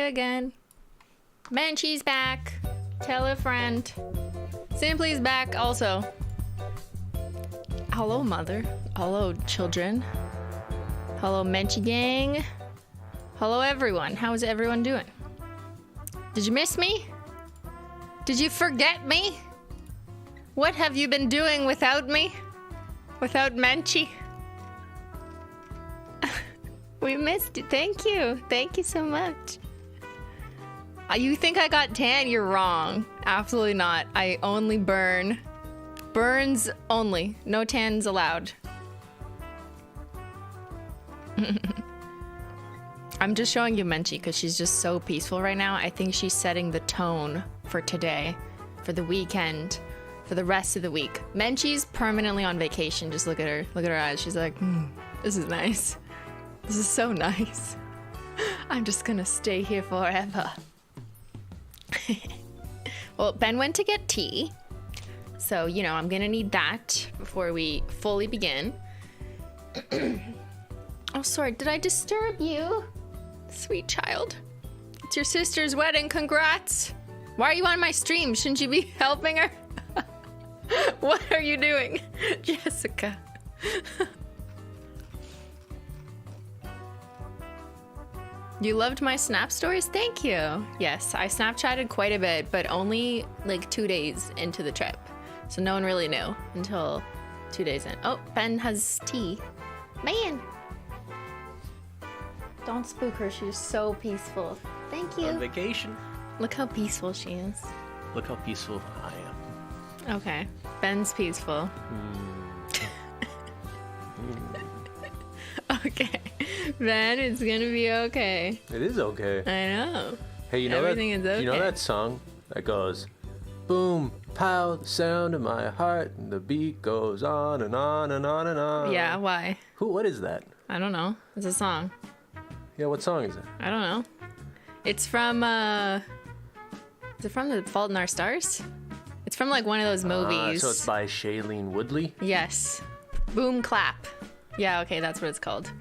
again. Menchie's back. Tell a friend. Simply's back also. Hello, mother. Hello, children. Hello, Menchie gang. Hello, everyone. How is everyone doing? Did you miss me? Did you forget me? What have you been doing without me? Without Menchie? We missed you. Thank you. Thank you so much. You think I got tan? You're wrong. Absolutely not. I only burn. Burns only. No tans allowed. I'm just showing you Menchie because she's just so peaceful right now. I think she's setting the tone for today, for the weekend, for the rest of the week. Menchie's permanently on vacation. Just look at her. Look at her eyes. She's like, this is nice. This is so nice. I'm just gonna stay here forever. Well, Ben went to get tea. So, you know, I'm gonna need that before we fully begin. Oh, sorry, did I disturb you? Sweet child. It's your sister's wedding, congrats. Why are you on my stream? Shouldn't you be helping her? What are you doing, Jessica? You loved my Snap stories? Thank you. Yes, I Snapchatted quite a bit, but only like 2 days into the trip. So no one really knew until 2 days in. Oh, Ben has tea. Man. Don't spook her. She's so peaceful. Thank you. On vacation. Look how peaceful she is. Look how peaceful I am. Okay. Ben's peaceful. Okay. Ben, it's gonna be okay. It is okay. I know. Hey, you know Everything that? is okay. You know that song that goes, boom, pow, the sound of my heart, and the beat goes on and on and on and on. Yeah, why? What is that? I don't know. It's a song. Yeah, what song is it? I don't know. It's from, is it from The Fault in Our Stars? It's from like one of those movies. So it's by Shailene Woodley? Yes. Boom Clap. Yeah, okay, that's what it's called.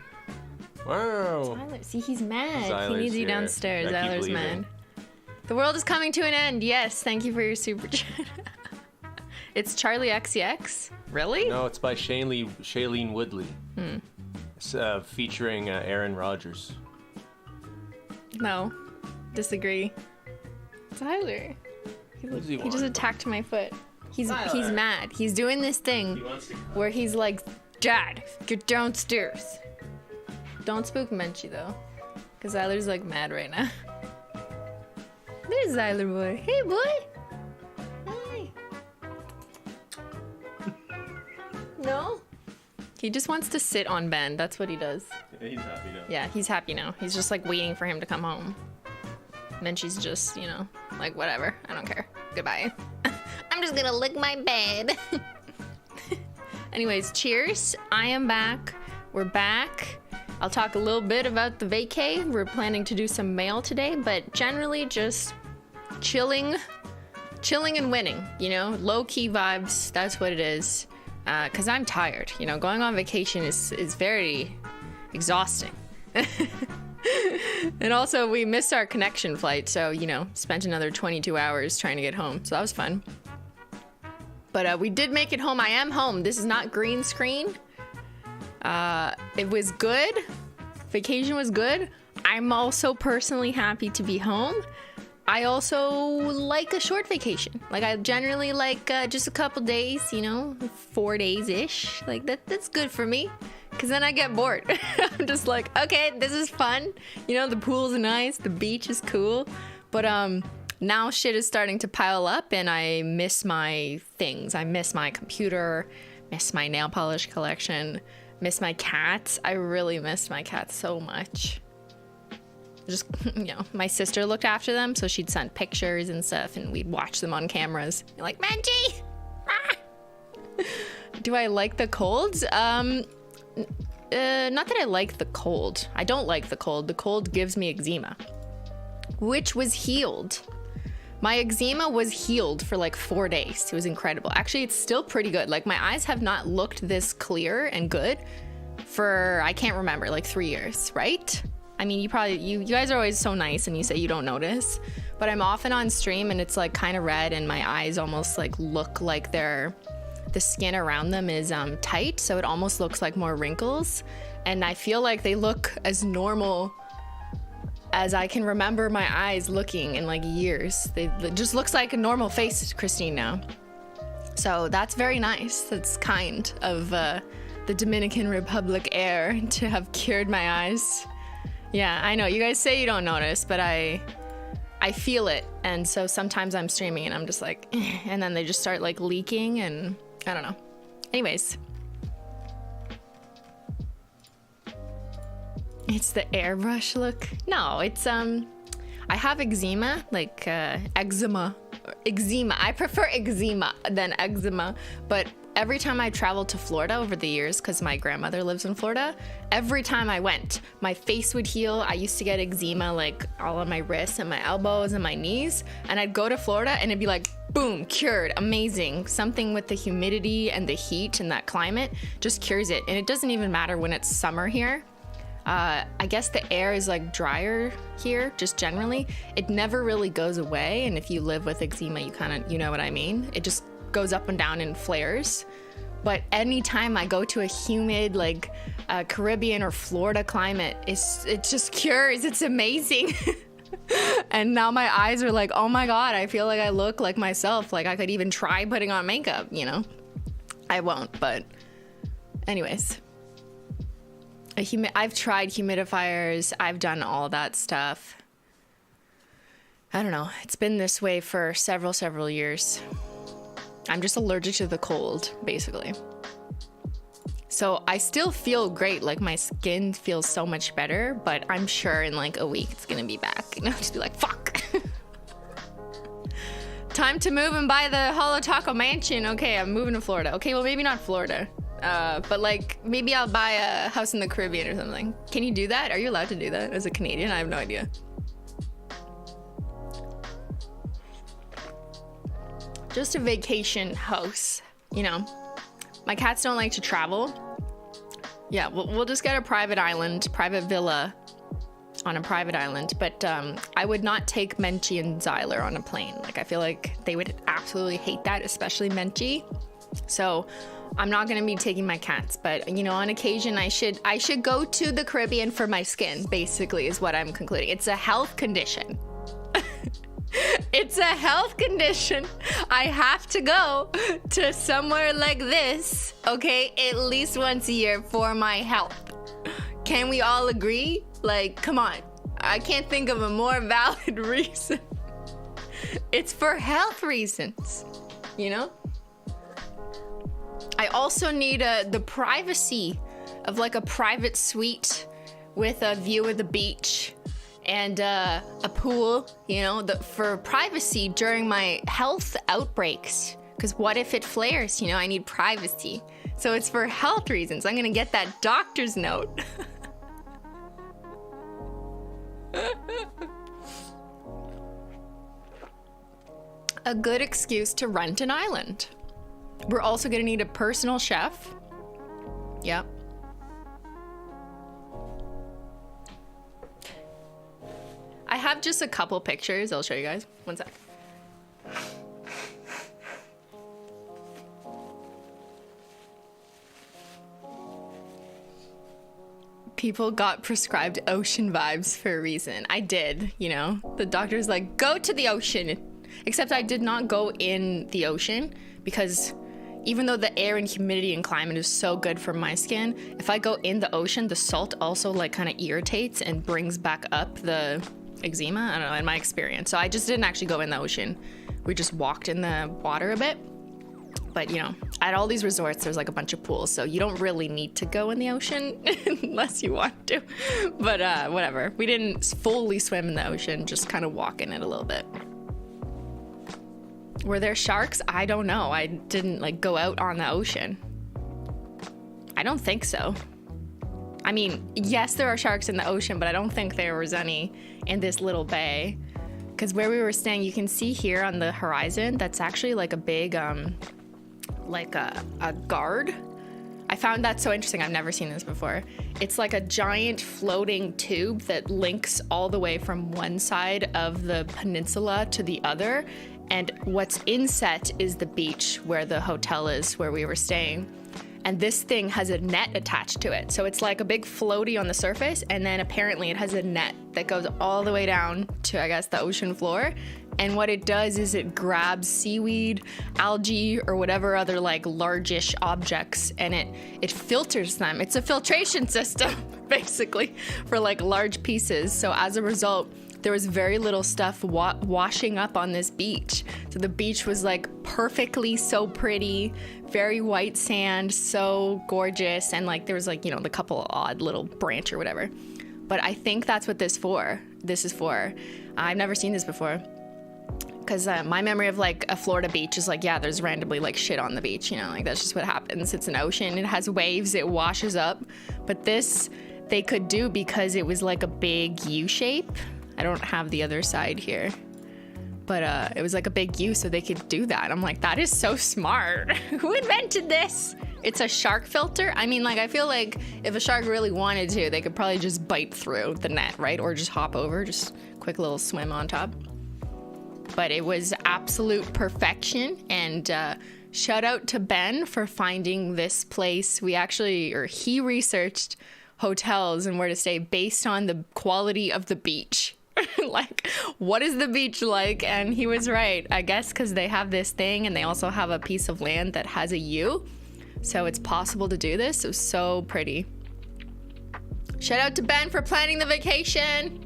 Wow. Zyler, see, he's mad. Zyler's He needs you here. downstairs. I keep Zyler's leaving. mad. The world is coming to an end. Yes, thank you for your super chat. It's Charlie XCX? Really? No, it's by Shailene Woodley. It's featuring Aaron Rodgers. No. Disagree. Zyler. does he He just want? attacked my foot. He's Zyler. mad. He's doing this thing where he's like, Dad, get downstairs. Don't spook Menchie though, because Zyler's like mad right now. There's Zyler boy. Hey boy. Hi. No? He just wants to sit on Ben. That's what he does. Yeah, he's happy now. Yeah, he's happy now. He's just like waiting for him to come home. Menchie's just, you know, like whatever. I don't care. Goodbye. I'm just gonna lick my bed. Anyways, cheers. I am back. We're back. I'll talk a little bit about the vacay. We're planning to do some mail today, but generally just chilling and winning, you know, low-key vibes. That's what it is. Cause I'm tired, you know, going on vacation is very exhausting. And also we missed our connection flight. So, you know, spent another 22 hours trying to get home. So that was fun. But we did make it home. I am home. This is not green screen. It was good. Vacation was good. I'm also personally happy to be home. I also like a short vacation. Like I generally like just a couple days, you know, 4 days-ish. Like that's good for me. Cause then I get bored. I'm just like, okay, this is fun. You know, the pool's nice, the beach is cool. But now shit is starting to pile up and I miss my things. I miss my computer, miss my nail polish collection, miss my cats. I really miss my cats so much. Just, you know, my sister looked after them, so she'd send pictures and stuff and we'd watch them on cameras. You're like, Menchie! Ah! Do I like the colds? Not that I like the cold. I don't like the cold. The cold gives me eczema, which was healed. My eczema was healed for like 4 days. It was incredible. Actually, it's still pretty good. Like my eyes have not looked this clear and good for, I can't remember, like 3 years, right? I mean, you guys are always so nice and you say you don't notice, but I'm often on stream and it's like kind of red and my eyes almost like look like the skin around them is tight, so it almost looks like more wrinkles, and I feel like they look as normal as I can remember my eyes looking in like years. It just looks like a normal face, Christine, now. So that's very nice. That's kind of the Dominican Republic air to have cured my eyes. Yeah, I know you guys say you don't notice, but I feel it, and so sometimes I'm streaming and I'm just like, and then they just start like leaking, and I don't know. Anyways, it's the airbrush look. No, it's I have eczema, like eczema. I prefer eczema than eczema, but every time I traveled to Florida over the years, because my grandmother lives in Florida, every time I went, my face would heal. I used to get eczema like all on my wrists and my elbows and my knees, and I'd go to Florida and it'd be like, boom, cured, amazing. Something with the humidity and the heat and that climate just cures it, and it doesn't even matter when it's summer here. I guess the air is like drier here, just generally. It never really goes away, and if you live with eczema, you know what I mean? It just goes up and down in flares. But anytime I go to a humid like Caribbean or Florida climate, it just cures. It's amazing. And now my eyes are like, oh my god, I feel like I look like myself. Like I could even try putting on makeup, you know? I won't, but anyways. I've tried humidifiers. I've done all that stuff. I don't know. It's been this way for several years. I'm just allergic to the cold, basically. So I still feel great. Like my skin feels so much better, but I'm sure in like a week it's gonna be back. And I'll just be like, fuck. Time to move and buy the Holo Taco Mansion. Okay, I'm moving to Florida. Okay, well maybe not Florida. But like maybe I'll buy a house in the Caribbean or something. Can you do that? Are you allowed to do that as a Canadian? I have no idea. Just a vacation house, you know. My cats don't like to travel. Yeah, we'll just get a private villa on a private island. But I would not take Menchie and Zyler on a plane. Like I feel like they would absolutely hate that, especially Menchie. So I'm not gonna be taking my cats, but you know, on occasion I should go to the Caribbean for my skin, basically, is what I'm concluding. It's a health condition. It's a health condition. I have to go to somewhere like this, okay, at least once a year for my health. Can we all agree? Like, come on. I can't think of a more valid reason. It's for health reasons, you know? I also need the privacy of like a private suite with a view of the beach and a pool, you know, for privacy during my health outbreaks. Because what if it flares? You know, I need privacy. So it's for health reasons. I'm gonna get that doctor's note. A good excuse to rent an island. We're also gonna need a personal chef. Yep. I have just a couple pictures. I'll show you guys. One sec. People got prescribed ocean vibes for a reason. I did, you know. The doctor's like, go to the ocean. Except I did not go in the ocean because even though the air and humidity and climate is so good for my skin, if I go in the ocean, the salt also like kind of irritates and brings back up the eczema. I don't know, in my experience. So I just didn't actually go in the ocean. We just walked in the water a bit. But you know, at all these resorts, there's like a bunch of pools. So you don't really need to go in the ocean unless you want to. But whatever. We didn't fully swim in the ocean, just kind of walk in it a little bit. Were there sharks? I don't know. I didn't like go out on the ocean. I don't think so. I mean, yes, there are sharks in the ocean, but I don't think there was any in this little bay. Because where we were staying, you can see here on the horizon, that's actually like a big, like a guard. I found that so interesting. I've never seen this before. It's like a giant floating tube that links all the way from one side of the peninsula to the other. And what's inset is the beach where the hotel is, where we were staying. And this thing has a net attached to it. So it's like a big floaty on the surface, and then apparently it has a net that goes all the way down to, I guess, the ocean floor. And what it does is it grabs seaweed, algae, or whatever other like largish objects, and it filters them. It's a filtration system, basically, for like large pieces. So as a result, there was very little stuff washing up on this beach. So the beach was like perfectly so pretty, very white sand, so gorgeous. And like there was like, you know, the couple odd little branch or whatever. But I think that's what this is for. I've never seen this before. Because my memory of like a Florida beach is like, yeah, there's randomly like shit on the beach, you know, like that's just what happens. It's an ocean, it has waves, it washes up. But this they could do because it was like a big U shape. I don't have the other side here, but it was like a big U, so they could do that. I'm like, that is so smart. Who invented this? It's a shark filter. I mean, like, I feel like if a shark really wanted to, they could probably just bite through the net, right? Or just hop over, just quick little swim on top. But it was absolute perfection. And shout out to Ben for finding this place. He researched hotels and where to stay based on the quality of the beach. Like, what is the beach like? And he was right, I guess, because they have this thing and they also have a piece of land that has a U. So it's possible to do this. It was so pretty. Shout out to Ben for planning the vacation.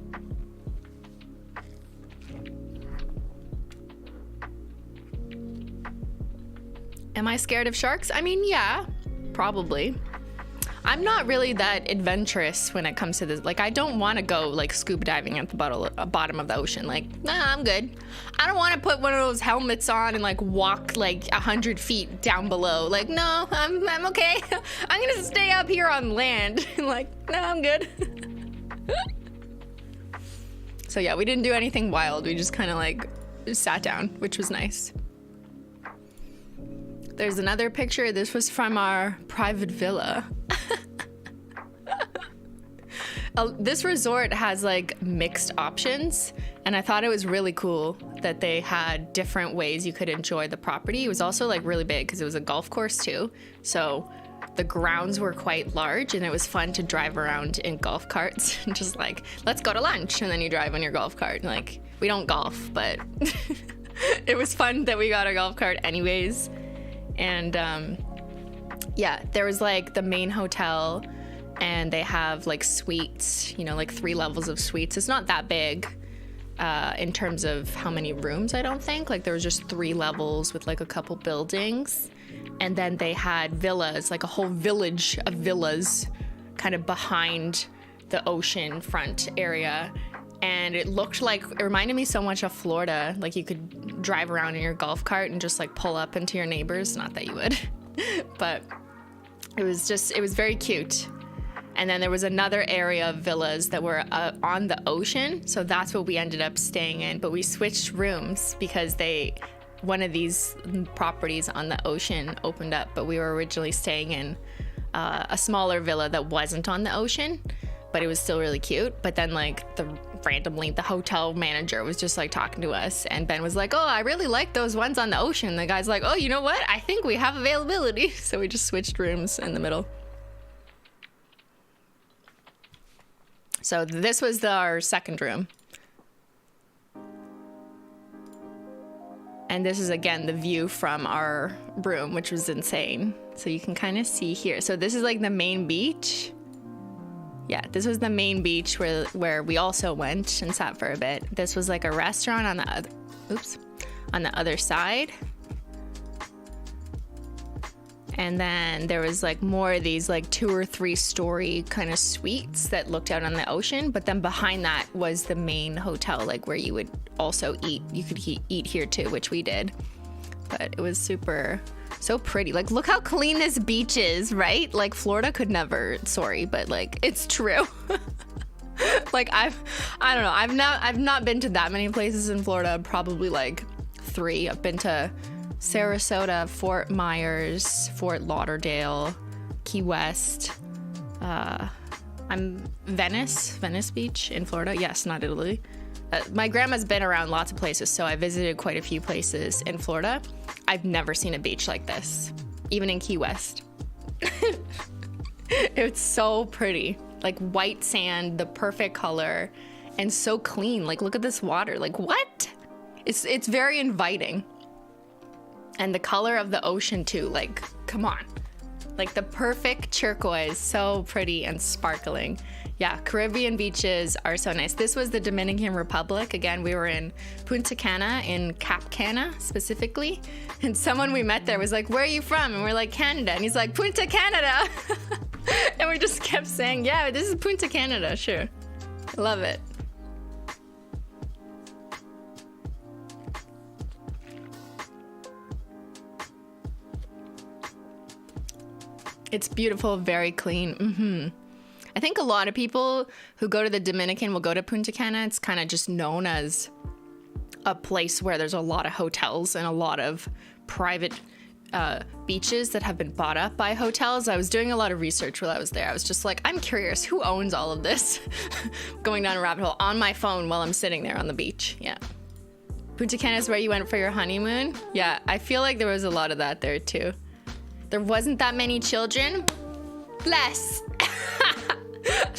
Am I scared of sharks? I mean, yeah, probably. I'm not really that adventurous when it comes to this. Like, I don't want to go like scuba diving at the bottom of the ocean. Like, nah, I'm good. I don't want to put one of those helmets on and like walk like 100 feet down below. Like, no, I'm okay. I'm gonna stay up here on land. Like, no, I'm good. So yeah, we didn't do anything wild. We just kind of like sat down, which was nice. There's another picture. This was from our private villa. This resort has like mixed options, and I thought it was really cool that they had different ways you could enjoy the property. It was also like really big because it was a golf course too. So the grounds were quite large, and it was fun to drive around in golf carts and just like, let's go to lunch. And then you drive on your golf cart. Like, we don't golf, but it was fun that we got a golf cart anyways. And yeah, there was like the main hotel, and they have like suites, you know, like 3 levels of suites. It's not that big in terms of how many rooms, I don't think. Like, there was just 3 levels with like a couple buildings. And then they had villas, like a whole village of villas kind of behind the ocean front area. And it reminded me so much of Florida. Like, you could drive around in your golf cart and just like pull up into your neighbors. Not that you would, but it was very cute. And then there was another area of villas that were on the ocean. So that's what we ended up staying in. But we switched rooms because one of these properties on the ocean opened up, but we were originally staying in a smaller villa that wasn't on the ocean, but it was still really cute. But then like randomly the hotel manager was just like talking to us, and Ben was like, oh, I really like those ones on the ocean. The guy's like, oh, you know what? I think we have availability. So we just switched rooms in the middle. So this was our second room. And this is, again, the view from our room, which was insane. So you can kind of see here. So this is like the main beach. Yeah, this was the main beach where we also went and sat for a bit. This was like a restaurant on the other side. And then there was like more of these like 2 or 3 story kind of suites that looked out on the ocean. But then behind that was the main hotel, like where you would also eat. You could eat here too, which we did. But it was so pretty. Like, look how clean this beach is, right? Like, Florida could never, sorry, but like, it's true. Like, I don't know. I've not been to that many places in Florida, probably like 3. I've been to Sarasota, Fort Myers, Fort Lauderdale, Key West. I'm Venice Beach in Florida. Yes, not Italy. My grandma's been around lots of places, so I visited quite a few places in Florida. I've never seen a beach like this, even in Key West. It's so pretty. Like white sand, the perfect color, and so clean. Like, look at this water. Like, what? It's very inviting. And the color of the ocean too. Like, come on. Like the perfect turquoise, so pretty and sparkling. Yeah, Caribbean beaches are so nice. This was the Dominican Republic. Again, we were in Punta Cana, in Cap Cana specifically. And someone we met there was like, where are you from? And we're like, Canada. And he's like, Punta Canada. And we just kept saying, yeah, this is Punta Canada, sure. I love it. It's beautiful, very clean. I think a lot of people who go to the Dominican will go to Punta Cana. It's kind of just known as a place where there's a lot of hotels and a lot of private beaches that have been bought up by hotels. I was doing a lot of research while I was there. I was just like, I'm curious, who owns all of this? Going down a rabbit hole on my phone while I'm sitting there on the beach. Yeah. Punta Cana is where you went for your honeymoon? Yeah, I feel like there was a lot of that there too. There wasn't that many children. Bless.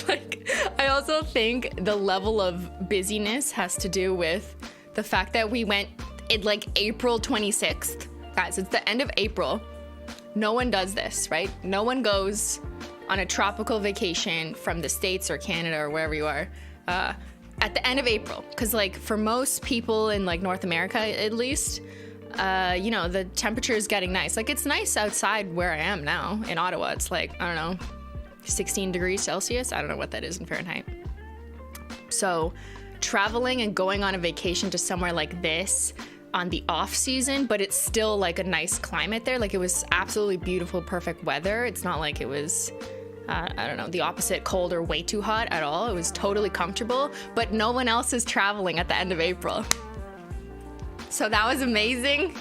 Like, I also think the level of busyness has to do with the fact that we went in like April 26th. Guys, it's the end of April. No one does this, right? No one goes on a tropical vacation from the States or Canada or wherever you are at the end of April. Because like for most people in like North America, at least, you know, the temperature is getting nice. Like it's nice outside where I am now in Ottawa. It's like, I don't know, 16 degrees Celsius. I don't know what that is in Fahrenheit. So traveling and going on a vacation to somewhere like this on the off season, but it's still like a nice climate there. Like it was absolutely beautiful, perfect weather. It's not like it was, I don't know, the opposite, cold or way too hot at all. It was totally comfortable, but no one else is traveling at the end of April. So that was amazing.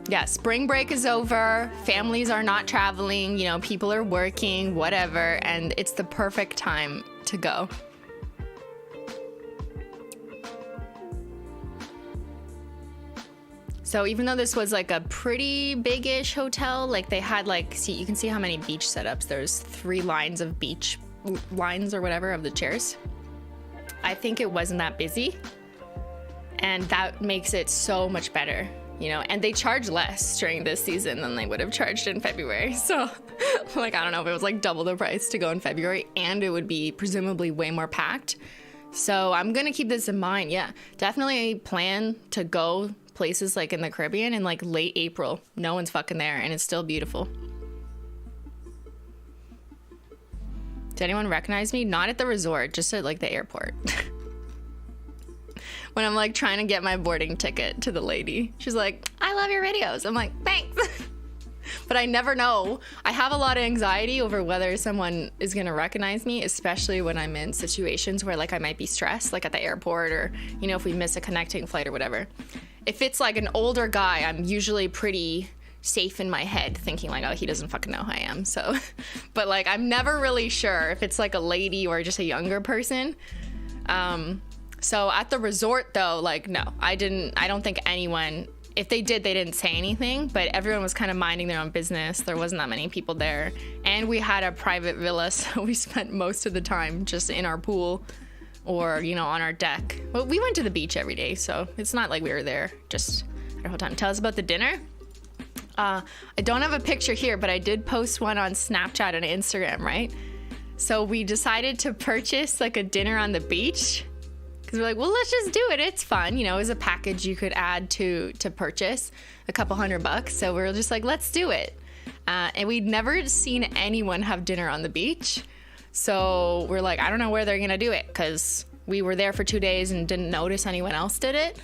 Yeah, spring break is over. Families are not traveling, you know, people are working, whatever, and it's the perfect time to go. So even though this was like a pretty big-ish hotel, like they had like, see, you can see how many beach setups. There's 3 lines of beach lines or whatever of the chairs. I think it wasn't that busy, and that makes it so much better, you know, and they charge less during this season than they would have charged in February. So like, I don't know if it was like double the price to go in February, and it would be presumably way more packed. So I'm gonna keep this in mind. Yeah, definitely plan to go places like in the Caribbean in like late April. No one's fucking there, and it's still beautiful. Did anyone recognize me? Not at the resort, just at like the airport. When I'm like trying to get my boarding ticket to the lady. She's like, I love your videos. I'm like, thanks. But I never know. I have a lot of anxiety over whether someone is gonna recognize me, especially when I'm in situations where like I might be stressed, like at the airport, or, you know, if we miss a connecting flight or whatever. If it's like an older guy, I'm usually pretty safe in my head, thinking like, oh, he doesn't fucking know who I am. So, but like, I'm never really sure if it's like a lady or just a younger person. So at the resort though, like, no, I don't think anyone, if they did, they didn't say anything, but everyone was kind of minding their own business. There wasn't that many people there, and we had a private villa, so we spent most of the time just in our pool or, you know, on our deck. Well, we went to the beach every day, so it's not like we were there just our whole time. Tell us about the dinner. I don't have a picture here, but I did post one on Snapchat and Instagram, right? So we decided to purchase like a dinner on the beach, because we're like, well, let's just do it. It's fun. You know, it was a package you could add to purchase, a couple $100. So we were just like, let's do it. And we'd never seen anyone have dinner on the beach. So we're like, I don't know where they're going to do it, because we were there for 2 days and didn't notice anyone else did it.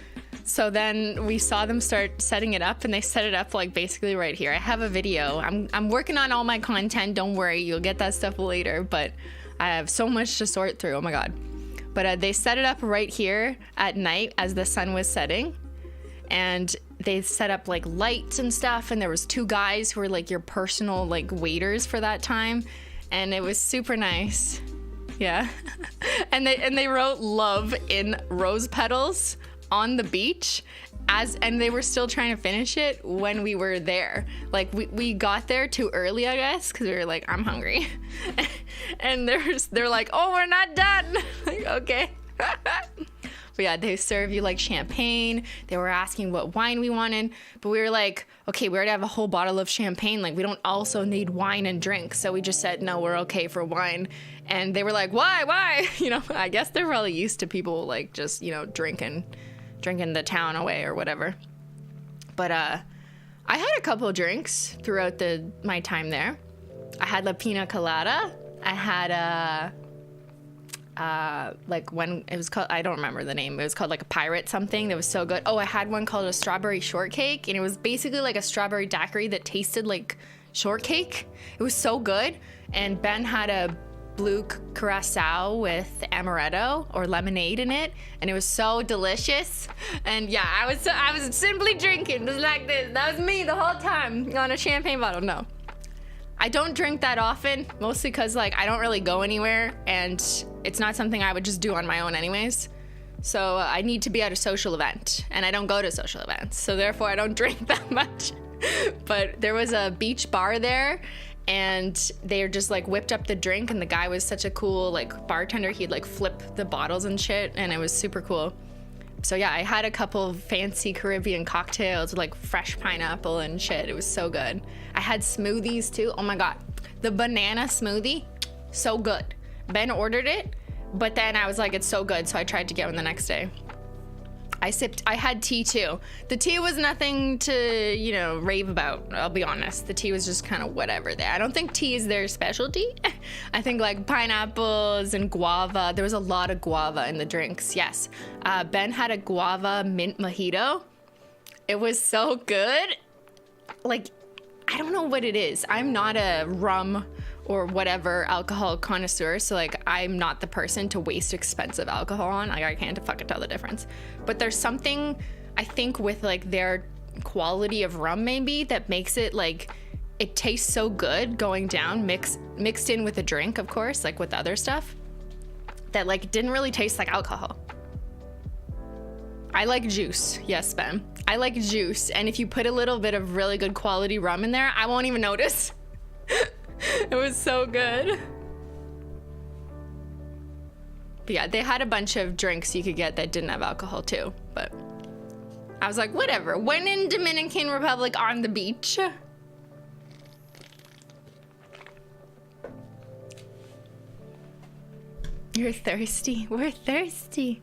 So then we saw them start setting it up, and they set it up like basically right here. I have a video. I'm working on all my content. Don't worry, you'll get that stuff later, but I have so much to sort through. Oh my God. But they set it up right here at night as the sun was setting. and they set up like lights and stuff, and there was 2 guys who were like your personal like waiters for that time, and it was super nice. Yeah. and they wrote love in rose petals on the beach, and they were still trying to finish it when we were there. Like we got there too early, I guess, because we were like, I'm hungry. And they're like, oh, we're not done. Like, okay. But yeah, they serve you like champagne. They were asking what wine we wanted, but we were like, okay, we already have a whole bottle of champagne. Like, we don't also need wine and drink. So we just said, no, we're okay for wine. And they were like, why? You know, I guess they're probably used to people like just, you know, drinking the town away or whatever. But I had a couple of drinks throughout my time there. I had La Pina Colada. I had like when it was called, I don't remember the name. It was called like a pirate something that was so good. Oh, I had one called a strawberry shortcake, and it was basically like a strawberry daiquiri that tasted like shortcake. It was so good. And Ben had a blue curacao with amaretto or lemonade in it, and it was so delicious. And yeah, I was simply drinking just like this. That was me the whole time on a champagne bottle. No, I don't drink that often, mostly because like I don't really go anywhere, and it's not something I would just do on my own anyways. So I need to be at a social event, and I don't go to social events, so therefore I don't drink that much. But there was a beach bar there, and they just like whipped up the drink, and the guy was such a cool like bartender. He'd like flip the bottles and shit, and it was super cool. So yeah, I had a couple of fancy Caribbean cocktails with like fresh pineapple and shit. It was so good. I had smoothies too. Oh my God. The banana smoothie, so good. Ben ordered it, but then I was like, it's so good, so I tried to get one the next day. I had tea too. The tea was nothing to, you know, rave about, I'll be honest. The tea was just kind of whatever there. I don't think tea is their specialty. I think like pineapples and guava. There was a lot of guava in the drinks, yes. Ben had a guava mint mojito. It was so good. Like, I don't know what it is. I'm not a rum or whatever alcohol connoisseur, so like I'm not the person to waste expensive alcohol on. Like, I can't fucking tell the difference. But there's something I think with like their quality of rum maybe that makes it like it tastes so good going down mixed in with a drink, of course, like with other stuff, that like it didn't really taste like alcohol. I like juice. Yes, Ben. I like juice, and if you put a little bit of really good quality rum in there, I won't even notice. It was so good. But yeah, they had a bunch of drinks you could get that didn't have alcohol too, but I was like, whatever. When in Dominican Republic on the beach. You're thirsty. We're thirsty.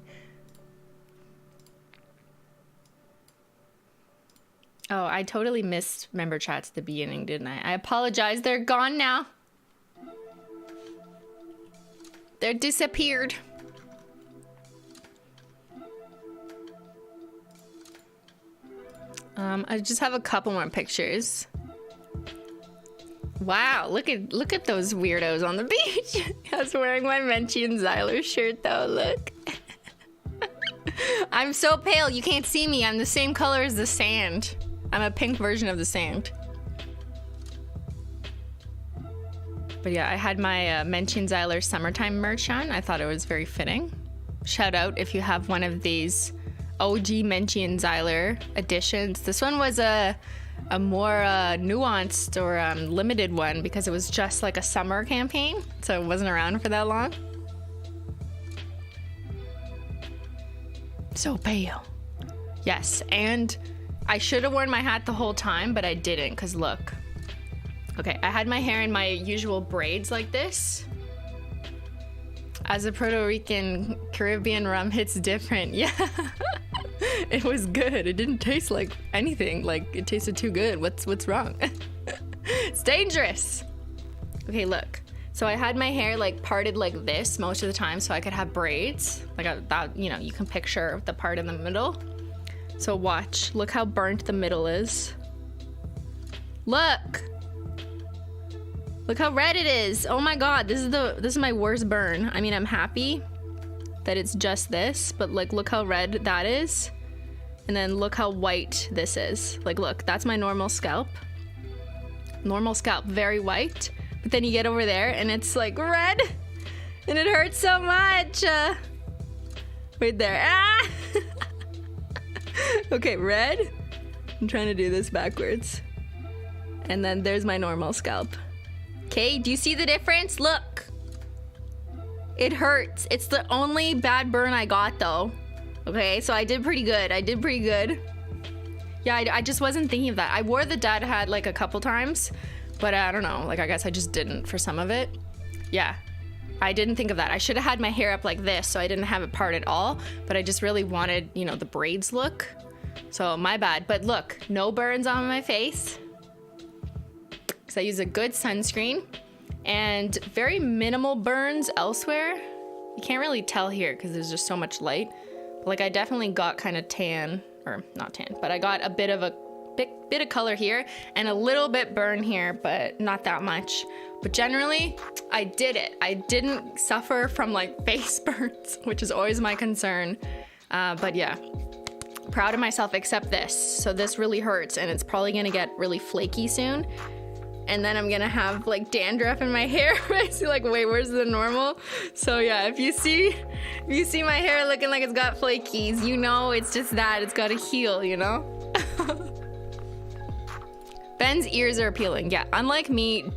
Oh, I totally missed member chats at the beginning, didn't I? I apologize. They're gone now. They're disappeared. I just have a couple more pictures. Wow, look at those weirdos on the beach. I was wearing my Menchie and Zyler shirt though, look. I'm so pale, you can't see me. I'm the same color as the sand. I'm a pink version of the sand. But yeah, I had my Menchie and Zyler summertime merch on. I thought it was very fitting. Shout out if you have one of these OG Menchie and Zyler editions. This one was a more nuanced or limited one because it was just like a summer campaign, so it wasn't around for that long. So pale. Yes, and I should have worn my hat the whole time, but I didn't, because look. Okay, I had my hair in my usual braids like this. As a Puerto Rican, Caribbean rum hits different. Yeah. It was good. It didn't taste like anything. Like, it tasted too good. What's wrong? It's dangerous. Okay, look. So I had my hair like parted like this most of the time so I could have braids. Like that, you know, you can picture the part in the middle. So watch. Look how burnt the middle is. Look. Look how red it is. Oh my god, this is my worst burn. I mean, I'm happy that it's just this, but like look how red that is. And then look how white this is. Like, look, that's my normal scalp. Normal scalp, very white. But then you get over there and it's like red. And it hurts so much. Right there. Ah! Okay, red. I'm trying to do this backwards. And then there's my normal scalp. Okay, do you see the difference? Look. It hurts. It's the only bad burn I got though. Okay, so I did pretty good. I did pretty good. Yeah, I just wasn't thinking of that. I wore the dad hat like a couple times, but I don't know. Like, I guess I just didn't for some of it. Yeah, I didn't think of that. I should have had my hair up like this so I didn't have it part at all, but I just really wanted, you know, the braids look. So my bad. But look, no burns on my face because I use a good sunscreen and very minimal burns elsewhere. You can't really tell here because there's just so much light. Like, I definitely got kind of tan, or not tan, but I got a bit of color here and a little bit burn here, but not that much. But generally, I did it. I didn't suffer from like face burns, which is always my concern. But yeah, proud of myself except this. So this really hurts and it's probably gonna get really flaky soon. And then I'm gonna have like dandruff in my hair. I see like way worse than normal. So yeah, if you see my hair looking like it's got flakies, you know it's just that. It's gotta heal, you know? Ben's ears are peeling. Yeah, unlike me,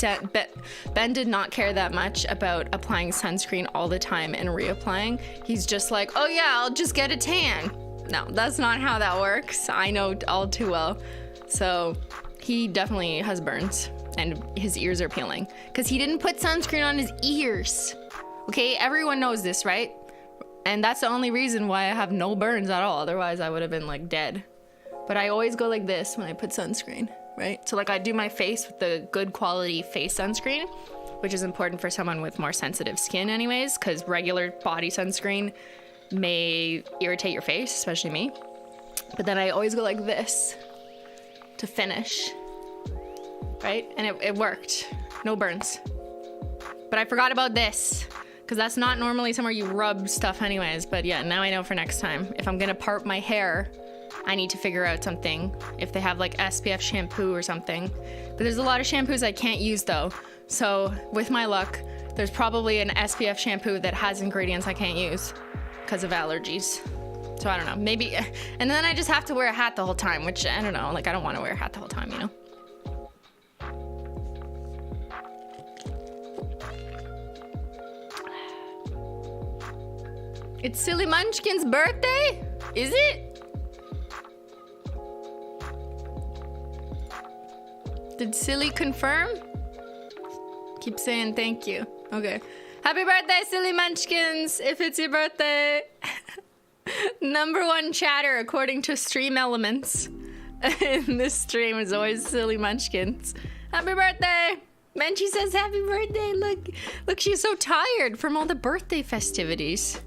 Ben did not care that much about applying sunscreen all the time and reapplying. He's just like, oh yeah, I'll just get a tan. No, that's not how that works. I know all too well. So he definitely has burns. And his ears are peeling because he didn't put sunscreen on his ears. Okay, everyone knows this, right? And that's the only reason why I have no burns at all. Otherwise, I would have been like dead. But I always go like this when I put sunscreen, right? So like I do my face with the good quality face sunscreen, which is important for someone with more sensitive skin anyways, because regular body sunscreen may irritate your face, especially me. But then I always go like this to finish. Right? And it worked. No burns. But I forgot about this because that's not normally somewhere you rub stuff anyways. But yeah, now I know for next time. If I'm gonna part my hair, I need to figure out something. If they have like SPF shampoo or something. But there's a lot of shampoos I can't use though. So with my luck, there's probably an SPF shampoo that has ingredients I can't use because of allergies. So I don't know, maybe, and then I just have to wear a hat the whole time, which I don't know, like I don't want to wear a hat the whole time, you know? It's Silly Munchkin's birthday? Is it? Did Silly confirm? Keep saying thank you. Okay. Happy birthday, Silly Munchkins, if it's your birthday. Number one chatter according to Stream Elements in this stream is always Silly Munchkins. Happy birthday! Menchie says happy birthday. Look, she's so tired from all the birthday festivities.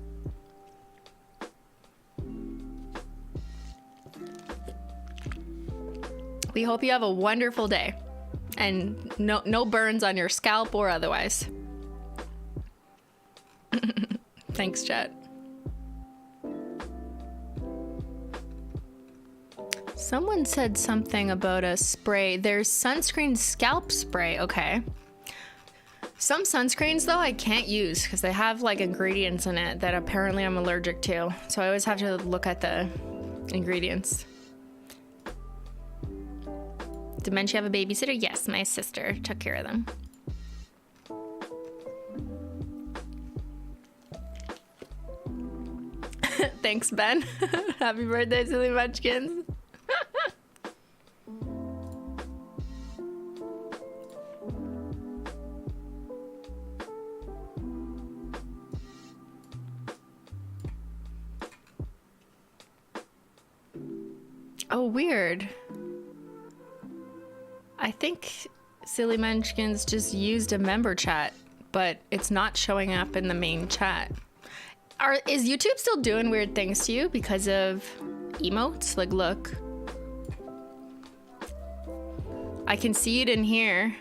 We hope you have a wonderful day and no burns on your scalp or otherwise. Thanks, chat. Someone said something about a spray. There's sunscreen scalp spray. Okay. Some sunscreens though I can't use because they have like ingredients in it that apparently I'm allergic to. So I always have to look at the ingredients. Did Menchie have a babysitter? Yes, my sister took care of them. Thanks, Ben. Happy birthday, Silly Munchkins. Oh, weird. I think Silly Munchkins just used a member chat, but it's not showing up in the main chat. Is YouTube still doing weird things to you because of emotes? Like, look. I can see it in here.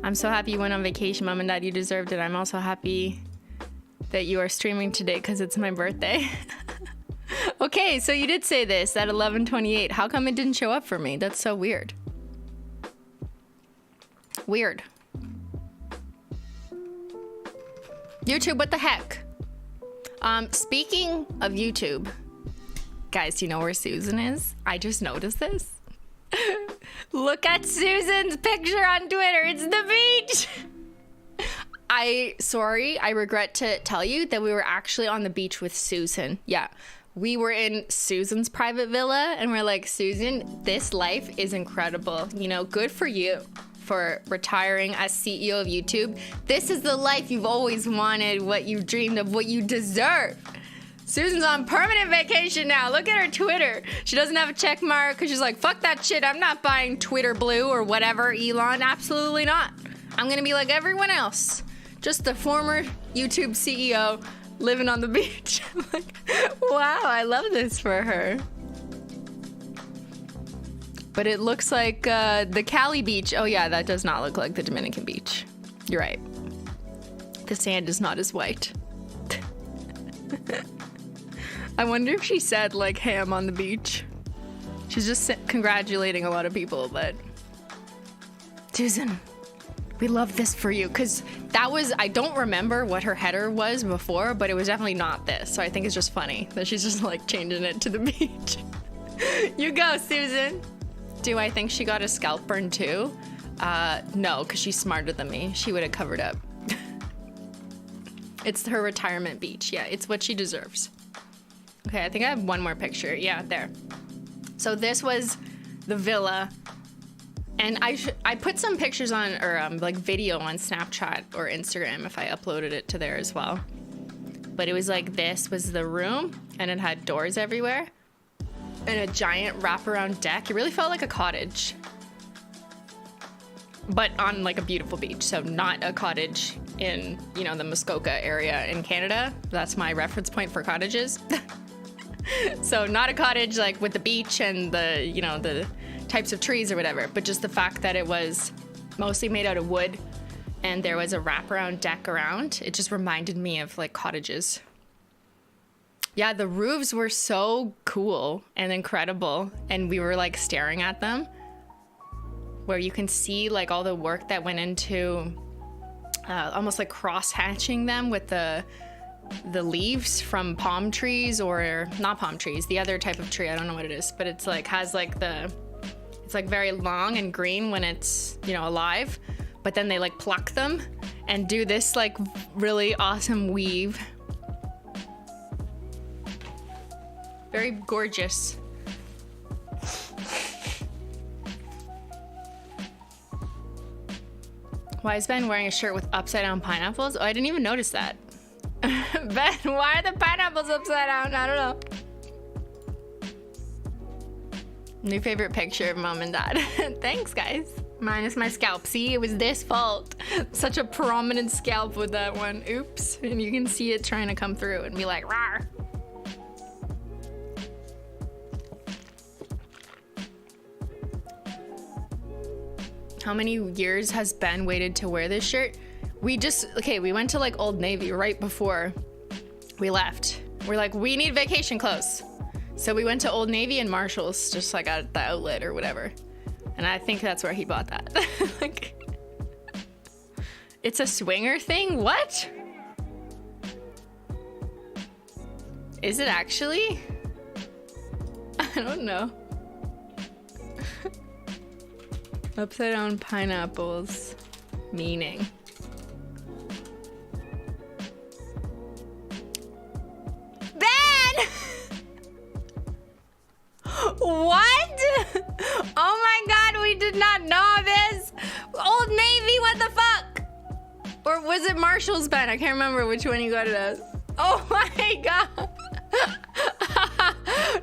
I'm so happy you went on vacation, Mom and Dad. You deserved it. I'm also happy that you are streaming today because it's my birthday. Okay, so you did say this at 11:28. How come it didn't show up for me? That's so weird. Weird. YouTube, what the heck? Speaking of YouTube, guys, do you know where Susan is? I just noticed this. Look at Susan's picture on Twitter. It's the beach. I regret to tell you that we were actually on the beach with Susan. Yeah. We were in Susan's private villa and we're like, Susan, this life is incredible. You know, good for you for retiring as CEO of YouTube. This is the life you've always wanted, what you've dreamed of, what you deserve. Susan's on permanent vacation now. Look at her Twitter. She doesn't have a check mark because she's like, fuck that shit. I'm not buying Twitter Blue or whatever, Elon. Absolutely not. I'm going to be like everyone else. Just the former YouTube CEO living on the beach. Like, wow, I love this for her. But it looks like the Cali beach. Oh yeah, that does not look like the Dominican beach. You're right. The sand is not as white. I wonder if she said like, hey, I'm on the beach. She's just congratulating a lot of people, but Susan, we love this for you. Because that was, I don't remember what her header was before, but it was definitely not this. So I think it's just funny that she's just like changing it to the beach. You go, Susan. Do I think she got a scalp burn too? No, because she's smarter than me. She would have covered up. It's her retirement beach. Yeah, it's what she deserves. Okay, I think I have one more picture. Yeah, there. So this was the villa. And I put some pictures on, or like video on Snapchat or Instagram if I uploaded it to there as well. But it was like this was the room and it had doors everywhere and a giant wraparound deck. It really felt like a cottage, but on like a beautiful beach. So not a cottage in, you know, the Muskoka area in Canada. That's my reference point for cottages. So not a cottage like with the beach and the, you know, the types of trees or whatever, but just the fact that it was mostly made out of wood and there was a wraparound deck around. It just reminded me of like cottages. Yeah, the roofs were so cool and incredible. And we were like staring at them where you can see like all the work that went into almost like cross hatching them with the leaves from palm trees, or not palm trees, the other type of tree. I don't know what it is, but it's like has like it's like very long and green when it's, you know, alive, but then they like pluck them and do this like really awesome weave. Very gorgeous. Why is Ben wearing a shirt with upside down pineapples? Oh, I didn't even notice that. Ben, why are the pineapples upside down? I don't know. New favorite picture of mom and dad. Thanks, guys. Minus my scalp. See, it was this fault. Such a prominent scalp with that one. Oops. And you can see it trying to come through and be like, rawr. How many years has Ben waited to wear this shirt? We went to like Old Navy right before we left. We're like, we need vacation clothes. So we went to Old Navy and Marshall's, just like at the outlet or whatever. And I think that's where he bought that. Like, it's a swinger thing? What? Is it actually? I don't know. Upside down pineapples. Meaning. Ben! What? Oh my god, we did not know this. Old Navy, what the fuck? Or was it Marshall's, Ben? I can't remember which one you got it as. Oh my god.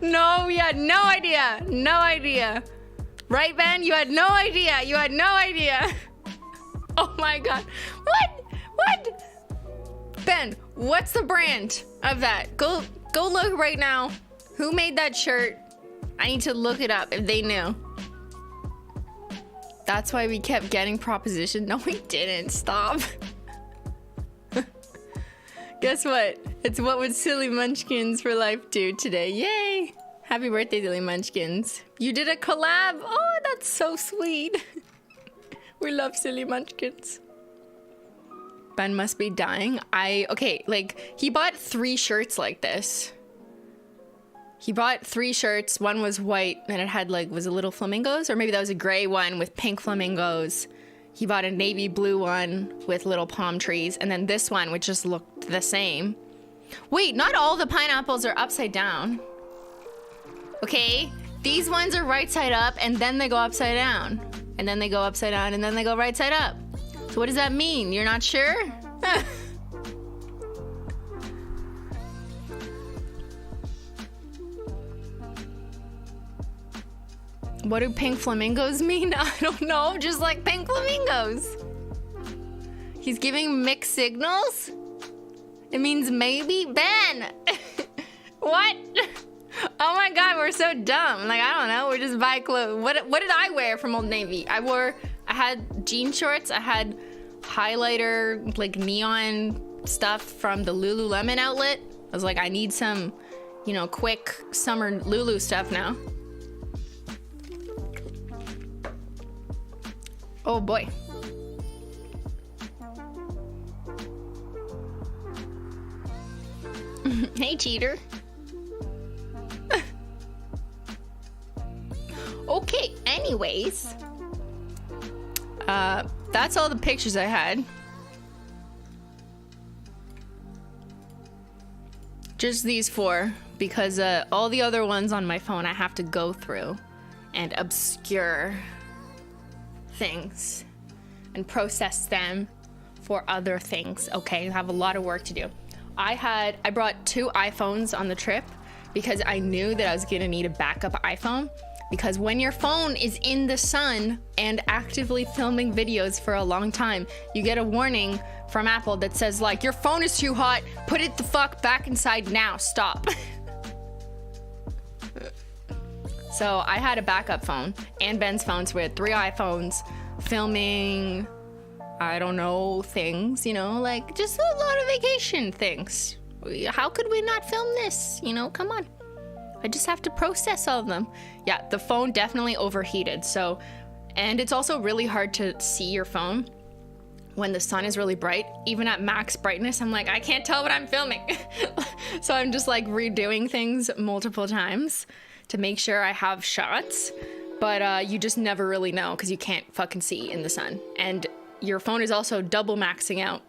No, we had no idea. No idea. Right, Ben? You had no idea. You had no idea. Oh my god. What? Ben, what's the brand of that? Go look right now. Who made that shirt? I need to look it up if they knew. That's why we kept getting propositioned. No, we didn't. Stop. Guess what? It's what would Silly Munchkins for Life do today. Yay! Happy birthday, Silly Munchkins. You did a collab. Oh, that's so sweet. We love Silly Munchkins. Ben must be dying. Okay, like, he bought 3 shirts like this. He bought 3 shirts. One was white and it had like, was it little flamingos? Or maybe that was a gray one with pink flamingos. He bought a navy blue one with little palm trees. And then this one, which just looked the same. Wait, not all the pineapples are upside down. Okay, these ones are right side up and then they go upside down. And then they go upside down and then they go right side up. So what does that mean? You're not sure? What do pink flamingos mean? I don't know, just like pink flamingos. He's giving mixed signals? It means maybe? Ben! What? Oh my god, we're so dumb. Like, I don't know, we just buy clothes. What did I wear from Old Navy? I had jean shorts, I had highlighter, like neon stuff from the Lululemon outlet. I was like, I need some, you know, quick summer Lulu stuff now. Oh boy. Hey, cheater. Okay, anyways. That's all the pictures I had. Just these 4, because all the other ones on my phone I have to go through and obscure things and process them for other things. Okay, I have a lot of work to do. I brought 2 iPhones on the trip because I knew that I was gonna need a backup iPhone, because when your phone is in the sun and actively filming videos for a long time, you get a warning from Apple that says like, your phone is too hot, put it the fuck back inside now, stop. So I had a backup phone and Ben's phone, so we had 3 iPhones filming, I don't know, things, you know, like just a lot of vacation things. How could we not film this? You know, come on. I just have to process all of them. Yeah, the phone definitely overheated. So, and it's also really hard to see your phone when the sun is really bright. Even at max brightness, I'm like, I can't tell what I'm filming. So I'm just like redoing things multiple times to make sure I have shots. But you just never really know because you can't fucking see in the sun. And your phone is also double maxing out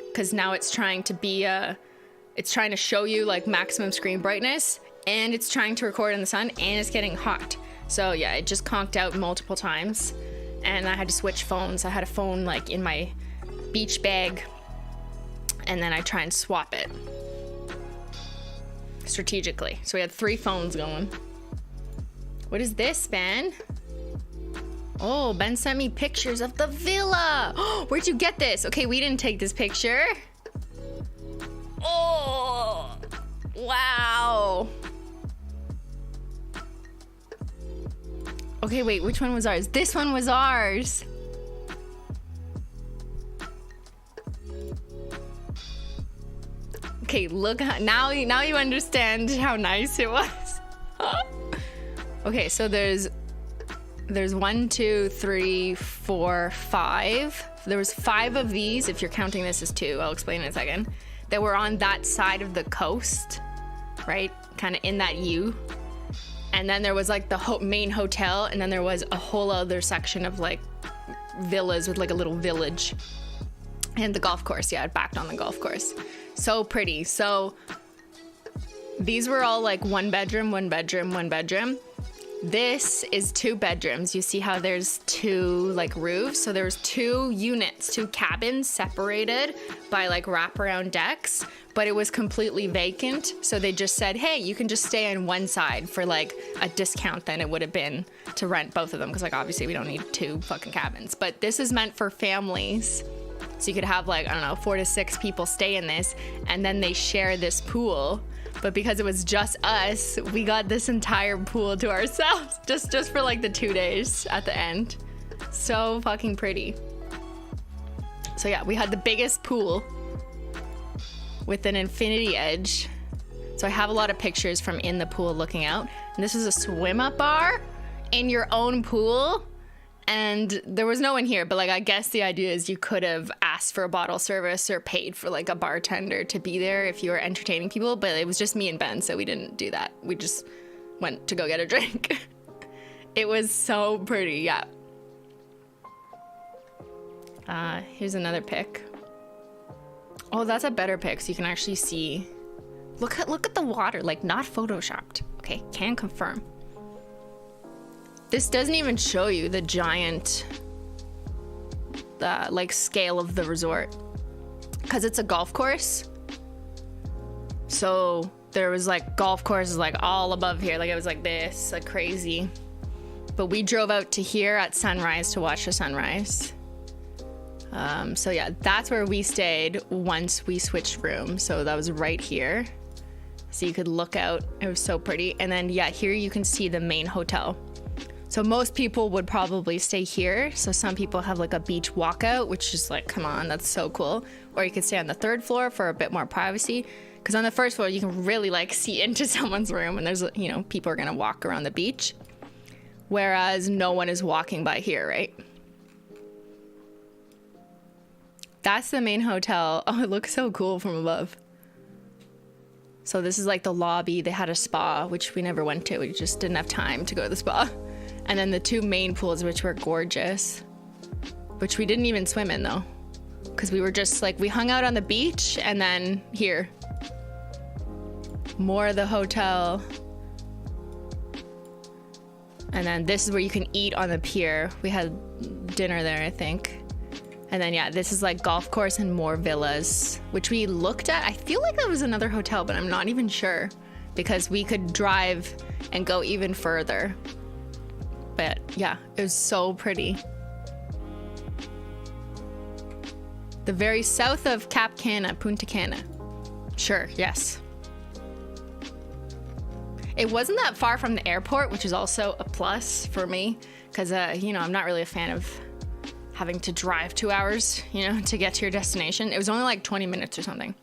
because now it's trying to be, it's trying to show you like maximum screen brightness, and it's trying to record in the sun, and it's getting hot. So yeah, it just conked out multiple times and I had to switch phones. I had a phone like in my beach bag and then I try and swap it strategically. So we had 3 phones going. What is this, Ben? Oh, Ben sent me pictures of the villa. Where'd you get this? Okay, we didn't take this picture. Oh, wow. Okay, wait, which one was ours? This one was ours. Okay, look, now you understand how nice it was. Okay, so there's 1, 2, 3, 4, 5. There was 5 of these, if you're counting this as 2, I'll explain in a second, that were on that side of the coast, right? Kind of in that U. And then there was like the main hotel, and then there was a whole other section of like villas with like a little village. And the golf course, yeah, it backed on the golf course. So pretty. So these were all like 1 bedroom, 1 bedroom, 1 bedroom. This is 2 bedrooms. You see how there's 2 like roofs? So there's 2 units, 2 cabins separated by like wraparound decks, but it was completely vacant. So they just said, hey, you can just stay on one side for like a discount than it would have been to rent both of them. Cause like obviously we don't need 2 fucking cabins, but this is meant for families. So you could have like, I don't know, 4 to 6 people stay in this, and then they share this pool. But because it was just us, we got this entire pool to ourselves just for like the 2 days at the end. So fucking pretty. So yeah, we had the biggest pool with an infinity edge. So I have a lot of pictures from in the pool looking out. And this is a swim up bar in your own pool. And there was no one here, but like I guess the idea is you could have asked for a bottle service or paid for like a bartender to be there if you were entertaining people, but it was just me and Ben, so we didn't do that. We just went to go get a drink. It was so pretty, yeah. Here's another pic. Oh, that's a better pic, so you can actually see. Look at the water, like not photoshopped. Okay, can confirm. This doesn't even show you the giant, like scale of the resort, because it's a golf course. So there was like golf courses like all above here, like it was like this, like crazy. But we drove out to here at sunrise to watch the sunrise. So yeah, that's where we stayed once we switched rooms. So that was right here. So you could look out. It was so pretty. And then yeah, here you can see the main hotel. So most people would probably stay here. So some people have like a beach walkout, which is like, come on, that's so cool. Or you could stay on the third floor for a bit more privacy. Because on the first floor, you can really like see into someone's room and there's, you know, people are going to walk around the beach. Whereas no one is walking by here, right? That's the main hotel. Oh, it looks so cool from above. So this is like the lobby. They had a spa, which we never went to. We just didn't have time to go to the spa. And then the two main pools, which were gorgeous, which we didn't even swim in though. Because we were just like, we hung out on the beach and then here. More of the hotel. And then this is where you can eat on the pier. We had dinner there, I think. And then, yeah, this is like golf course and more villas, which we looked at. I feel like that was another hotel, but I'm not even sure because we could drive and go even further. But yeah, it was so pretty. The very south of Cap Cana, Punta Cana. Sure, yes. It wasn't that far from the airport, which is also a plus for me because, you know, I'm not really a fan of having to drive 2 hours, you know, to get to your destination. It was only like 20 minutes or something.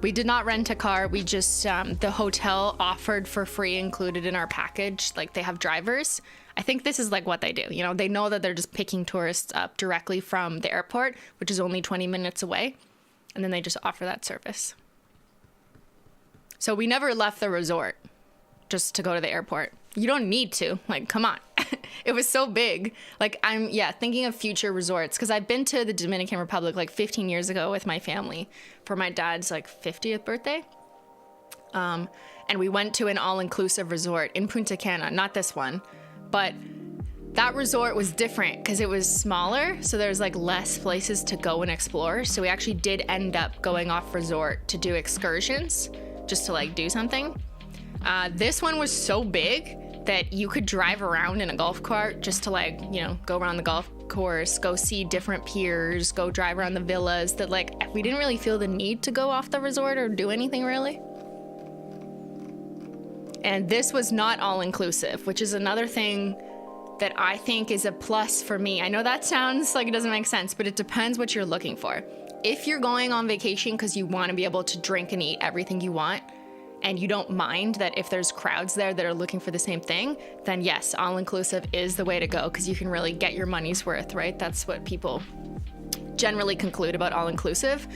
We did not rent a car. We just, the hotel offered for free included in our package. Like they have drivers. I think this is like what they do. You know, they know that they're just picking tourists up directly from the airport, which is only 20 minutes away. And then they just offer that service. So we never left the resort just to go to the airport. You don't need to, like, come on. It was so big. Like I'm, thinking of future resorts because I've been to the Dominican Republic like 15 years ago with my family for my dad's like 50th birthday. And we went to an all-inclusive resort in Punta Cana, not this one, but that resort was different because it was smaller. So there's like less places to go and explore. So we actually did end up going off resort to do excursions just to like do something. This one was so big that you could drive around in a golf cart just to like, you know, go around the golf course, go see different piers, go drive around the villas that like, we didn't really feel the need to go off the resort or do anything really. And this was not all inclusive, which is another thing that I think is a plus for me. I know that sounds like it doesn't make sense, but it depends what you're looking for. If you're going on vacation because you want to be able to drink and eat everything you want, and you don't mind that if there's crowds there that are looking for the same thing, then yes, all-inclusive is the way to go because you can really get your money's worth, right? That's what people generally conclude about all-inclusive.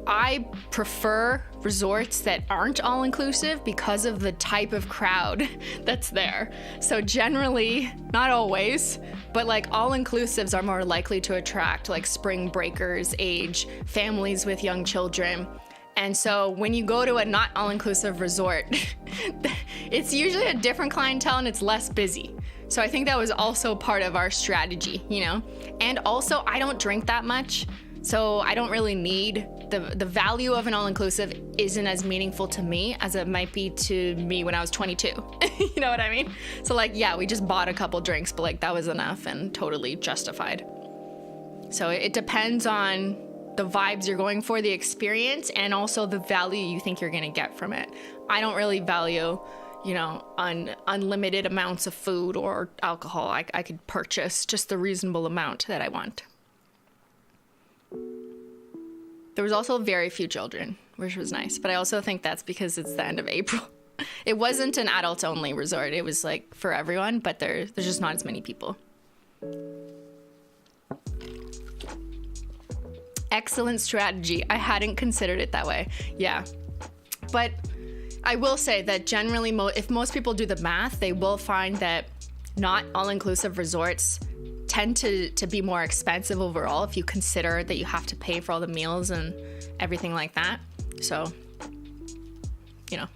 I prefer resorts that aren't all-inclusive because of the type of crowd that's there. So generally, not always, but like all-inclusives are more likely to attract like spring breakers, age, families with young children. And so when you go to a not all-inclusive resort, it's usually a different clientele and it's less busy. So I think that was also part of our strategy, you know? And also I don't drink that much, so I don't really need, the value of an all-inclusive isn't as meaningful to me as it might be to me when I was 22. You know what I mean? So like, yeah, we just bought a couple drinks, but like that was enough and totally justified. So it depends on the vibes you're going for, the experience, and also the value you think you're gonna get from it. I don't really value, you know, unlimited amounts of food or alcohol. I could purchase just the reasonable amount that I want. There was also very few children, which was nice. But I also think that's because it's the end of April. It wasn't an adults-only resort. It was like for everyone, but there's just not as many people. Excellent strategy. I hadn't considered it that way. Yeah. But I will say that generally, if most people do the math, they will find that not all-inclusive resorts tend to be more expensive overall if you consider that you have to pay for all the meals and everything like that. So, you know.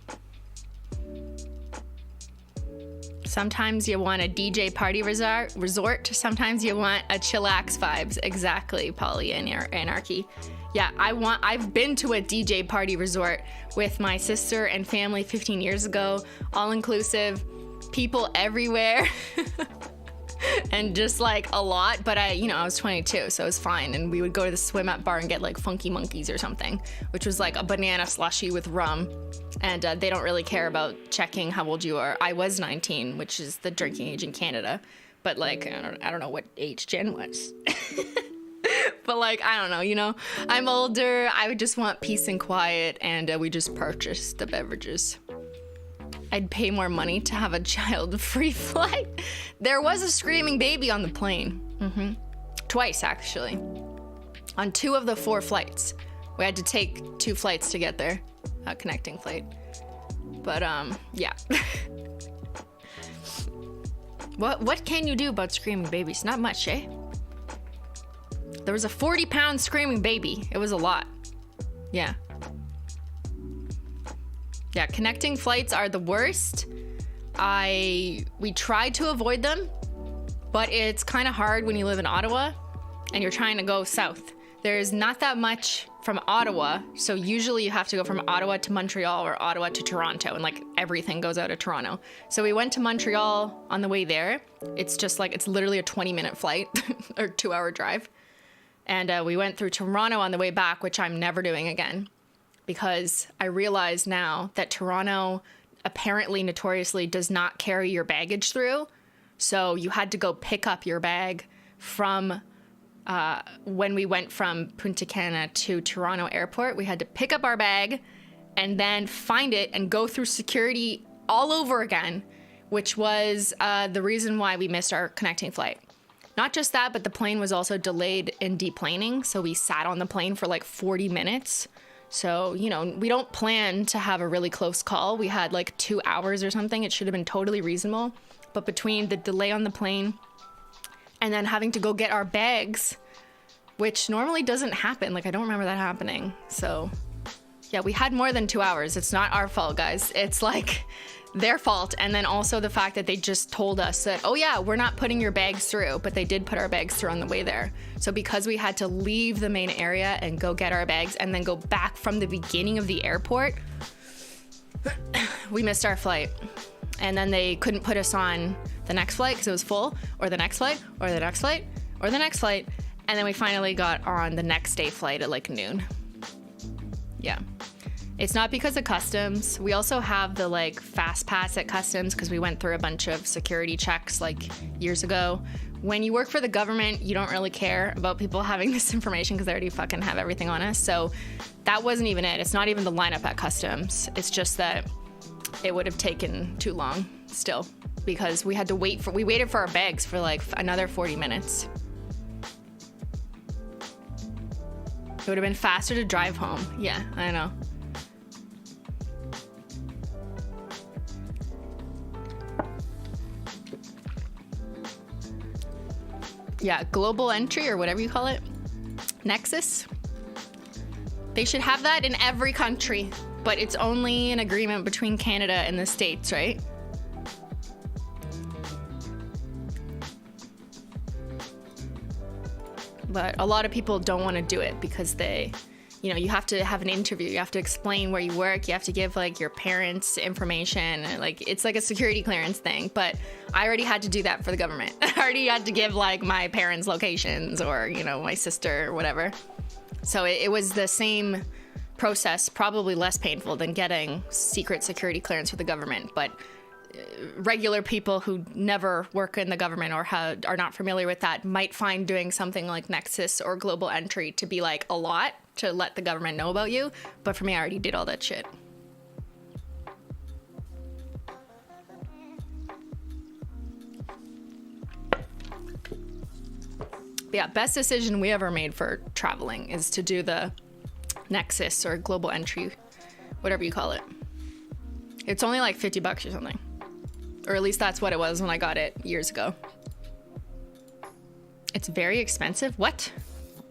Sometimes you want a DJ party resort. Sometimes you want a chillax vibes. Exactly, Polly and Anarchy. Yeah, I've been to a DJ party resort with my sister and family 15 years ago. All inclusive, people everywhere. And just like a lot, but I was 22, so it was fine. And we would go to the swim up bar and get like Funky Monkeys or something, which was like a banana slushie with rum. And they don't really care about checking how old you are. I was 19, which is the drinking age in Canada. But like, I don't know what age Jen was. But like, I don't know, I'm older. I would just want peace and quiet. And we just purchased the beverages. I'd pay more money to have a child-free flight. There was a screaming baby on the plane. Twice, actually. On 2 of the 4 flights. We had to take 2 flights to get there. A connecting flight. But, yeah. What can you do about screaming babies? Not much, eh? There was a 40-pound screaming baby. It was a lot. Yeah. Yeah, connecting flights are the worst. We tried to avoid them, but it's kind of hard when you live in Ottawa and you're trying to go south. There's not that much from Ottawa, so usually you have to go from Ottawa to Montreal or Ottawa to Toronto, and like everything goes out of Toronto. So we went to Montreal on the way there. It's literally a 20-minute flight or 2-hour drive. And we went through Toronto on the way back, which I'm never doing again. Because I realize now that Toronto apparently notoriously does not carry your baggage through. So you had to go pick up your bag from when we went from Punta Cana to Toronto Airport. We had to pick up our bag and then find it and go through security all over again, which was the reason why we missed our connecting flight. Not just that, but the plane was also delayed in deplaning. So we sat on the plane for like 40 minutes. So, we don't plan to have a really close call. We had like 2 hours or something. It should have been totally reasonable. But between the delay on the plane and then having to go get our bags, which normally doesn't happen. Like, I don't remember that happening. So, yeah, we had more than 2 hours. It's not our fault, guys. It's like their fault. And then also the fact that they just told us that, oh yeah, we're not putting your bags through, but they did put our bags through on the way there. So because we had to leave the main area and go get our bags and then go back from the beginning of the airport, we missed our flight. And then they couldn't put us on the next flight because it was full, or the next flight, or the next flight, or the next flight. And then we finally got on the next day flight at like noon. Yeah. It's not because of customs. We also have the like fast pass at customs because we went through a bunch of security checks like years ago. When you work for the government, you don't really care about people having this information because they already fucking have everything on us. So that wasn't even it. It's not even the lineup at customs. It's just that it would have taken too long still because we waited for our bags for like another 40 minutes. It would have been faster to drive home. Yeah, I know. Yeah, global entry or whatever you call it. Nexus. They should have that in every country, but it's only an agreement between Canada and the States, right? But a lot of people don't want to do it because you have to have an interview. You have to explain where you work. You have to give like your parents information. Like it's like a security clearance thing. But I already had to do that for the government. I already had to give like my parents' locations or, my sister or whatever. So it was the same process, probably less painful than getting secret security clearance for the government. But regular people who never work in the government or are not familiar with that might find doing something like Nexus or global entry to be like a lot to let the government know about you. But for me, I already did all that shit. But yeah, best decision we ever made for traveling is to do the Nexus or global entry, whatever you call it. It's only like $50 or something. Or at least that's what it was when I got it years ago. It's very expensive. What?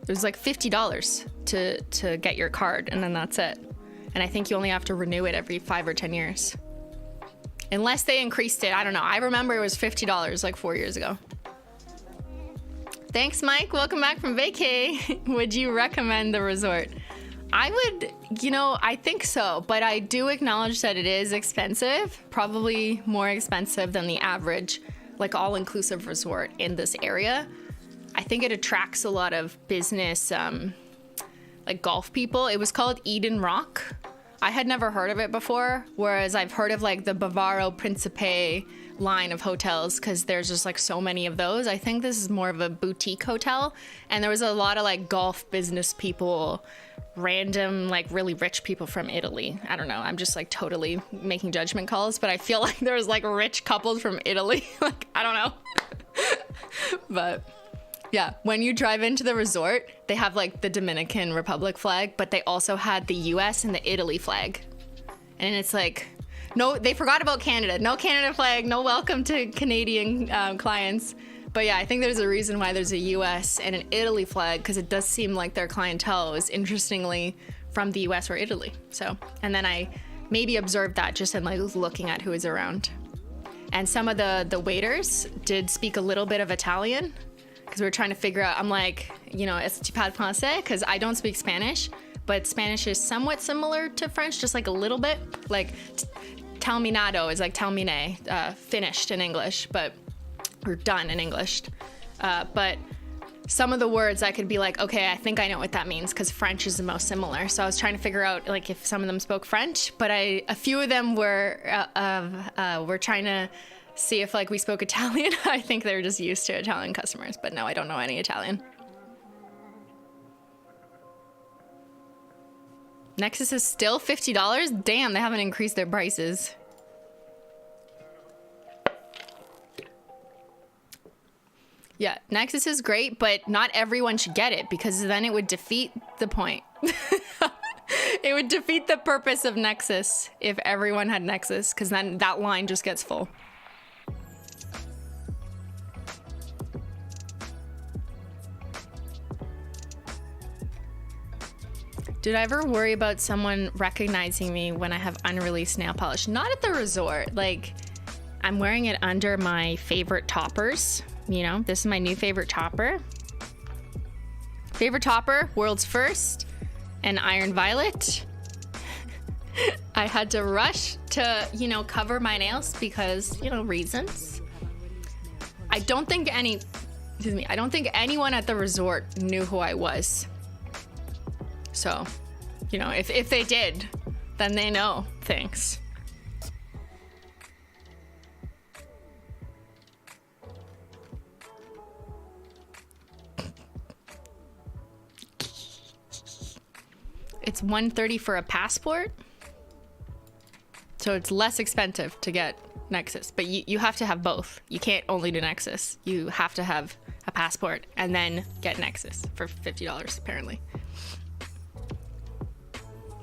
It was like $50 to get your card, and then that's it. And I think you only have to renew it every 5 or 10 years. Unless they increased it. I don't know. I remember it was $50 like 4 years ago. Thanks, Mike. Welcome back from vacay. Would you recommend the resort? I would, I think so, but I do acknowledge that it is expensive, probably more expensive than the average, like all-inclusive resort in this area. I think it attracts a lot of business, like golf people. It was called Eden Rock. I had never heard of it before, whereas I've heard of like the Bavaro Principe line of hotels because there's just like so many of those. I think this is more of a boutique hotel, and there was a lot of like golf business people, random like really rich people from Italy. I don't know, I'm just like totally making judgment calls, but I feel like there was like rich couples from Italy. Like, I don't know. But yeah, when you drive into the resort, they have like the Dominican Republic flag, but they also had the US and the Italy flag. And it's like, no, they forgot about Canada. No Canada flag, no welcome to Canadian clients. But yeah, I think there's a reason why there's a US and an Italy flag, because it does seem like their clientele is interestingly from the US or Italy. So, and then I maybe observed that just in like looking at who is around. And some of the waiters did speak a little bit of Italian, because we were trying to figure out, I'm like, est-ce que tu parles français? Because I don't speak Spanish, but Spanish is somewhat similar to French, just like a little bit. Like, terminado is like terminé, finished in English, or done in English. But some of the words I could be like, okay, I think I know what that means, because French is the most similar. So I was trying to figure out like if some of them spoke French, but a few of them were trying to see if like we spoke Italian. I think they're just used to Italian customers, but no, I don't know any Italian. Nexus is still $50? Damn, they haven't increased their prices. Yeah, Nexus is great, but not everyone should get it, because then it would defeat the point. It would defeat the purpose of Nexus if everyone had Nexus, because then that line just gets full. Did I ever worry about someone recognizing me when I have unreleased nail polish? Not at the resort. Like, I'm wearing it under my favorite toppers. This is my new favorite topper. Favorite topper, world's first, and Iron Violet. I had to rush to, cover my nails because, reasons. I don't think anyone at the resort knew who I was. So, if they did, then they know. Thanks. It's $130 for a passport. So it's less expensive to get Nexus, but you have to have both. You can't only do Nexus. You have to have a passport and then get Nexus for $50 apparently.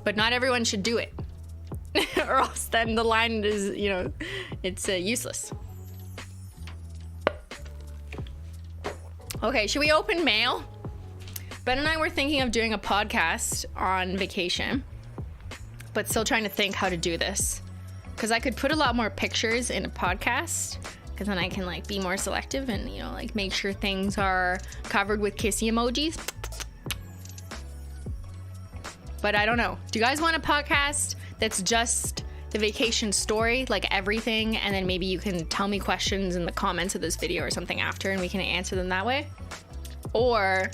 But not everyone should do it. Or else then the line is, it's useless. Okay, should we open mail? Ben and I were thinking of doing a podcast on vacation, but still trying to think how to do this. Because I could put a lot more pictures in a podcast, because then I can like be more selective and, like make sure things are covered with kissy emojis. But I don't know. Do you guys want a podcast that's just the vacation story, like everything, and then maybe you can tell me questions in the comments of this video or something after and we can answer them that way? Or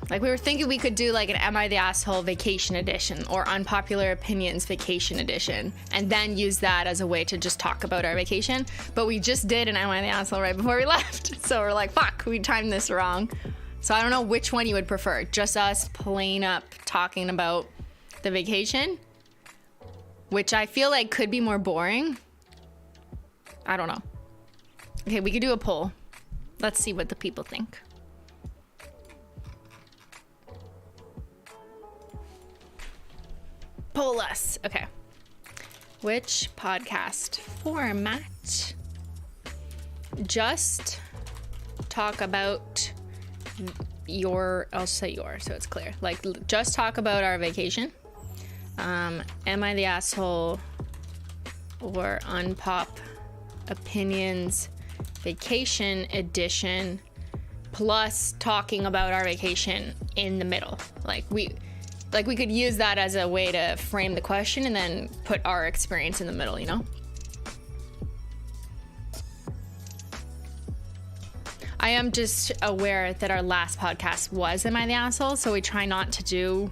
Like, we were thinking we could do like an Am I the Asshole vacation edition or Unpopular Opinions vacation edition, and then use that as a way to just talk about our vacation. But we just did an Am I the Asshole right before we left. So we're like, fuck, we timed this wrong. So I don't know which one you would prefer. Just us plain up talking about the vacation, which I feel like could be more boring. I don't know. Okay, we could do a poll. Let's see what the people think. Poll us. Okay. Which podcast format? Just talk about your, I'll say your, so it's clear. Like, just talk about our vacation. Am I the Asshole or Unpop Opinions vacation edition, plus talking about our vacation in the middle. Like we could use that as a way to frame the question and then put our experience in the middle, you know? I am just aware that our last podcast was Am I the Asshole, so we try not to do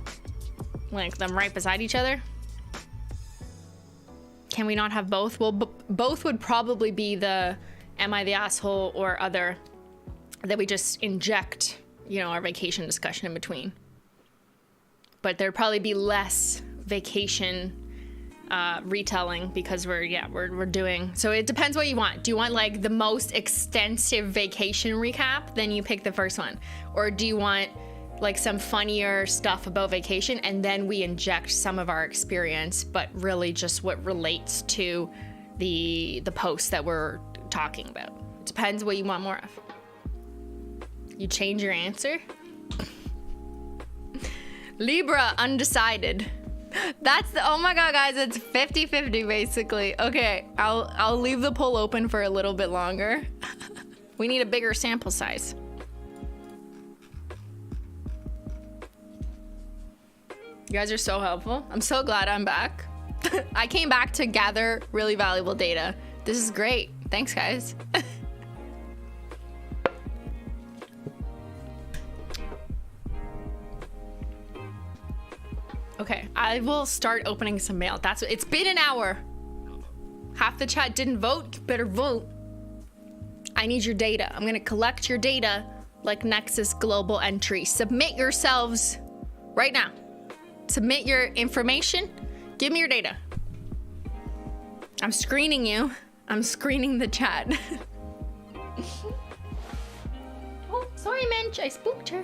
like them right beside each other. Can we not have both? Well, both would probably be the Am I the Asshole or other, that we just inject, you know, our vacation discussion in between. But there'd probably be less vacation retelling because we're doing, so it depends what you want. Do you want like the most extensive vacation recap? Then you pick the first one. Or do you want like some funnier stuff about vacation and then we inject some of our experience, but really just what relates to the post that we're talking about? It depends what you want more of. You change your answer? Libra, undecided. That's the, oh my god, guys, it's 50-50 basically. Okay, I'll leave the poll open for a little bit longer. We need a bigger sample size. You guys are so helpful. I'm so glad I'm back. I came back to gather really valuable data. This is great. Thanks, guys. Okay, I will start opening some mail. It's been an hour. Half the chat didn't vote. You better vote. I need your data. I'm gonna collect your data like Nexus Global Entry. Submit yourselves right now. Submit your information. Give me your data. I'm screening you. I'm screening the chat. Oh, sorry, Mensch. I spooked her.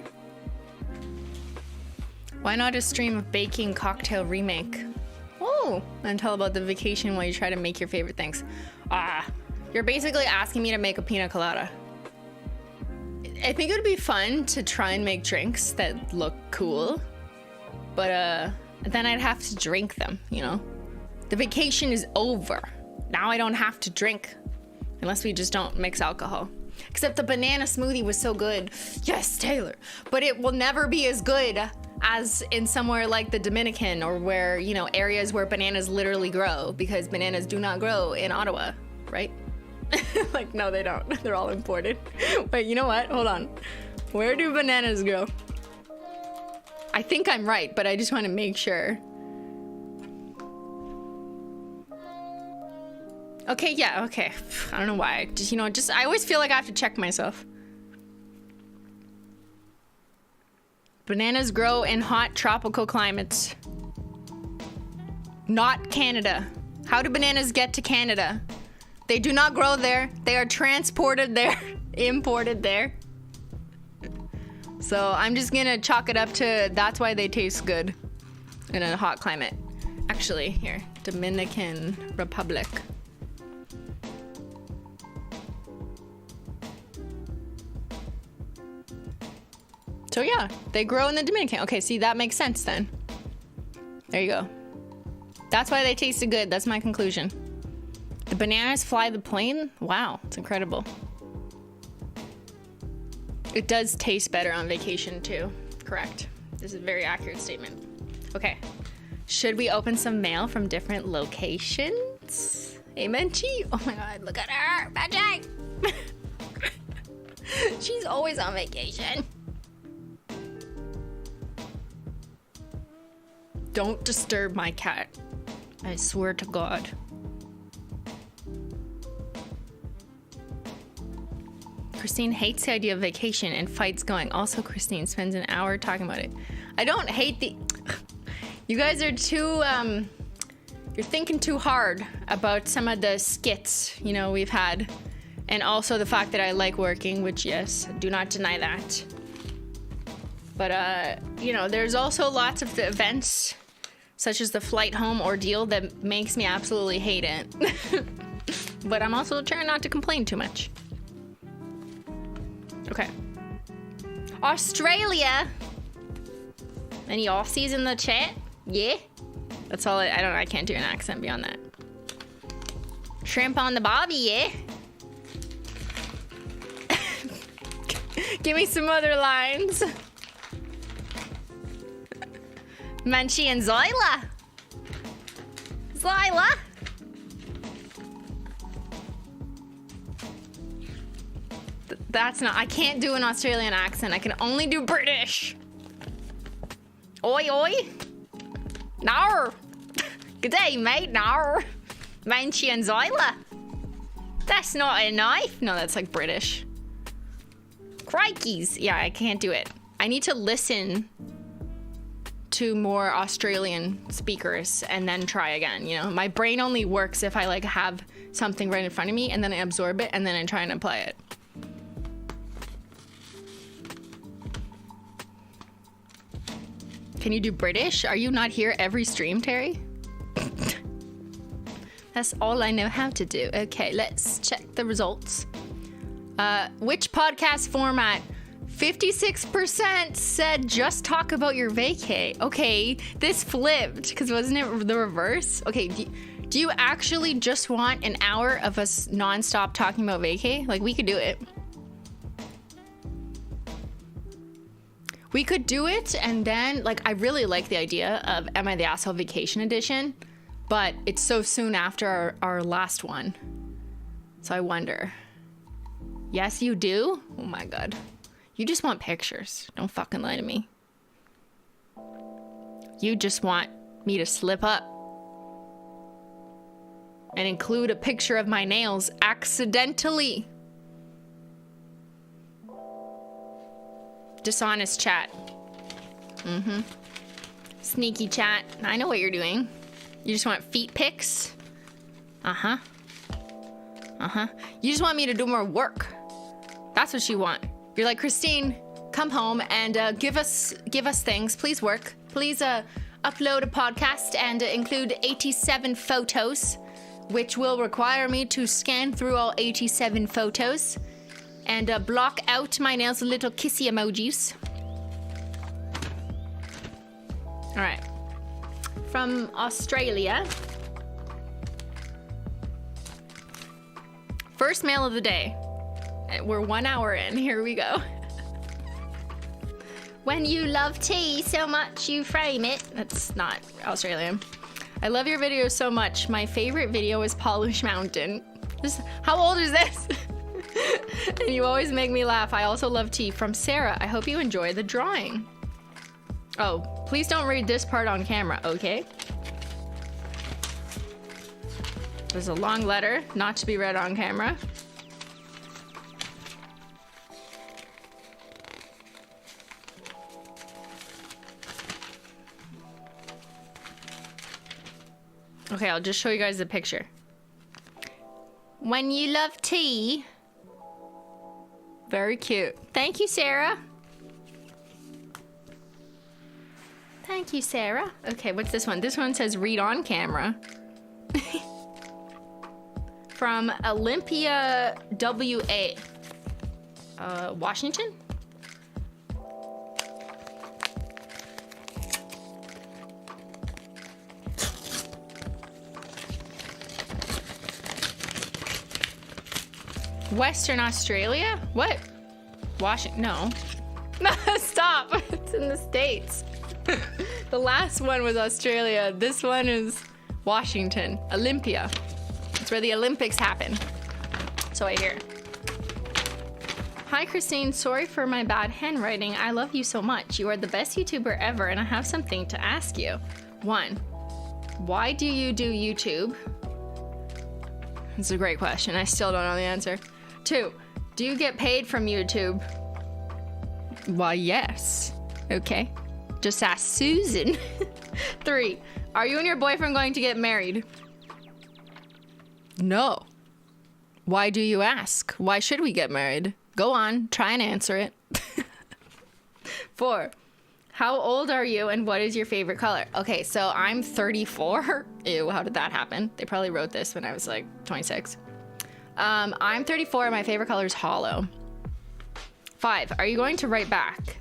Why not a stream of baking cocktail remake? Oh, and tell about the vacation while you try to make your favorite things. You're basically asking me to make a pina colada. I think it would be fun to try and make drinks that look cool, but then I'd have to drink them, you know? The vacation is over. Now I don't have to drink, unless we just don't mix alcohol. Except the banana smoothie was so good. Yes, Taylor. But it will never be as good as in somewhere like the Dominican, or where, you know, areas where bananas literally grow, because bananas do not grow in Ottawa, right? Like, no, they don't. They're all imported. Wait, you know what? Hold on. Where do bananas grow? I think I'm right, but I just want to make sure. Okay, yeah, okay. I don't know why. Just, you know, I always feel like I have to check myself. Bananas grow in hot tropical climates. Not Canada. How do bananas get to Canada? They do not grow there. They are transported there, imported there. So I'm just gonna chalk it up to that's why they taste good in a hot climate. Actually, here, Dominican Republic. So yeah, they grow in the Dominican. Okay, see, that makes sense then. There you go. That's why they tasted good. That's my conclusion. The bananas fly the plane? Wow, it's incredible. It does taste better on vacation too. Correct. This is a very accurate statement. Okay. Should we open some mail from different locations? Amen, Chi. Oh my god, look at her. Magic. She's always on vacation. Don't disturb my cat. I swear to God. Christine hates the idea of vacation and fights going. Also, Christine spends an hour talking about it. I don't hate the... You guys are too, you're thinking too hard about some of the skits, you know, we've had. And also the fact that I like working, which, yes, do not deny that. But, you know, there's also lots of the events, such as the flight home ordeal, that makes me absolutely hate it. But I'm also trying not to complain too much. Okay. Australia! Any Aussies in the chat? Yeah? That's all I can't do an accent beyond that. Shrimp on the bobby, yeah? Give me some other lines. Munchie and Zyler. Zyler. That's not, I can't do an Australian accent. I can only do British. Oi, oi. No. Good day, mate. No. Munchie and Zyler. That's not a knife. No, that's like British. Crikeys. Yeah, I can't do it. I need to listen to more Australian speakers and then try again, you know? My brain only works if I like have something right in front of me and then I absorb it and then I try and apply it. Can you do British? Are you not here every stream, Terry? That's all I know how to do. Okay, let's check the results. Which podcast format? 56% said just talk about your vacay. Okay, this flipped, because wasn't it the reverse? Okay, do you actually just want an hour of us non-stop talking about vacay? Like, we could do it. We could do it, and then, like, I really like the idea of Am I the Asshole Vacation Edition, but it's so soon after our last one. So I wonder. Yes, you do? Oh my God. You just want pictures. Don't fucking lie to me. You just want me to slip up and include a picture of my nails accidentally. Dishonest chat. Mm-hmm. Sneaky chat. I know what you're doing. You just want feet pics? Uh-huh. Uh-huh. You just want me to do more work. That's what you want. You're like, Christine, come home and give us things. Please work. Please upload a podcast and include 87 photos, which will require me to scan through all 87 photos and block out my nails with little kissy emojis. All right. From Australia. First mail of the day. We're 1 hour in. Here we go. When you love tea so much you frame it. That's not Australian. I love your videos so much. My favorite video is Polish Mountain. How old is this? And you always make me laugh. I also love tea. From Sarah. I hope you enjoy the drawing. Oh, please don't read this part on camera, okay? There's a long letter, not to be read on camera. Okay, I'll just show you guys the picture. When you love tea. Very cute. Thank you, Sarah. Thank you, Sarah. Okay, what's this one? This one says read on camera. From Olympia WA. Washington? Western Australia? What? Washington? No. Stop. It's in the States. The last one was Australia. This one is Washington. Olympia. It's where the Olympics happen. So I hear. Hi, Christine. Sorry for my bad handwriting. I love you so much. You are the best YouTuber ever, and I have something to ask you. 1, why do you do YouTube? It's a great question. I still don't know the answer. 2, do you get paid from YouTube? Why, yes. Okay. Just ask Susan. 3, are you and your boyfriend going to get married? No. Why do you ask? Why should we get married? Go on, try and answer it. 4, how old are you and what is your favorite color? Okay, so I'm 34. Ew, how did that happen? They probably wrote this when I was like 26. I'm 34. My favorite color is HOLO. 5, are you going to write back?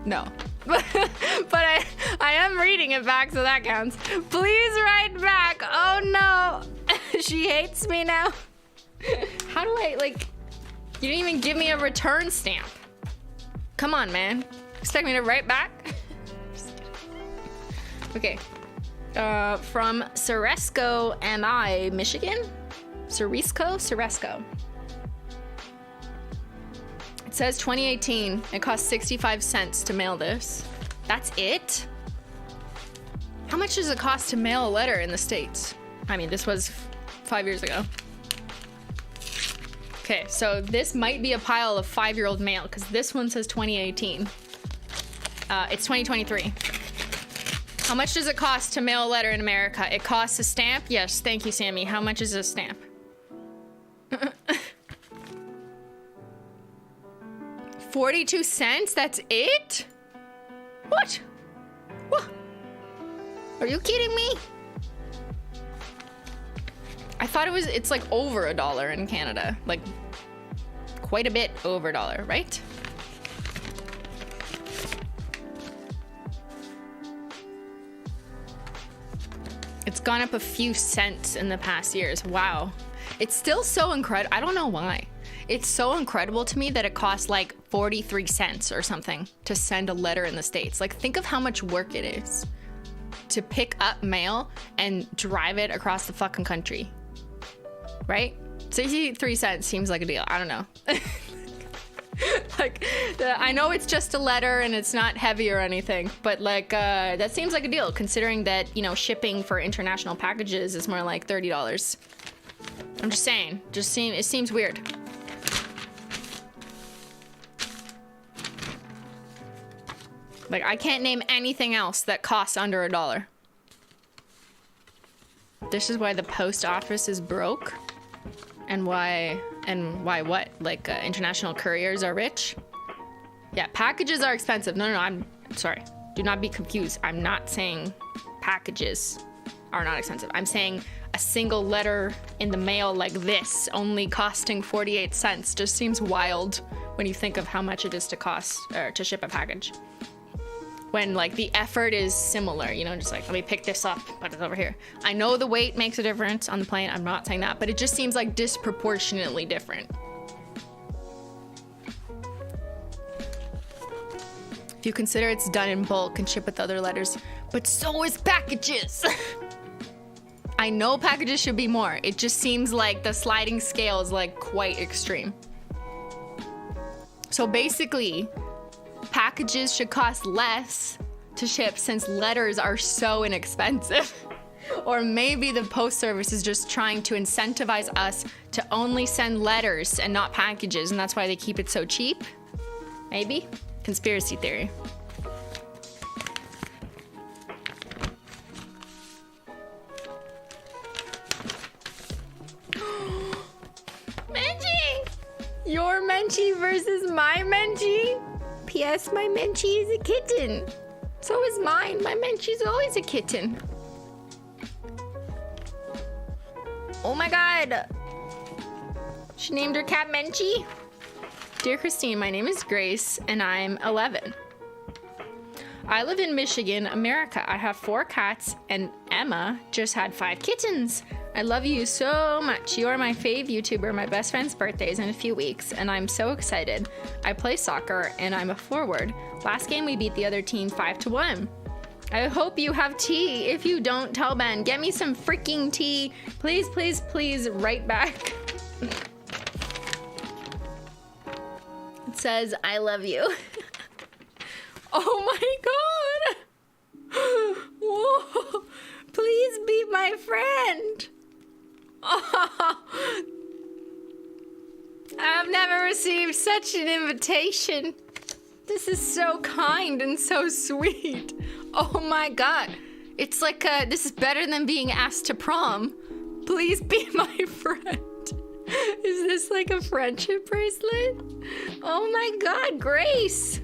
No. But I am reading it back, so that counts. Please write back. Oh no. She hates me now. How do I, like, you didn't even give me a return stamp. Come on, man. Expect me to write back? Okay. From Ceresco, MI, Michigan? Ceresco? It says 2018. It cost 65 cents to mail this. That's it? How much does it cost to mail a letter in the States? I mean, this was 5 years ago. Okay, so this might be a pile of 5-year-old mail because this one says 2018. It's 2023. How much does it cost to mail a letter in America? It costs a stamp? Yes, thank you, Sammy. How much is a stamp? 42 cents? That's it? What? What? Are you kidding me? I thought it's like over $1 in Canada. Like, quite a bit over $1, right? It's gone up a few cents in the past years. Wow. It's still so incredible. I don't know why. It's so incredible to me that it costs like 43 cents or something to send a letter in the States. Like, think of how much work it is to pick up mail and drive it across the fucking country. Right? 63 cents seems like a deal. I don't know. Like, I know it's just a letter and it's not heavy or anything, but like, that seems like a deal considering that, you know, shipping for international packages is more like $30. I'm just saying, it seems weird. Like, I can't name anything else that costs under $1. This is why the post office is broke. And why what? Like, international couriers are rich? Yeah, packages are expensive. No, I'm sorry. Do not be confused. I'm not saying packages are not expensive. I'm saying a single letter in the mail like this only costing 48 cents just seems wild when you think of how much it is to ship a package. When like the effort is similar, you know, just like, let me pick this up, put it over here. I know the weight makes a difference on the plane. I'm not saying that, but it just seems like disproportionately different. If you consider it's done in bulk and ship with other letters, but so is packages. I know packages should be more. It just seems like the sliding scale is like quite extreme. So basically, packages should cost less to ship since letters are so inexpensive. Or maybe the post service is just trying to incentivize us to only send letters and not packages, and that's why they keep it so cheap. Maybe? Conspiracy theory. Menchie! Your Menchie versus my Menchie? P.S. My Menchie is a kitten. So is mine. My Menchie's always a kitten. Oh my god. She named her cat Menchie. Dear Christine, my name is Grace and I'm 11. I live in Michigan, America. I have 4 cats and Emma just had 5 kittens. I love you so much. You are my fave YouTuber. My best friend's birthday is in a few weeks, and I'm so excited. I play soccer, and I'm a forward. Last game, we beat the other team 5-1. I hope you have tea. If you don't, tell Ben. Get me some freaking tea. Please, please, please, write back. It says, I love you. Oh my god. I've never received such an invitation. This is so kind and so sweet. Oh my god. It's like, this is better than being asked to prom. Please be my friend. Is this like a friendship bracelet? Oh my god, Grace.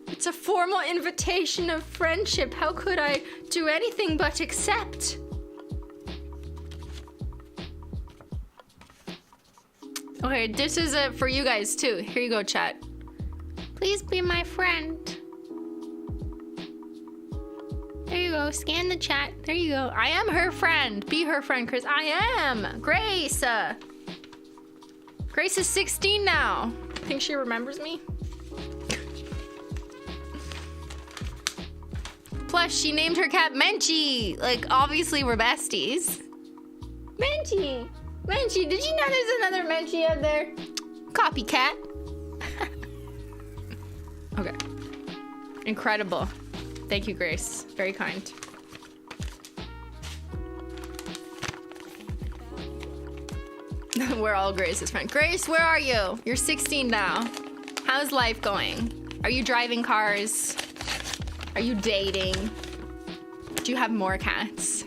It's a formal invitation of friendship. How could I do anything but accept? Okay, this is for you guys too. Here you go, chat. Please be my friend. There you go, scan the chat. There you go. I am her friend. Be her friend, Chris. I am. Grace. Grace is 16 now. Think she remembers me? Plus, she named her cat Menchie. Like, obviously we're besties. Menchie. Menchie, did you know there's another Menchie out there? Copycat. Okay. Incredible. Thank you, Grace. Very kind. We're all Grace's friend. Grace, where are you? You're 16 now. How's life going? Are you driving cars? Are you dating? Do you have more cats?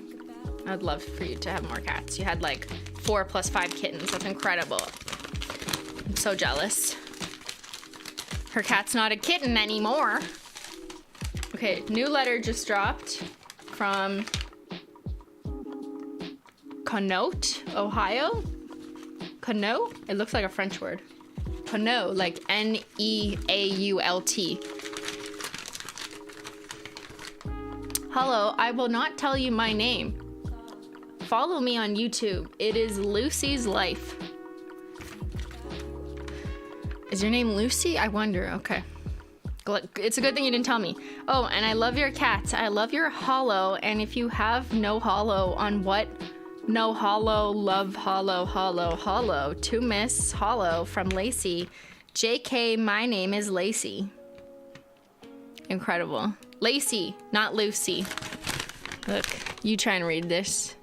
I'd love for you to have more cats. You had like 4 + 5 kittens. That's incredible. I'm so jealous. Her cat's not a kitten anymore. Okay, new letter just dropped from Conneaut, Ohio. Conneaut? It looks like a French word. Conneaut, like N-E-A-U-L-T. Hello, I will not tell you my name. Follow me on YouTube. It is Lucy's Life. Is your name Lucy? I wonder. Okay. It's a good thing you didn't tell me. Oh, and I love your cats. I love your holo. And if you have no holo on what? No holo, love holo, holo, holo. To Miss Holo from Lacey. JK, my name is Lacey. Incredible. Lacey, not Lucy. Look, you try and read this.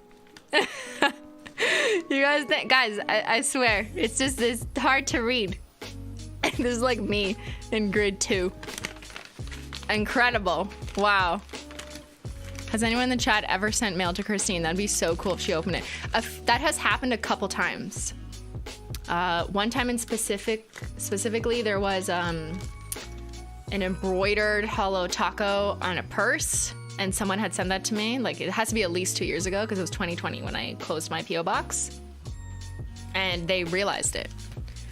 You guys think, guys, I swear, it's just this hard to read. This is like me in grade 2. Incredible. Wow. Has anyone in the chat ever sent mail to Christine? That'd be so cool if she opened it. That has happened a couple times. One time in specifically, there was an embroidered holo taco on a purse, and someone had sent that to me. Like, it has to be at least 2 years ago because it was 2020 when I closed my PO box, and they realized it.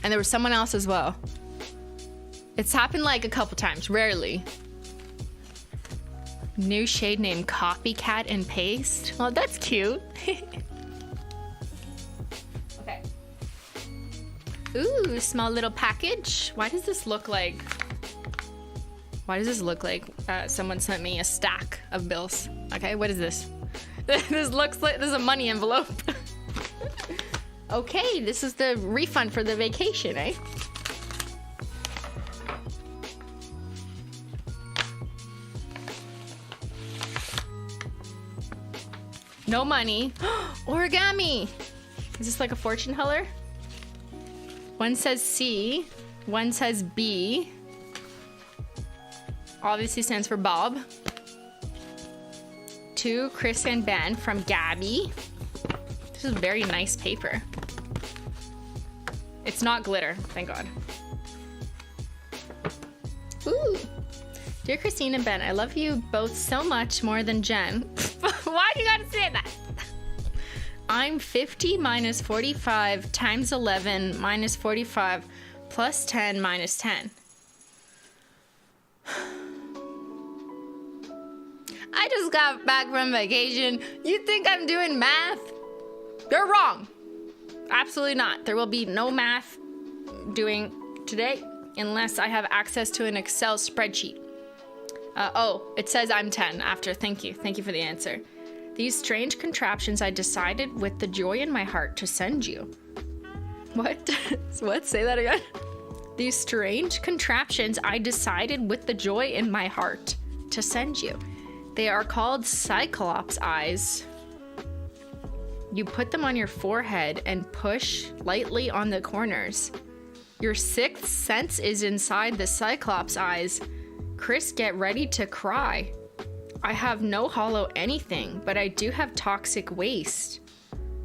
And there was someone else as well. It's happened like a couple times, rarely. New shade name Copycat and Paste. Oh, that's cute. Okay. Ooh, small little package. Why does this look like someone sent me a stack of bills? Okay, what is this? This looks like there's a money envelope. Okay, this is the refund for the vacation, eh? No money. Origami. Is this like a fortune teller? One says C, one says B. Obviously stands for Bob. 2, Chris and Ben from Gabby. This is very nice paper. It's not glitter, thank God. Ooh. Dear Christine and Ben, I love you both so much more than Jen. Why do you gotta say that? I'm 50 minus 45 times 11 minus 45 plus 10 minus 10. I just got back from vacation. You think I'm doing math? They're wrong. Absolutely not. There will be no math doing today unless I have access to an Excel spreadsheet. Oh, it says I'm 10 after. Thank you. Thank you for the answer. These strange contraptions I decided with the joy in my heart to send you. What? What? Say that again. These strange contraptions I decided with the joy in my heart to send you. They are called Cyclops eyes. You put them on your forehead and push lightly on the corners. Your sixth sense is inside the Cyclops eyes. Chris, get ready to cry. I have no hollow anything, but I do have toxic waste.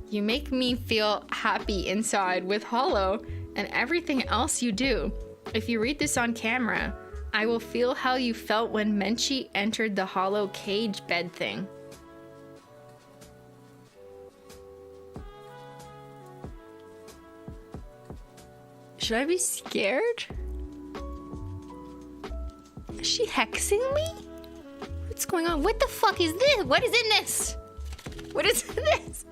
You make me feel happy inside with hollow and everything else you do. If you read this on camera, I will feel how you felt when Menchie entered the hollow cage bed thing. Should I be scared? Is she hexing me? What's going on? What the fuck is this? What is in this? What is this?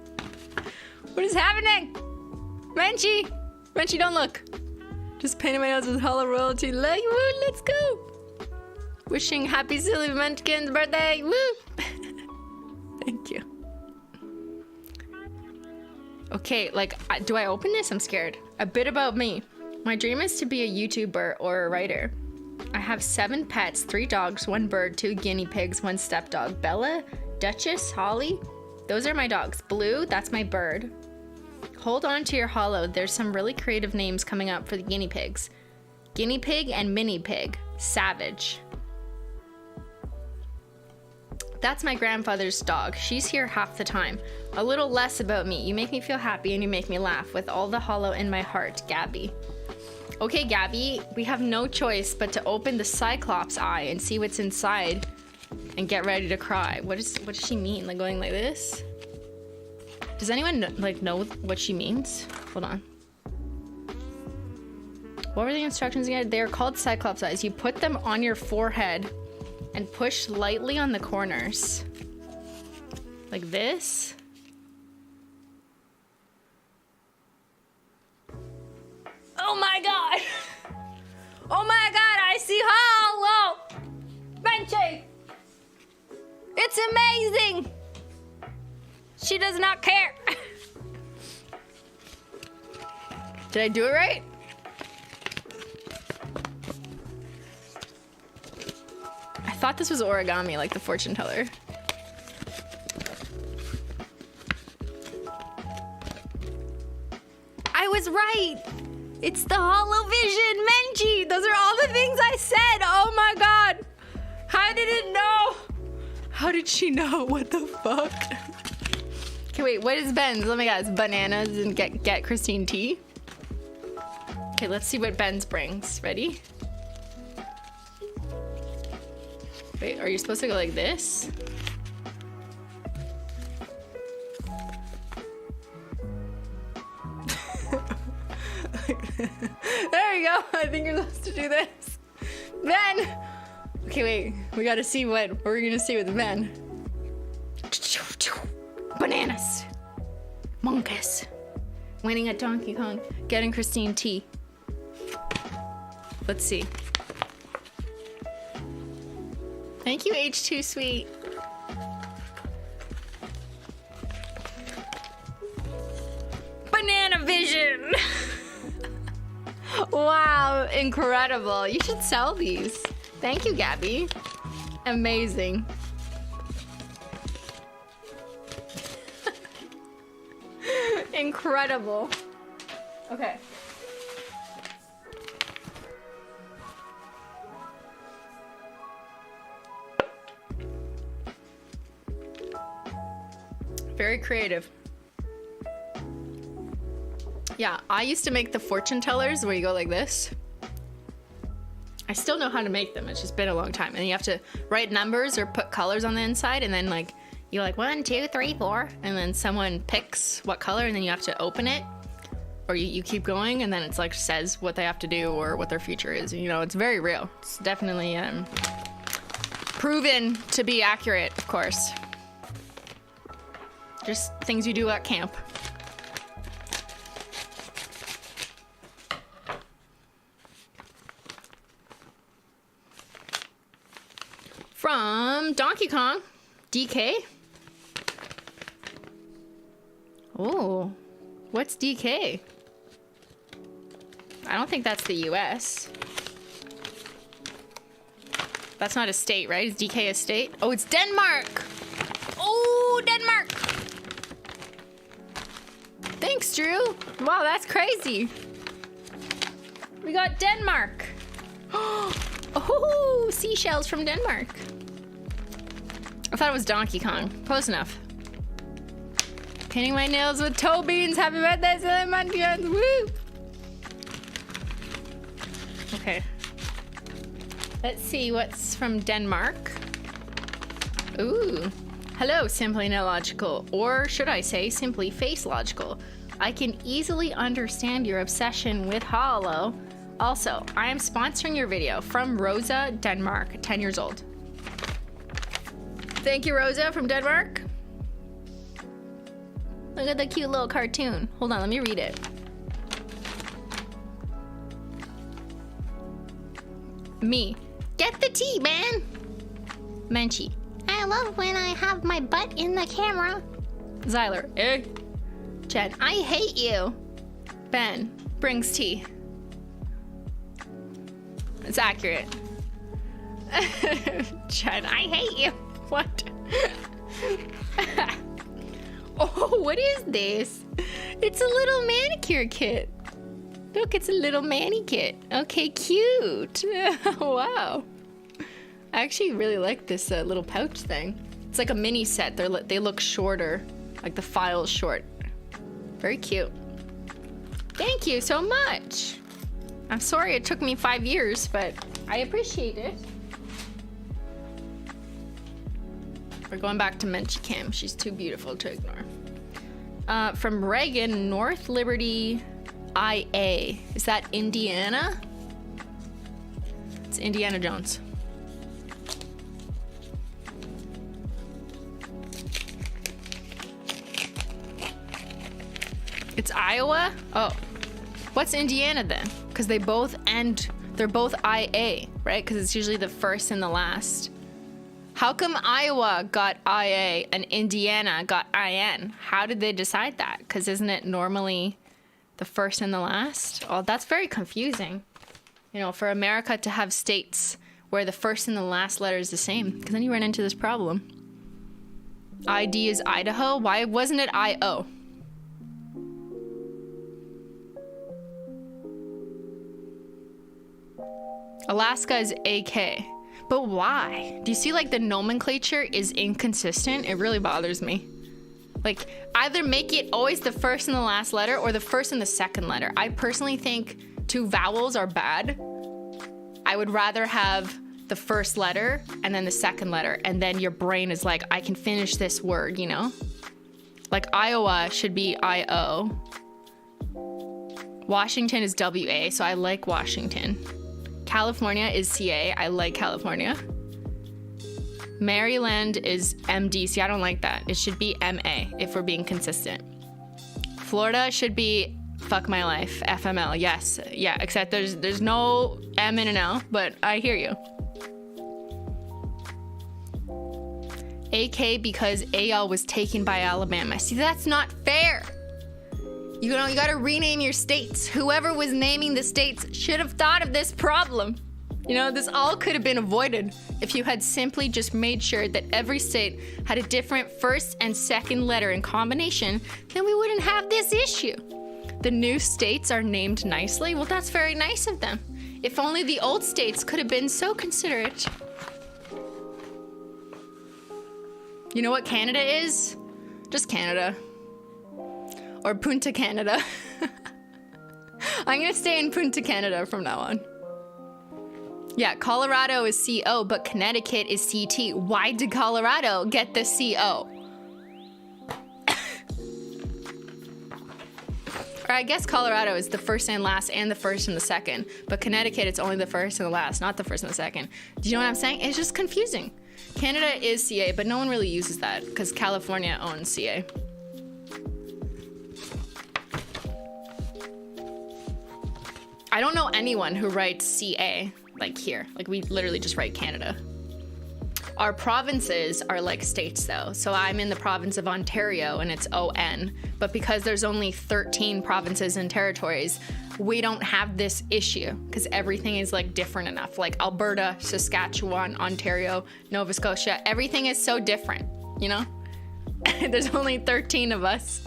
What is happening? Menchie! Menchie, don't look. Just painted my nails with hollow royalty. Like, woo, let's go. Wishing happy silly Munchkin's birthday. Woo! Thank you. Okay, like, do I open this? I'm scared. A bit about me. My dream is to be a YouTuber or a writer. I have 7 pets, 3 dogs, 1 bird, 2 guinea pigs, 1 stepdog. Bella, Duchess, Holly. Those are my dogs. Blue, that's my bird. Hold on to your hollow. There's some really creative names coming up for the guinea pigs. Guinea pig and mini pig. Savage. That's my grandfather's dog. She's here half the time. A little less about me. You make me feel happy and you make me laugh with all the hollow in my heart, Gabby. Okay, Gabby, we have no choice but to open the Cyclops eye and see what's inside and get ready to cry. What does she mean? Like going like this? Does anyone know what she means? Hold on. What were the instructions again? They are called Cyclops eyes. You put them on your forehead and push lightly on the corners. Like this. Oh my god! Oh my god, I see hollow! Menchie! It's amazing! She does not care. Did I do it right? I thought this was origami, like the fortune teller. I was right! It's the hollow vision, Menchie! Those are all the things I said! Oh my god! How did it know? How did she know? What the fuck? Okay, wait, what is Ben's? Let me guess. Bananas and get Christine tea? Okay, let's see what Ben's brings. Ready? Wait, are you supposed to go like this? There you go. I think you're supposed to do this. Ben! Okay, wait. We gotta see what we're gonna see with Ben. Bananas. Monkus. Winning at Donkey Kong. Getting Christine tea. Let's see. Thank you, H2 Sweet. Banana vision. Wow, incredible. You should sell these. Thank you, Gabby. Amazing. Incredible. Okay. Very creative. Yeah, I used to make the fortune tellers where you go like this. I still know how to make them. It's just been a long time. And you have to write numbers or put colors on the inside, and then like you're like 1, 2, 3, 4, and then someone picks what color, and then you have to open it, or you keep going, and then it's like says what they have to do or what their future is. You know, it's very real. It's definitely proven to be accurate, of course. Just things you do at camp. From Donkey Kong, DK. Oh, what's DK? I don't think that's the US. That's not a state, right? Is DK a state? Oh, it's Denmark. Oh, Denmark. Thanks, Drew. Wow, that's crazy. We got Denmark. Oh, seashells from Denmark. I thought it was Donkey Kong. Close enough. Painting my nails with toe beans. Happy birthday, Silly Munchkins. Woo! Okay. Let's see what's from Denmark. Ooh. Hello, SimplyMailogical. Or should I say, Simply Face Logical. I can easily understand your obsession with HOLO. Also, I am sponsoring your video from Rosa, Denmark, 10 years old. Thank you, Rosa from Denmark. Look at the cute little cartoon. Hold on, let me read it. Me. Get the tea, man. Menchie. I love when I have my butt in the camera. Zyler. Eh. Jen. I hate you. Ben. Brings tea. It's accurate. Jen. I hate you. What? Oh, what is this? It's a little manicure kit. Look, it's a little mani kit. Okay, cute. Wow. I actually really like this little pouch thing. It's like a mini set. They look shorter, like the file's short. Very cute. Thank you so much. I'm sorry it took me 5 years, but I appreciate it. We're going back to Menchie Cam. She's too beautiful to ignore. From Reagan, North Liberty, IA. Is that Indiana? It's Indiana Jones. It's Iowa? Oh. What's Indiana then? Because they're both IA, right? Because it's usually the first and the last. How come Iowa got IA and Indiana got IN? How did they decide that? Because isn't it normally the first and the last? Oh, that's very confusing. You know, for America to have states where the first and the last letter is the same. Because then you run into this problem. ID is Idaho. Why wasn't it IO? Alaska is AK. But why? Do you see like the nomenclature is inconsistent? It really bothers me. Like either make it always the first and the last letter or the first and the second letter. I personally think 2 vowels are bad. I would rather have the first letter and then the second letter, and then your brain is like, I can finish this word, you know? Like Iowa should be IO. Washington is WA, so I like Washington. California is CA. I like California. Maryland is MD. See, I don't like that. It should be MA if we're being consistent. Florida should be fuck my life. FML. Yes. Yeah, except there's no M and an L, but I hear you. AK because AL was taken by Alabama. See, that's not fair. You know, you gotta rename your states. Whoever was naming the states should have thought of this problem. You know, this all could have been avoided if you had simply just made sure that every state had a different first and second letter in combination, then we wouldn't have this issue. The new states are named nicely. Well, that's very nice of them. If only the old states could have been so considerate. You know what Canada is? Just Canada. Or Punta Canada. I'm gonna stay in Punta Canada from now on. Yeah, Colorado is CO, but Connecticut is CT. Why did Colorado get the CO? Or I guess Colorado is the first and last and the first and the second, but Connecticut, it's only the first and the last, not the first and the second. Do you know what I'm saying? It's just confusing. Canada is CA, but no one really uses that because California owns CA. I don't know anyone who writes CA like here. Like we literally just write Canada. Our provinces are like states though. So I'm in the province of Ontario and it's ON. But because there's only 13 provinces and territories, we don't have this issue because everything is like different enough. Like Alberta, Saskatchewan, Ontario, Nova Scotia, everything is so different, you know? There's only 13 of us.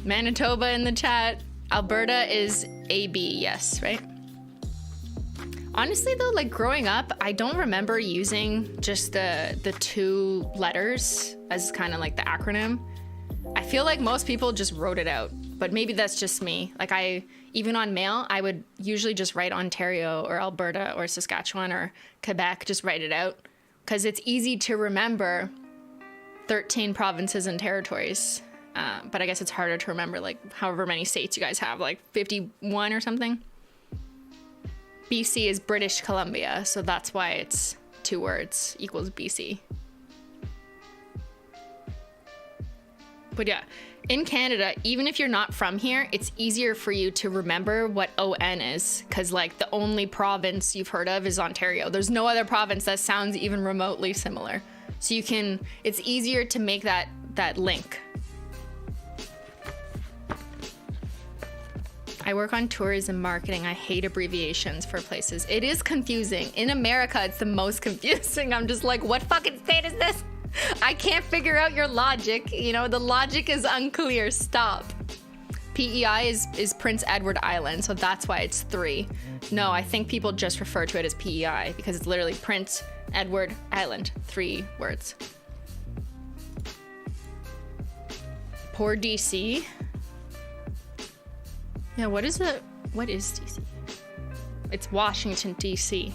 Manitoba in the chat. Alberta is AB, yes, right? Honestly though, like growing up, I don't remember using just the 2 letters as kind of like the acronym. I feel like most people just wrote it out, but maybe that's just me. Like even on mail, I would usually just write Ontario or Alberta or Saskatchewan or Quebec, just write it out. Because it's easy to remember 13 provinces and territories. But I guess it's harder to remember like however many states you guys have, like 51 or something. BC is British Columbia, so that's why it's 2 words equals BC. But yeah, in Canada, even if you're not from here, it's easier for you to remember what ON is, because like the only province you've heard of is Ontario. There's no other province that sounds even remotely similar. So it's easier to make that link. I work on tourism marketing. I hate abbreviations for places. It is confusing. In America, it's the most confusing. I'm just like, what fucking state is this? I can't figure out your logic. You know, the logic is unclear. Stop. PEI is Prince Edward Island, so that's why it's 3. No, I think people just refer to it as PEI because it's literally Prince Edward Island. 3 words. Poor DC. Yeah, what is DC? It's Washington, D.C.,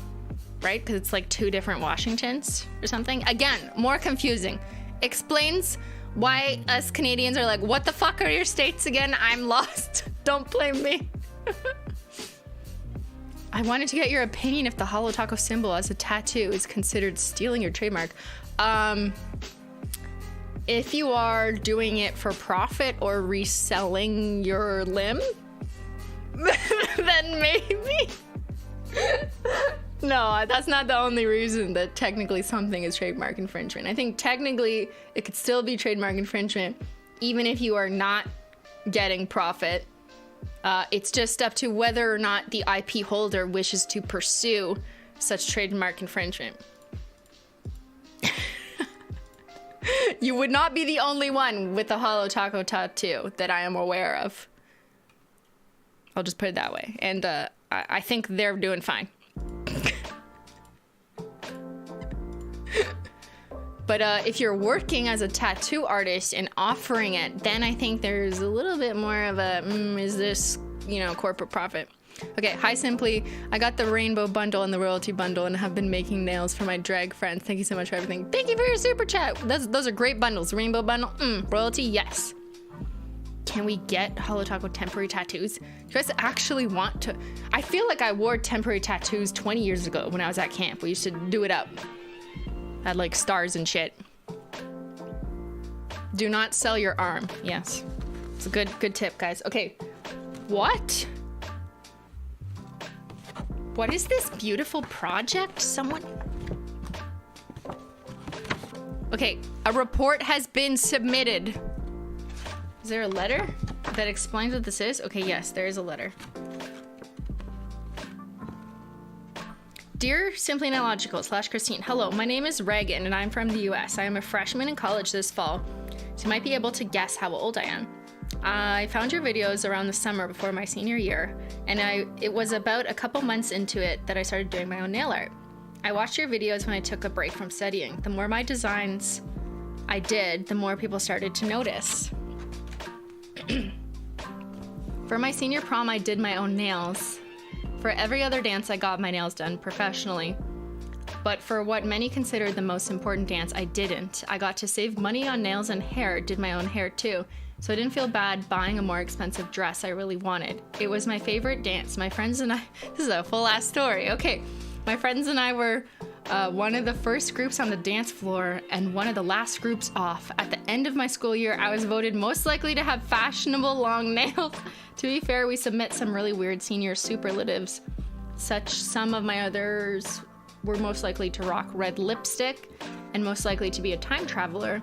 right? Because it's like 2 different Washingtons or something. Again, more confusing. Explains why us Canadians are like, what the fuck are your states again? I'm lost. Don't blame me. I wanted to get your opinion if the Holo Taco symbol as a tattoo is considered stealing your trademark. If you are doing it for profit or reselling your limb, then maybe. No, that's not the only reason that technically something is trademark infringement. I think technically it could still be trademark infringement even if you are not getting profit. It's just up to whether or not the IP holder wishes to pursue such trademark infringement. You would not be the only one with a Holo Taco tattoo that I am aware of. I'll just put it that way. And I think they're doing fine. But if you're working as a tattoo artist and offering it, then I think there's a little bit more of a, is this, corporate profit? Okay, hi Simply. I got the rainbow bundle and the royalty bundle and have been making nails for my drag friends. Thank you so much for everything. Thank you for your super chat. Those are great bundles. Rainbow bundle, royalty, yes. Can we get Holo Taco temporary tattoos? Do you guys actually want to? I feel like I wore temporary tattoos 20 years ago when I was at camp. We used to do it up. Had like stars and shit. Do not sell your arm. Yes. It's a good tip, guys. Okay. What? What is this beautiful project? Someone... Okay, a report has been submitted. Is there a letter that explains what this is? Okay, yes, there is a letter. Dear SimplyMailogical / Christine, hello, my name is Reagan and I'm from the US. I am a freshman in college this fall, so you might be able to guess how old I am. I found your videos around the summer before my senior year, and it was about a couple months into it that I started doing my own nail art. I watched your videos when I took a break from studying. The more my designs I did, the more people started to notice. For my senior prom, I did my own nails. For every other dance, I got my nails done professionally. But for what many consider the most important dance, I didn't. I got to save money on nails and hair, did my own hair too. So I didn't feel bad buying a more expensive dress I really wanted. It was my favorite dance. My friends and I, this is a full ass story. Okay, my friends and I were one of the first groups on the dance floor and one of the last groups off. At the end of my school year, I was voted most likely to have fashionable long nails. To be fair, we submit some really weird senior superlatives. Some of my others were most likely to rock red lipstick and most likely to be a time traveler.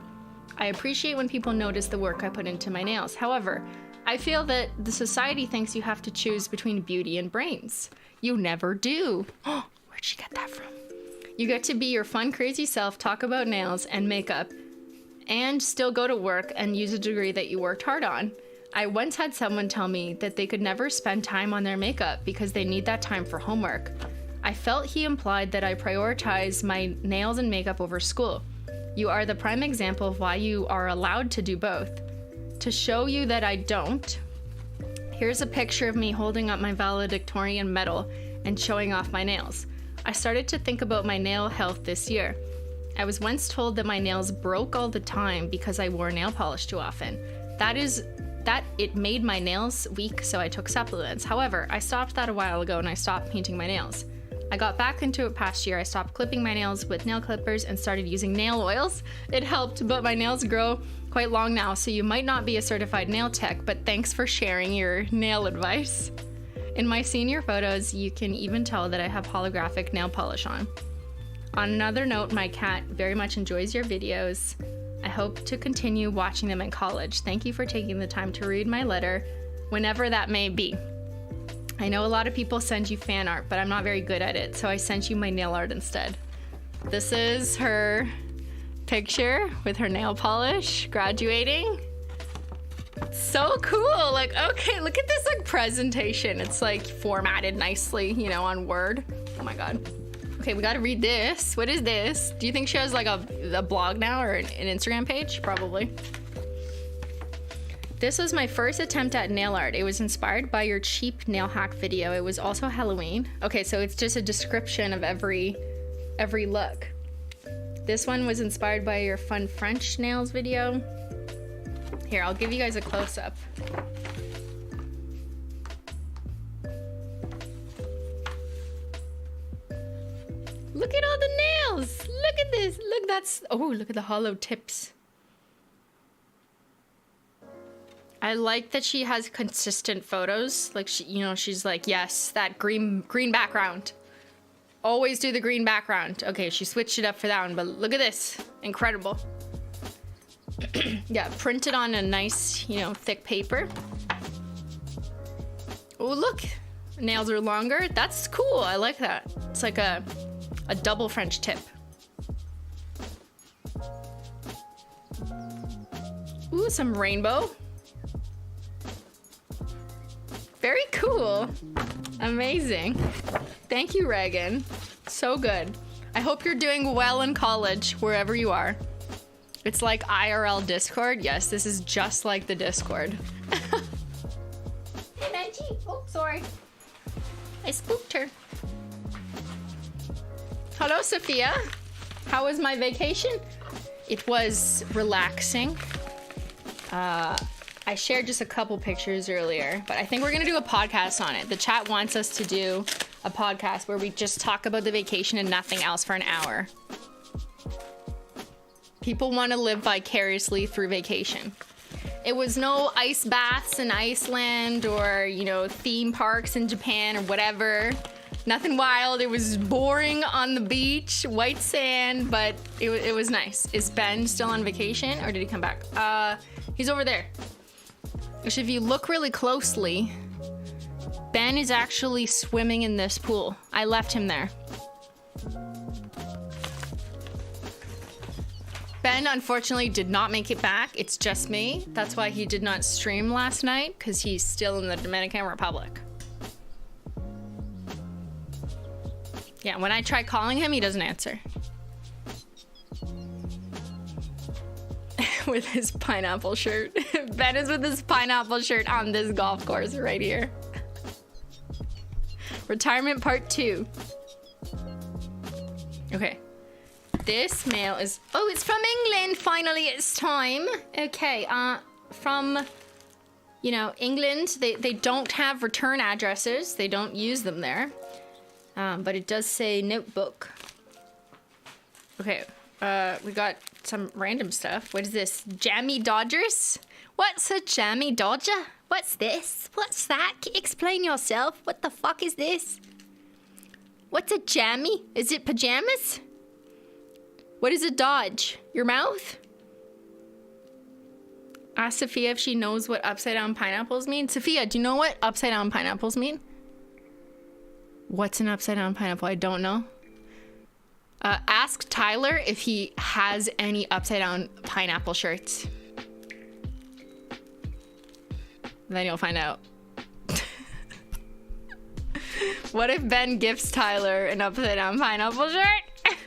I appreciate when people notice the work I put into my nails. However, I feel that the society thinks you have to choose between beauty and brains. You never do. Oh, where'd she get that from? You get to be your fun, crazy self, talk about nails and makeup, and still go to work and use a degree that you worked hard on. I once had someone tell me that they could never spend time on their makeup because they need that time for homework. I felt he implied that I prioritize my nails and makeup over school. You are the prime example of why you are allowed to do both. To show you that I don't, here's a picture of me holding up my valedictorian medal and showing off my nails. I started to think about my nail health this year. I was once told that my nails broke all the time because I wore nail polish too often. That it made my nails weak, so I took supplements. However, I stopped that a while ago and I stopped painting my nails. I got back into it past year. I stopped clipping my nails with nail clippers and started using nail oils. It helped, but my nails grow quite long now, so you might not be a certified nail tech, but thanks for sharing your nail advice. In my senior photos, you can even tell that I have holographic nail polish on. On another note, my cat very much enjoys your videos. I hope to continue watching them in college. Thank you for taking the time to read my letter, whenever that may be. I know a lot of people send you fan art, but I'm not very good at it, so I sent you my nail art instead. This is her picture with her nail polish graduating. So cool. Like, okay, look at this like presentation. It's like formatted nicely, you know, on Word. Oh my God. Okay, we gotta read this. What is this? Do you think she has like a blog now or an Instagram page? Probably. This was my first attempt at nail art. It was inspired by your cheap nail hack video. It was also Halloween. Okay, so it's just a description of every look. This one was inspired by your fun French nails video. Here, I'll give you guys a close-up. Look at all the nails. Look at this. Look, that's, oh, look at the hollow tips. I like that she has consistent photos. Like, she, you know, she's like, yes, that green background. Always do the green background. Okay, she switched it up for that one, but look at this. Incredible. Yeah, printed on a nice, you know, thick paper. Oh, look. Nails are longer. That's cool. I like that. It's like a double French tip. Ooh, some rainbow. Very cool. Amazing. Thank you, Reagan. So good. I hope you're doing well in college, wherever you are. It's like IRL Discord. Yes, this is just like the Discord. Hey, Benji. Oh, sorry. I spooked her. Hello, Safiya. How was my vacation? It was relaxing. I shared just a couple pictures earlier, but I think we're gonna do a podcast on it. The chat wants us to do a podcast where we just talk about the vacation and nothing else for an hour. People want to live vicariously through vacation. It was no ice baths in Iceland or, you know, theme parks in Japan or whatever. Nothing wild. It was boring on the beach, white sand, but it was nice. Is Ben still on vacation or did he come back? He's over there. Which if you look really closely, Ben is actually swimming in this pool. I left him there. Ben unfortunately did not make it back. It's just me. That's why he did not stream last night, because he's still in the Dominican Republic. Yeah, when I try calling him, he doesn't answer. With his pineapple shirt. Ben is with his pineapple shirt on this golf course right here. Retirement part 2. Okay. This mail is, oh, it's from England. Finally, it's time. Okay, from, you know, England, they don't have return addresses. They don't use them there. But it does say notebook. Okay, we got some random stuff. What is this? Jammy Dodgers? What's a jammy dodger? What's this? What's that? Explain yourself. What the fuck is this? What's a jammy? Is it pajamas? What is a dodge? Your mouth? Ask Safiya if she knows what upside down pineapples mean. Safiya, do you know what upside down pineapples mean? What's an upside down pineapple? I don't know. Ask Tyler if he has any upside down pineapple shirts. Then you'll find out. What if Ben gifts Tyler an upside down pineapple shirt?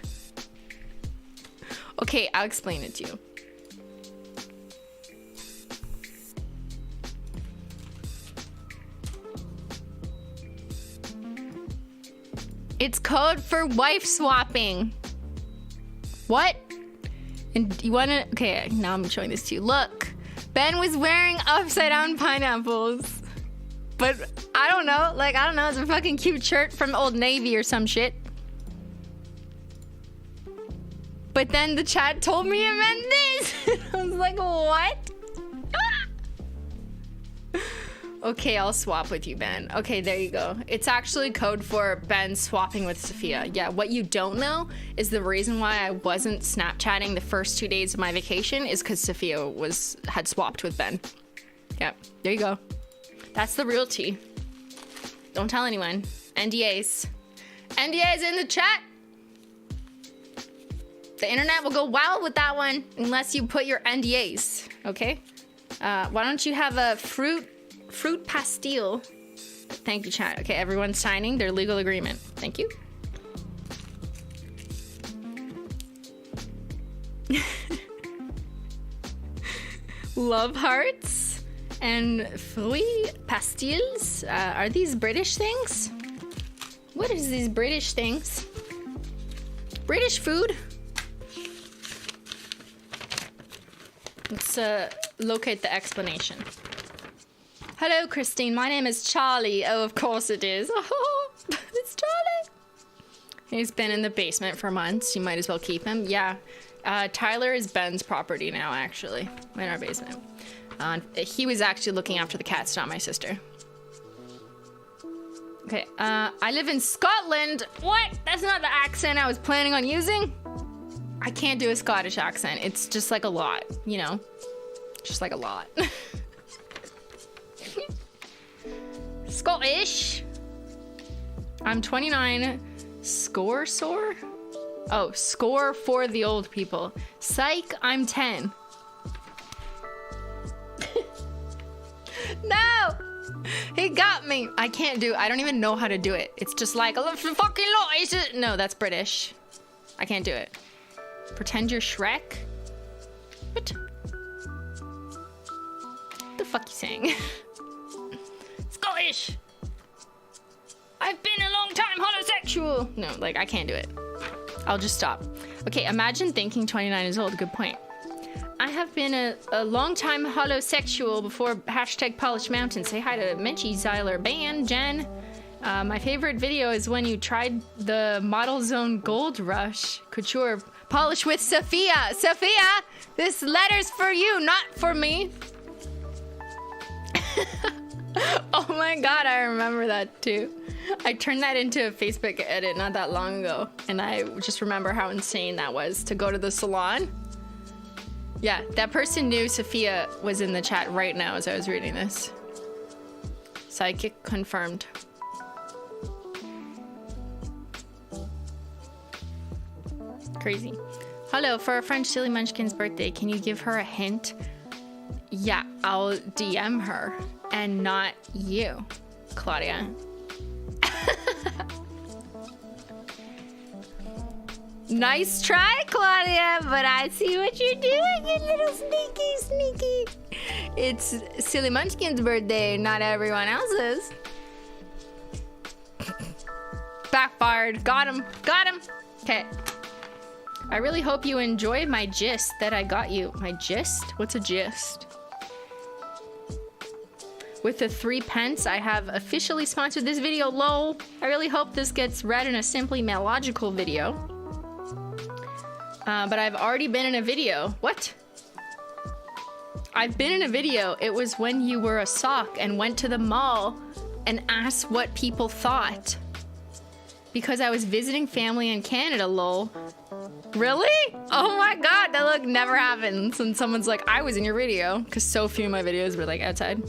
Okay, I'll explain it to you. It's code for wife swapping. What? And you wanna, okay, now I'm showing this to you. Look, Ben was wearing upside down pineapples. But I don't know, like, I don't know, it's a fucking cute shirt from Old Navy or some shit. But then the chat told me it meant this. I was like, what? Okay, I'll swap with you, Ben. Okay, there you go. It's actually code for Ben swapping with Safiya. Yeah, what you don't know is the reason why I wasn't Snapchatting the first 2 days of my vacation is because Safiya had swapped with Ben. Yep, there you go. That's the real tea. Don't tell anyone. NDAs. NDAs in the chat. The internet will go wild with that one unless you put your NDAs, okay? Why don't you have a fruit pastille? Thank you, chat. Okay, everyone's signing their legal agreement. Thank you. Love hearts and fruit pastilles. Are these British things? What is these British things? British food? Let's locate the explanation. Hello, Christine. My name is Charlie. Oh, of course it is. Oh, it's Charlie. He's been in the basement for months. You might as well keep him. Yeah. Tyler is Ben's property now, actually, in our basement. He was actually looking after the cats, not my sister. Okay. I live in Scotland. What? That's not the accent I was planning on using. I can't do a Scottish accent. It's just like a lot, you know? Just like a lot. Scottish. I'm 29. Score sore? Oh, score for the old people. Psych, I'm 10. No! He got me. I don't even know how to do it. It's just like, a fucking lot. No, that's British. I can't do it. Pretend you're Shrek? What? What the fuck you saying? Scottish! I've been a long time homosexual! No, like, I can't do it. I'll just stop. Okay, imagine thinking 29 is old. Good point. I have been a long time homosexual before #Polish Mountain. Say hi to Menchie, Zyler, Beyyn, Jen. My favorite video is when you tried the Model Zone Gold Rush Couture polish with Safiya. Safiya, this letter's for you, not for me. Oh my god, I remember that too. I turned that into a Facebook edit not that long ago, and I just remember how insane that was to go to the salon. Yeah, that person knew Safiya was in the chat right now as I was reading this. Psychic confirmed. Crazy. Hello, for our friend Silly Munchkin's birthday, can you give her a hint? Yeah, I'll DM her and not you, Claudia. Nice try, Claudia, but I see what you're doing, you little sneaky. It's Silly Munchkin's birthday, not everyone else's. Backfired. Got him. Okay. I really hope you enjoy my gist that I got you. My gist? What's a gist? With the 3 pence, I have officially sponsored this video, lol. I really hope this gets read in a SimplyMailogical video. But I've already been in a video. What? I've been in a video. It was when you were a sock and went to the mall and asked what people thought. Because I was visiting family in Canada, lol. Really? Oh my god, that look never happens when someone's like, I was in your video. Because so few of my videos were like outside.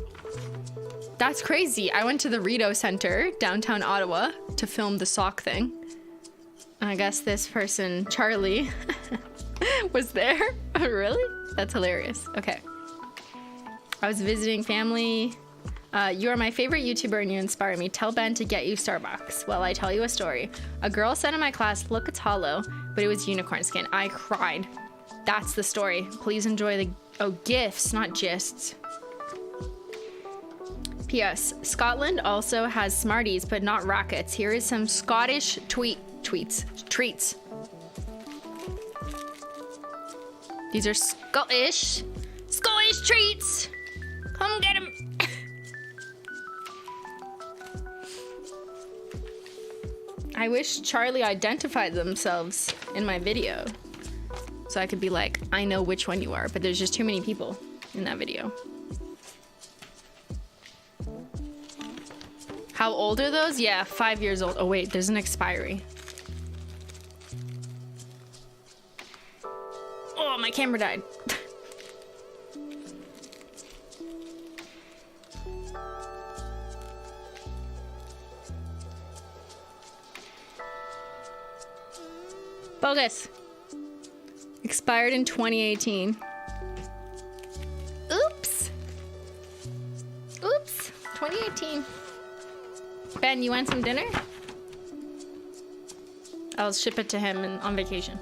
That's crazy. I went to the Rideau Center, downtown Ottawa, to film the sock thing. And I guess this person, Charlie, was there. Really? That's hilarious. Okay. I was visiting family You are my favorite YouTuber and you inspire me. Tell Ben to get you Starbucks. Well, I tell you a story. A girl said in my class, look, it's hollow, but it was unicorn skin. I cried. That's the story. Please enjoy the, oh, gifts, not gists. P.S. Scotland also has Smarties, but not rackets. Here is some Scottish treats. These are Scottish treats. Come get them. I wish Charlie identified themselves in my video. So I could be like, I know which one you are, but there's just too many people in that video. How old are those? Yeah, 5 years old. Oh wait, there's an expiry. Oh, my camera died. Bogus. Expired in 2018. Oops. 2018. Ben, you want some dinner? I'll ship it to him on vacation.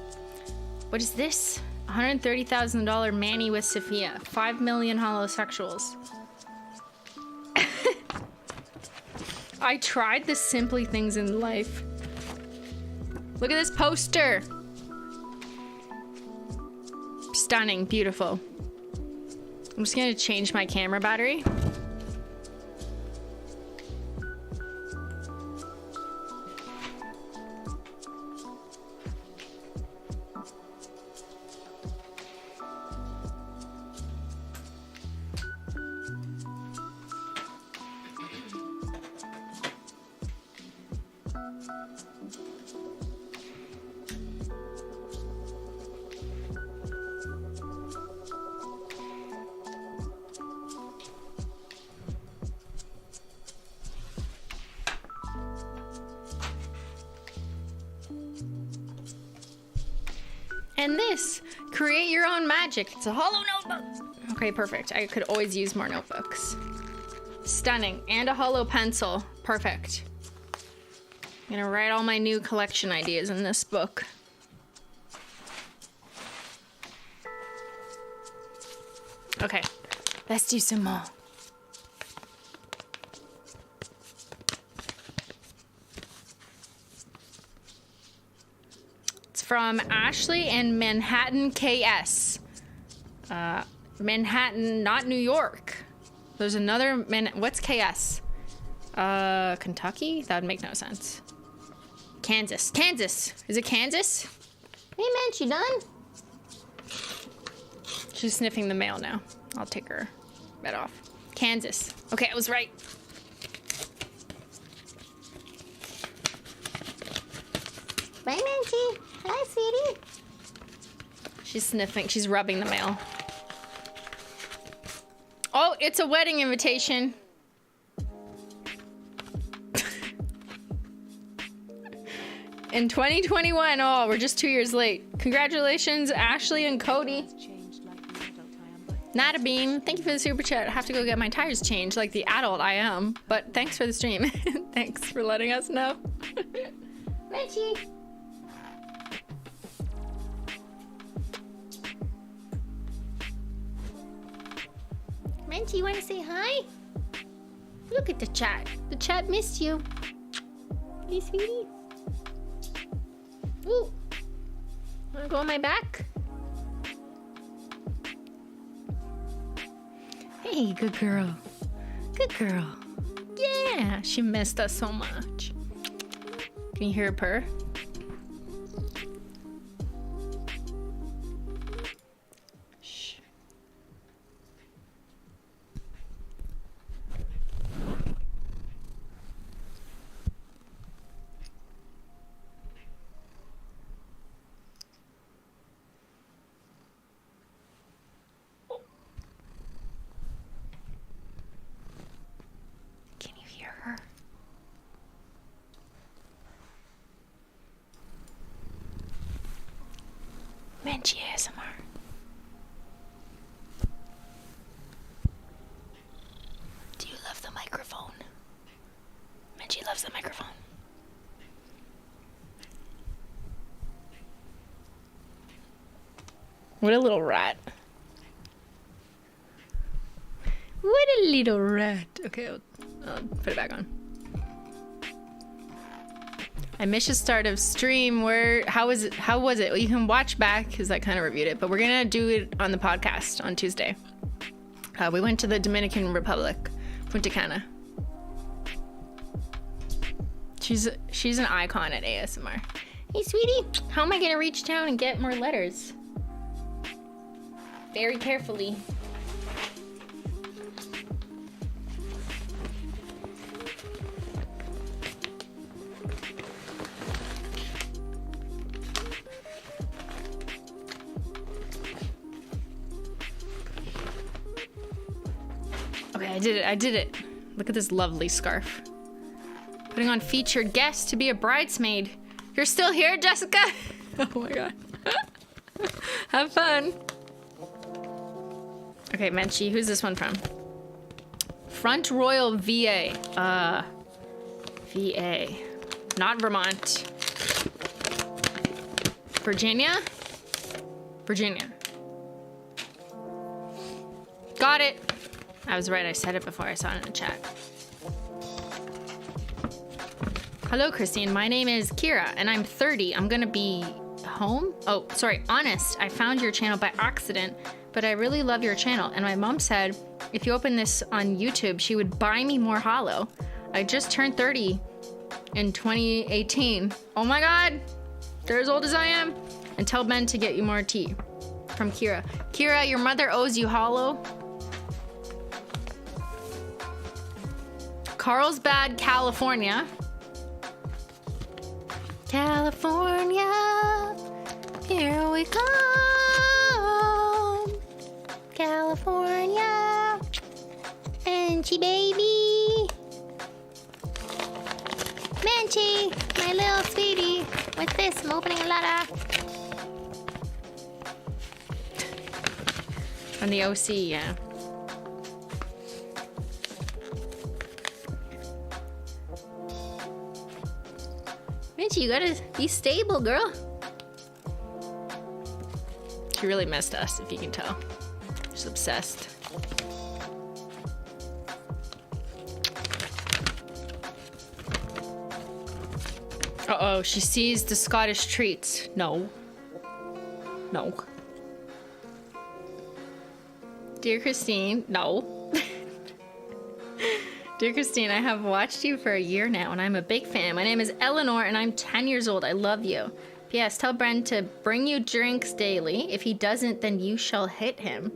What is this? $130,000 Manny with Safiya. 5 million holosexuals. I tried the simply things in life. Look at this poster. Stunning, beautiful. I'm just gonna change my camera battery. And this, create your own magic. It's a hollow notebook. Okay, perfect. I could always use more notebooks. Stunning. And a hollow pencil. Perfect. I'm gonna write all my new collection ideas in this book. Okay, let's do some more. From Ashley and Manhattan KS. Manhattan, not New York. There's another what's KS? Kentucky? That would make no sense. Kansas. Is it Kansas? Hey man, she done? She's sniffing the mail now. I'll take her bed off. Kansas. Okay, I was right. Bye, Manchi. Hi, sweetie. She's sniffing. She's rubbing the mail. Oh, it's a wedding invitation. In 2021. Oh, we're just 2 years late. Congratulations, Ashley and Cody. Not a bean. Thank you for the super chat. I have to go get my tires changed like the adult I am. But thanks for the stream. Thanks for letting us know. Richie. Minty, you want to say hi? Look at the chat. The chat missed you. Hey, sweetie. Ooh. Want to go on my back? Hey, good girl. Good girl. Yeah, she missed us so much. Can you hear her purr? Menchie ASMR. Do you love the microphone? close the microphone. What a little rat. What a little rat. Okay, I'll put it back on. I missed the start of stream. How was it? Well, you can watch back because I kind of reviewed it, but we're gonna do it on the podcast on Tuesday. We went to the Dominican Republic, Punta Cana. She's an icon at ASMR. Hey, sweetie, how am I gonna reach down and get more letters? Very carefully. Okay, I did it. Look at this lovely scarf. Putting on featured guest to be a bridesmaid. You're still here, Jessica? Oh my god. Have fun. Okay, Menchie, who's this one from? Front Royal, VA. VA. Not Vermont. Virginia? Virginia. Got it. I was right, I said it before I saw it in the chat. Hello, Christine. My name is Kira, and I'm 30. I'm gonna be home? Oh, sorry, honest. I found your channel by accident, but I really love your channel. And my mom said, if you open this on YouTube, she would buy me more Holo. I just turned 30 in 2018. Oh my God, they're as old as I am. And tell Ben to get you more tea. From Kira. Kira, your mother owes you Holo. Carlsbad, California. California, here we come. California, Manchie baby. Manchie, my little sweetie. What's this? I'm opening a letter. From the OC, yeah. You gotta be stable, girl. She really missed us, if you can tell. She's obsessed. Uh-oh, she sees the Scottish treats. No. No. Dear Christine, no. Dear Christine, I have watched you for a year now, and I'm a big fan. My name is Eleanor, and I'm 10 years old. I love you. P.S. Tell Bren to bring you drinks daily. If he doesn't, then you shall hit him.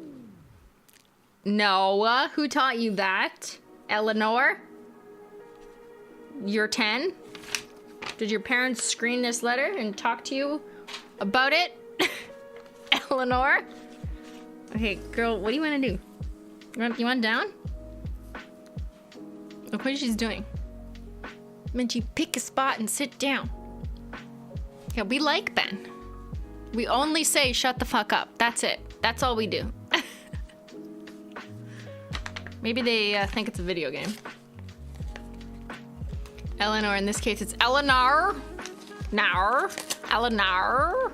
No. Who taught you that? Eleanor? You're 10? Did your parents screen this letter and talk to you about it? Eleanor? Okay, girl, what do you want to do? You want down? Look what she's doing. Minchie, pick a spot and sit down. Yeah, we like Ben. We only say shut the fuck up. That's it. That's all we do. Maybe they think it's a video game. Eleanor, in this case, it's Eleanor. Nar. Eleanor.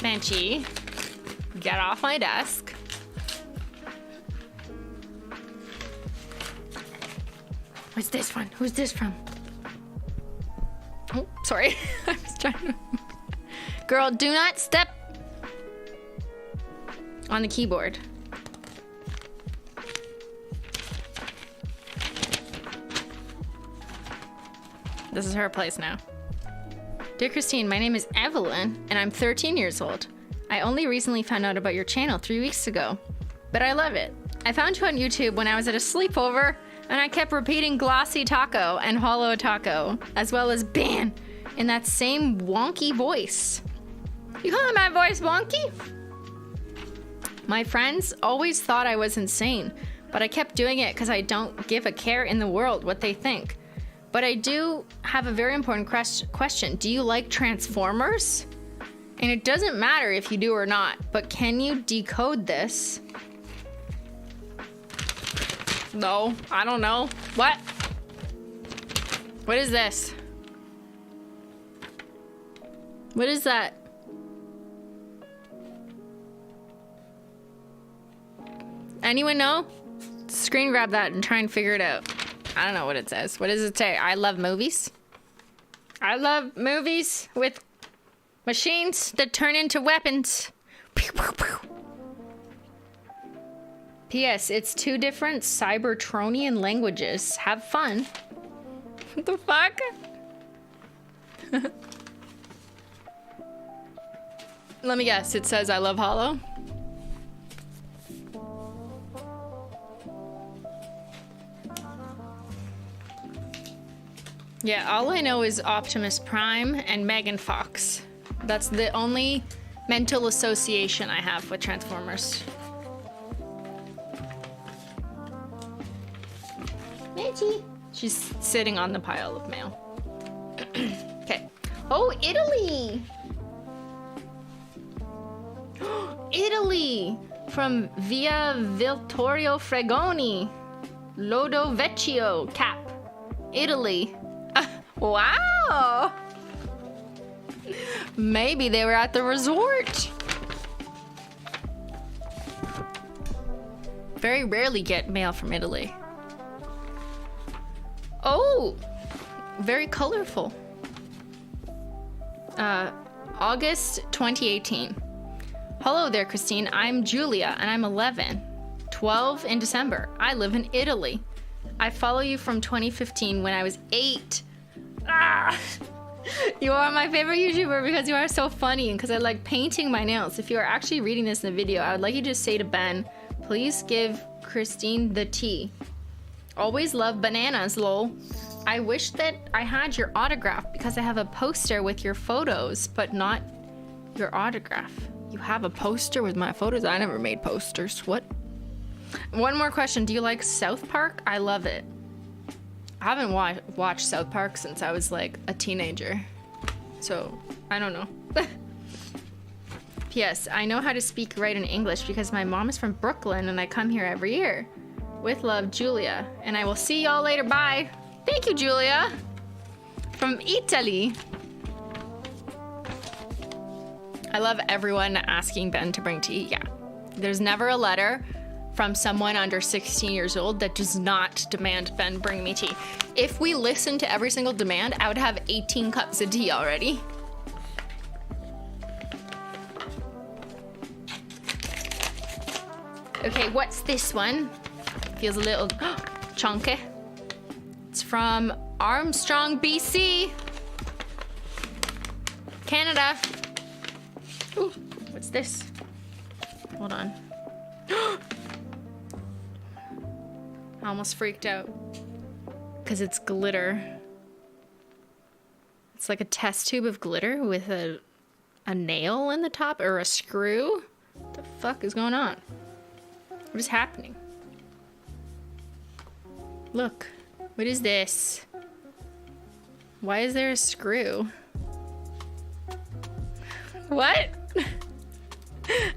Banshee, get off my desk. What's this one? Who's this from? Oh, sorry. I was trying to... Girl, do not step on the keyboard. This is her place now. Dear Christine, my name is Evelyn, and I'm 13 years old. I only recently found out about your channel 3 weeks ago, but I love it. I found you on YouTube when I was at a sleepover, and I kept repeating Glossy Taco and Holo Taco, as well as Beyyn, in that same wonky voice. You calling my voice wonky? My friends always thought I was insane, but I kept doing it because I don't give a care in the world what they think. But I do have a very important question. Do you like Transformers? And it doesn't matter if you do or not, but can you decode this? No, I don't know. What? What is this? What is that? Anyone know? Screen grab that and try and figure it out. I don't know what it says. What does it say? I love movies. I love movies with machines that turn into weapons. Pew, pew, pew. P.S. It's 2 different Cybertronian languages. Have fun. What the fuck? Let me guess. It says I love Hollow. Yeah, all I know is Optimus Prime and Megan Fox. That's the only mental association I have with Transformers. Mitchie. She's sitting on the pile of mail. Okay. Oh, Italy! Italy! From Via Vittorio Fregoni. Lodo Vecchio Cap. Italy. Wow! Maybe they were at the resort. Very rarely get mail from Italy. Oh! Very colorful. August 2018. Hello there, Christine. I'm Julia, and I'm 11. 12 in December. I live in Italy. I follow you from 2015 when I was 8. Ah! You are my favorite YouTuber because you are so funny and because I like painting my nails. If you are actually reading this in the video, I would like you to say to Ben, please give Christine the tea. Always love bananas, lol. I wish that I had your autograph because I have a poster with your photos, but not your autograph. You have a poster with my photos? I never made posters. What? One more question. Do you like South Park? I love it. I haven't watched South Park since I was like a teenager. So, I don't know. P.S. I know how to speak, write in English because my mom is from Brooklyn and I come here every year. With love, Julia. And I will see y'all later. Bye. Thank you, Julia. From Italy. I love everyone asking Ben to bring tea. Yeah. There's never a letter from someone under 16 years old that does not demand Ben bring me tea. If we listened to every single demand, I would have 18 cups of tea already. Okay, what's this one? Feels a little chunky. It's from Armstrong, BC. Canada. Ooh, what's this? Hold on. I almost freaked out. Because it's glitter. It's like a test tube of glitter with a nail in the top or a screw. What the fuck is going on? What is happening? Look, what is this? Why is there a screw? What?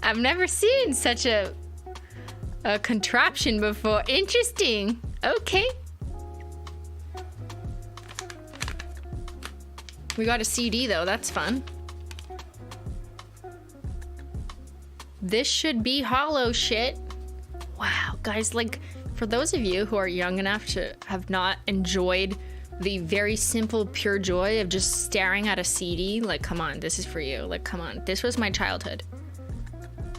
I've never seen such a contraption before. Interesting. Okay. We got a CD though, that's fun. This should be hollow shit. Wow, guys, like, for those of you who are young enough to have not enjoyed the very simple, pure joy of just staring at a CD, like, come on, this is for you. Like, come on, this was my childhood.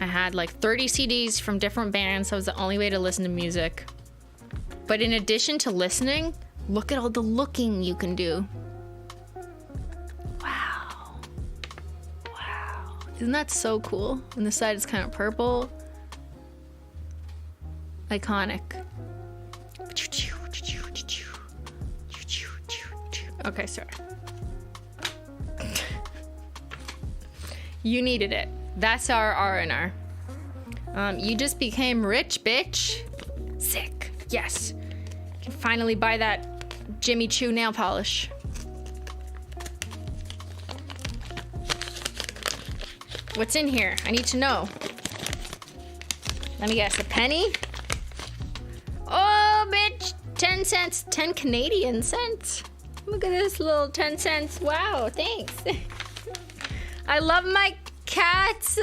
I had like 30 CDs from different bands. That was the only way to listen to music. But in addition to listening, look at all the looking you can do. Wow. Wow. Isn't that so cool? On the side it's kind of purple. Iconic. Okay, sorry. You needed it. That's our R&R. You just became rich, bitch. Sick. Yes. You can finally buy that Jimmy Choo nail polish. What's in here? I need to know. Let me guess, a penny? Oh, bitch! 10 cents. 10 Canadian cents. Look at this little 10 cents. Wow, thanks. I love my cats.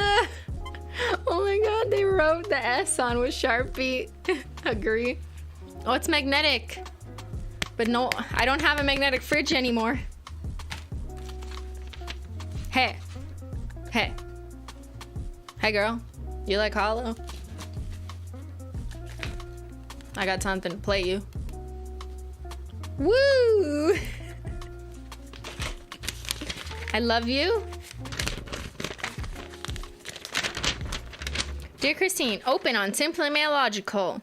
Oh my god, they wrote the S on with Sharpie. Agree. Oh, it's magnetic. But no, I don't have a magnetic fridge anymore. Hey. Hey. Hey, girl. You like Holo? I got something to play you. Woo! I love you. Dear Christine, open on SimplyMailogical.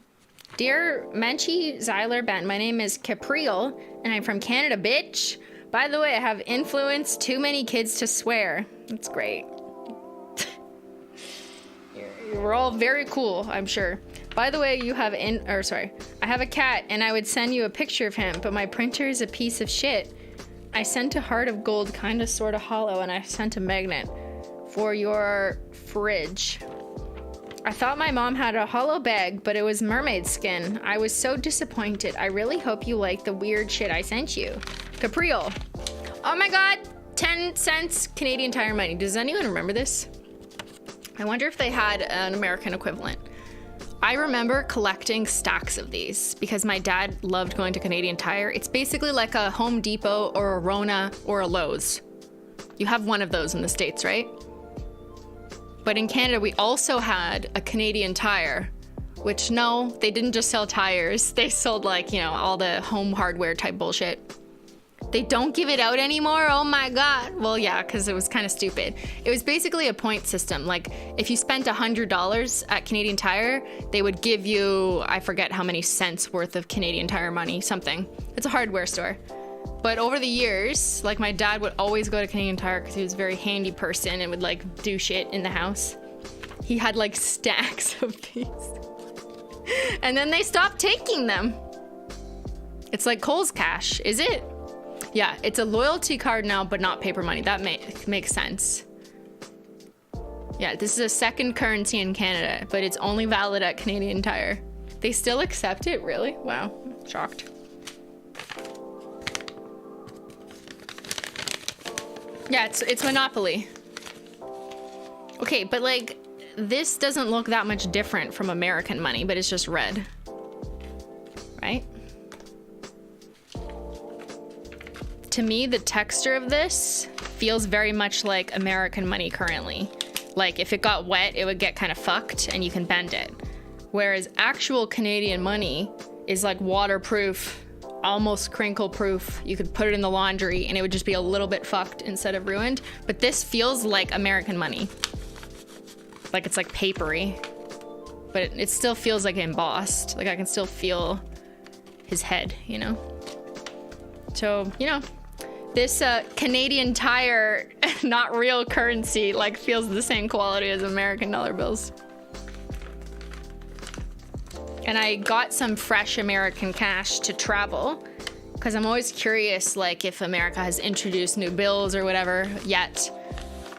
Dear Menchie, Zyler, Ben, my name is Capriel, and I'm from Canada, bitch. By the way, I have influenced too many kids to swear. That's great. You're all very cool, I'm sure. By the way, you have I have a cat, and I would send you a picture of him, but my printer is a piece of shit. I sent a heart of gold, kinda sorta hollow, and I sent a magnet for your fridge. I thought my mom had a hollow bag, but it was mermaid skin. I was so disappointed. I really hope you like the weird shit I sent you. Capriel. Oh my god, 10 cents Canadian Tire money. Does anyone remember this? I wonder if they had an American equivalent. I remember collecting stacks of these because my dad loved going to Canadian Tire. It's basically like a Home Depot or a Rona or a Lowe's. You have one of those in the States, right? But in Canada, we also had a Canadian Tire, which no, they didn't just sell tires. They sold like, you know, all the home hardware type bullshit. They don't give it out anymore? Oh my god. Well, yeah, because it was kind of stupid. It was basically a point system. Like, if you spent $100 at Canadian Tire, they would give you, I forget how many cents worth of Canadian Tire money, something. It's a hardware store. But over the years, like my dad would always go to Canadian Tire because he was a very handy person and would like do shit in the house. He had like stacks of these. And then they stopped taking them. It's like Kohl's Cash, is it? Yeah, it's a loyalty card now, but not paper money. That makes sense. Yeah, this is a second currency in Canada, but it's only valid at Canadian Tire. They still accept it, really? Wow, shocked. Yeah, it's Monopoly. Okay, but like, this doesn't look that much different from American money, but it's just red. Right? To me, the texture of this feels very much like American money currently. Like, if it got wet, it would get kind of fucked and you can bend it. Whereas actual Canadian money is like waterproof, almost crinkle proof. You could put it in the laundry and it would just be a little bit fucked instead of ruined. But this feels like American money. Like it's like papery, but it still feels like embossed. Like I can still feel his head, you know? So, you know, this Canadian Tire, not real currency, like feels the same quality as American dollar bills. And I got some fresh American cash to travel because I'm always curious, like if America has introduced new bills or whatever yet.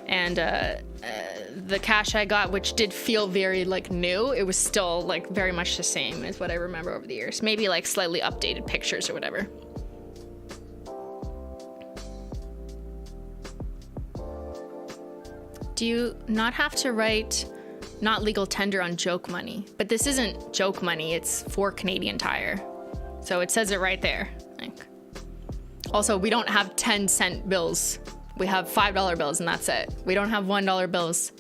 And the cash I got, which did feel very like new, it was still like very much the same as what I remember over the years. Maybe like slightly updated pictures or whatever. Do you not have to write not legal tender on joke money? But this isn't joke money, it's for Canadian Tire. So it says it right there. Like, also, we don't have 10-cent bills. We have $5 bills and that's it. We don't have $1 bills.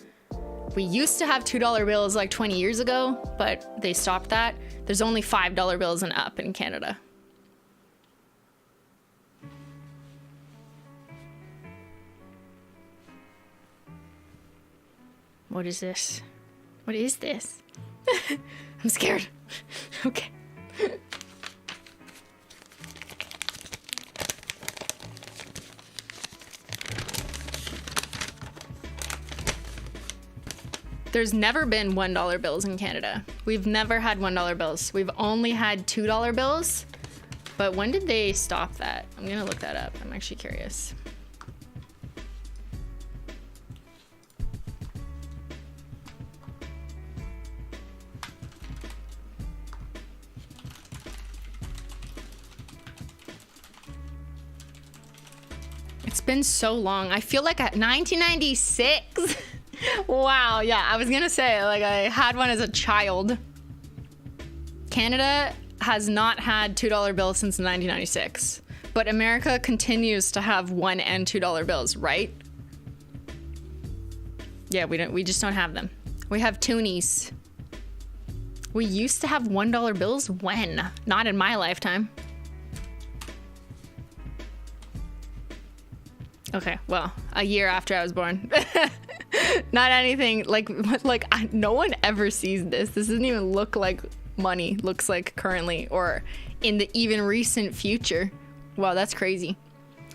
We used to have $2 bills like 20 years ago, but they stopped that. There's only $5 bills and up in Canada. What is this? What is this? I'm scared. Okay. There's never been $1 bills in Canada. We've never had $1 bills. We've only had $2 bills. But when did they stop that? I'm gonna look that up. I'm actually curious. It's been so long. I feel like 1996. Wow, yeah, I was gonna say, like, I had one as a child. Canada has not had $2 bills since 1996, but America continues to have $1 and $2 bills, right? Yeah, we just don't have them. We have toonies. We used to have $1 bills. When? Not in my lifetime. Okay, well, a year after I was born. Not anything like no one ever sees this. This doesn't even look like money looks like currently or in the even recent future. Wow, that's crazy.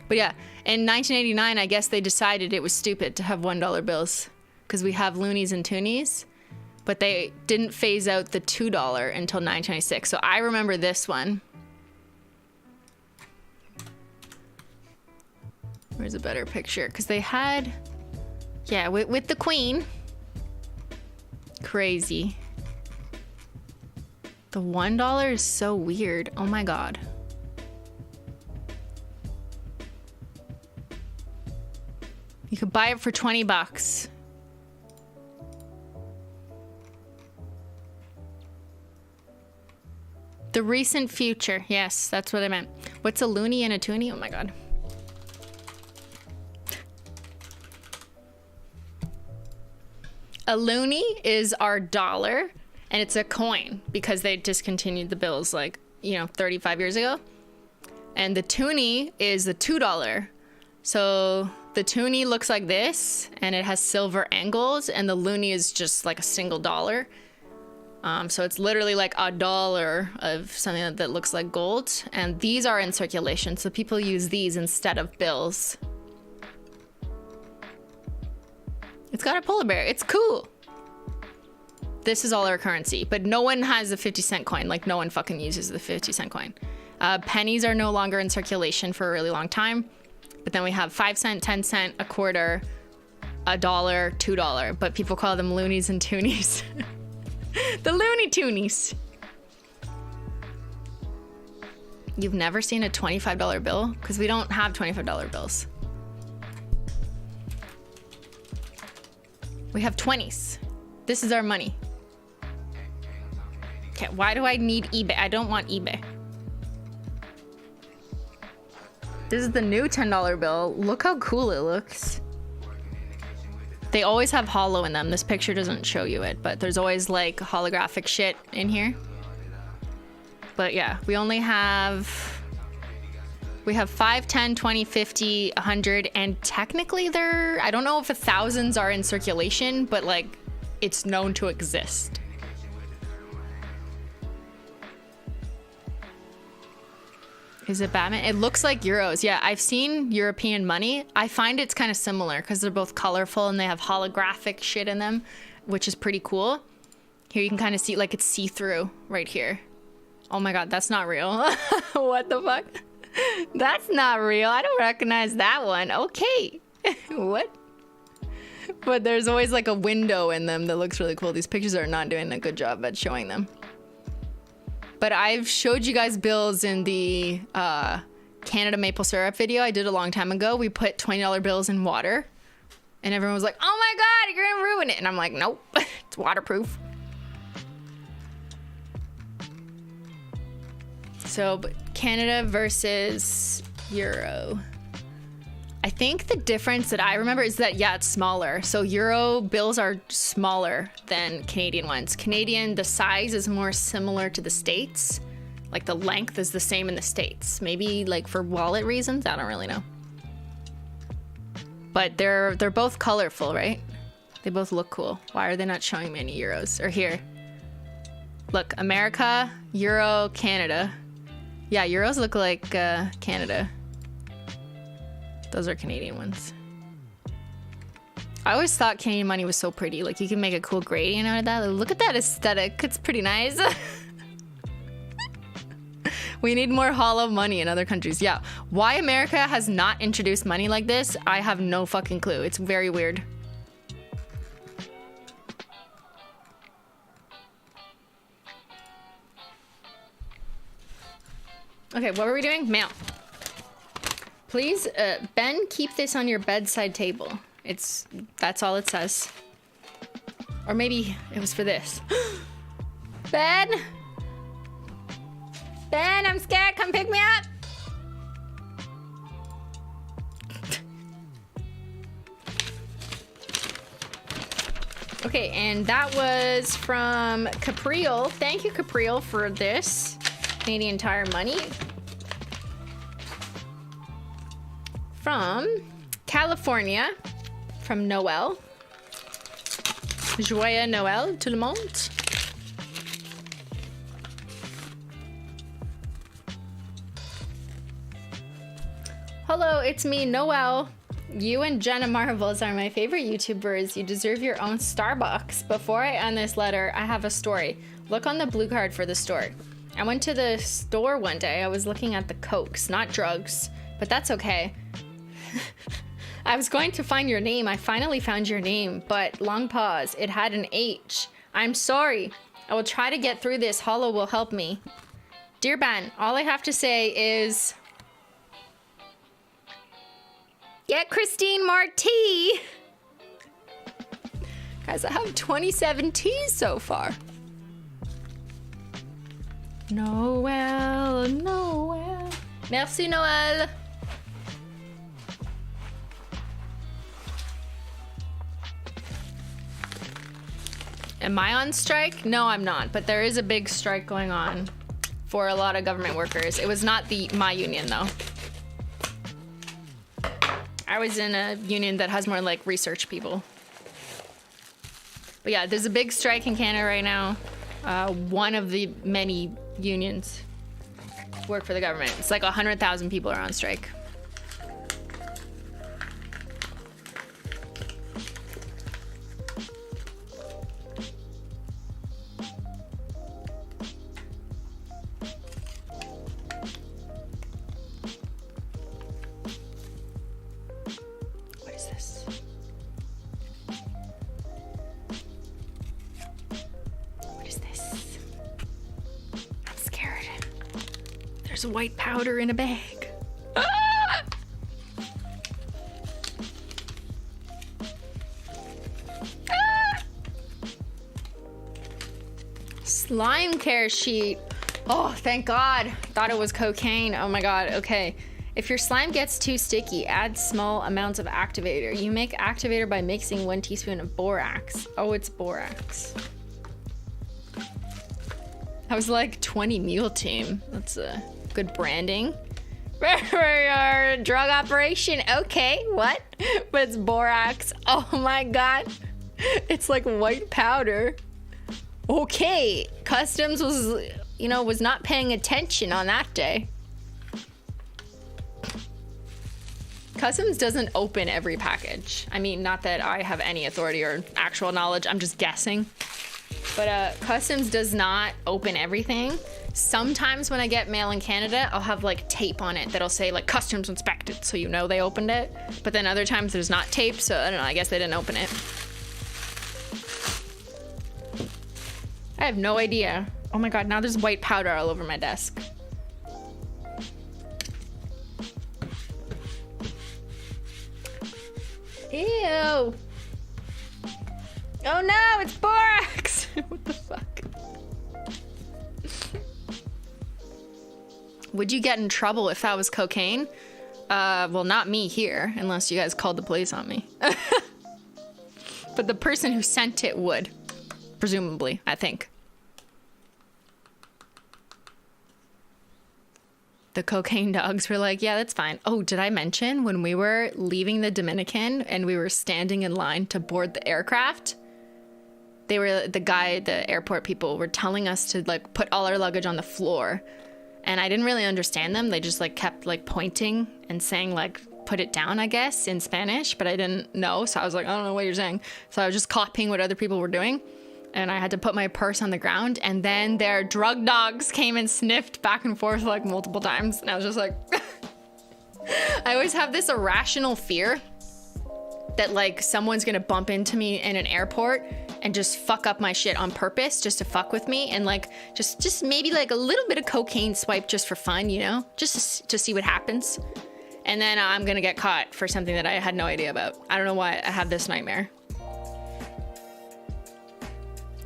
But yeah, in 1989, I guess they decided it was stupid to have $1 bills because we have loonies and toonies, but they didn't phase out the $2 until 1996. So I remember this one. Where's a better picture? Because they had, yeah, with the Queen. Crazy. The $1 is so weird. Oh my God. You could buy it for 20 bucks. The recent future. Yes, that's what I meant. What's a loonie and a toonie? Oh my God. A loonie is our dollar, and it's a coin because they discontinued the bills like, 35 years ago. And the toonie is the $2. So the toonie looks like this, and it has silver angles, and the loonie is just like a single dollar. So it's literally like a dollar of something that looks like gold, and these are in circulation, so people use these instead of bills. It's got a polar bear. It's cool. This is all our currency, but no one has a 50-cent coin. Like, no one fucking uses the 50-cent coin. Pennies are no longer in circulation for a really long time. But then we have 5 cent, 10 cent, a quarter, $1, $2. But people call them loonies and toonies. The Looney Toonies. You've never seen a $25 bill? Because we don't have $25 bills. We have 20s. This is our money. Okay, why do I need eBay? I don't want eBay. This is the new $10 bill. Look how cool it looks. They always have holo in them. This picture doesn't show you it, but there's always like holographic shit in here. But yeah, we have 5, 10, 20, 50, 100, and technically I don't know if 1000s are in circulation, but like it's known to exist. Is it Batman? It looks like euros. Yeah, I've seen European money. I find it's kind of similar because they're both colorful and they have holographic shit in them, which is pretty cool. Here you can kind of see, like, it's see-through right here. Oh my God, that's not real. What the fuck? That's not real. I don't recognize that one. Okay. What? But there's always like a window in them that looks really cool. These pictures are not doing a good job at showing them. But I've showed you guys bills in the Canada maple syrup video I did a long time ago. We put $20 bills in water. And everyone was like, oh my God, you're gonna ruin it. And I'm like, nope, it's waterproof. So, but Canada versus Euro. I think the difference that I remember is that, yeah, it's smaller. So Euro bills are smaller than Canadian ones. Canadian, the size is more similar to the States. Like the length is the same in the States. Maybe like for wallet reasons, I don't really know. But they're both colorful, right? They both look cool. Why are they not showing me any euros? Or here. Look, America, Euro, Canada. Yeah, euros look like Canada. Those are Canadian ones. I always thought Canadian money was so pretty. Like, you can make a cool gradient out of that. Like, look at that aesthetic. It's pretty nice. We need more hollow money in other countries. Yeah. Why America has not introduced money like this, I have no fucking clue. It's very weird. Okay, what were we doing? Mail. Please, Ben, keep this on your bedside table. That's all it says. Or maybe it was for this. Ben! Ben, I'm scared. Come pick me up. Okay, and that was from Capriel. Thank you, Capriel, for this. Canadian Tire money. From California, from Noel. Joyeux Noël, tout le monde. Hello, it's me, Noel. You and Jenna Marvels are my favorite YouTubers. You deserve your own Starbucks. Before I end this letter, I have a story. Look on the blue card for the store. I went to the store one day. I was looking at the Cokes, not drugs, but that's okay. I was going to find your name. I finally found your name, but long pause. It had an H. I'm sorry. I will try to get through this. Holo will help me. Dear Ben, all I have to say is... Get Christine more tea! Guys, I have 27 teas so far. Noel, Noel. Merci, Noel. Am I on strike? No, I'm not, but there is a big strike going on for a lot of government workers. It was not my union, though. I was in a union that has more like research people. But yeah, there's a big strike in Canada right now. One of the many unions work for the government. It's like 100,000 people are on strike. White powder in a bag. Ah! Ah! Slime care sheet. Oh, thank God. Thought it was cocaine. Oh my God. Okay. If your slime gets too sticky, add small amounts of activator. You make activator by mixing 1 teaspoon of borax. Oh, it's borax. I was like 20 mule team. That's a good branding. For your drug operation. Okay, what? But it's borax. Oh my God. It's like white powder. Okay. Customs was not paying attention on that day. Customs doesn't open every package. I mean, not that I have any authority or actual knowledge. I'm just guessing. But Customs does not open everything. Sometimes when I get mail in Canada, I'll have like tape on it that'll say like Customs inspected, so you know they opened it. But then other times there's not tape, so I don't know, I guess they didn't open it. I have no idea. Oh my God, now there's white powder all over my desk. Ew. Oh no, it's borax! What the fuck? Would you get in trouble if that was cocaine? Well, not me here, unless you guys called the police on me. But the person who sent it would, presumably, I think. The cocaine dogs were like, yeah, that's fine. Oh, did I mention when we were leaving the Dominican and we were standing in line to board the aircraft? The airport people were telling us to like put all our luggage on the floor. And I didn't really understand them. They just like kept like pointing and saying like, put it down, I guess, in Spanish, but I didn't know. So I was like, I don't know what you're saying. So I was just copying what other people were doing. And I had to put my purse on the ground. And then their drug dogs came and sniffed back and forth like multiple times. And I was just like, I always have this irrational fear that like someone's gonna bump into me in an airport and just fuck up my shit on purpose just to fuck with me, and like just maybe like a little bit of cocaine swipe just for fun, you know, just to see what happens. And then I'm gonna get caught for something that I had no idea about. I don't know why I have this nightmare.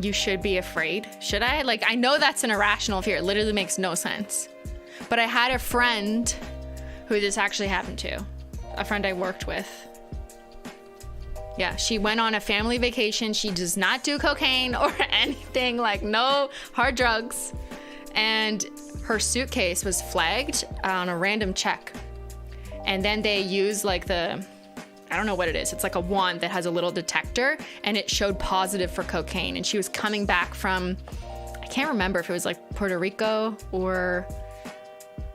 You should be afraid. Should I? Like, I know that's an irrational fear. It literally makes no sense. But I had a friend who this actually happened to. A friend I worked with. Yeah, she went on a family vacation. She does not do cocaine or anything, like no hard drugs. And her suitcase was flagged on a random check. And then they use like I don't know what it is. It's like a wand that has a little detector and it showed positive for cocaine. And she was coming back from, I can't remember if it was like Puerto Rico or,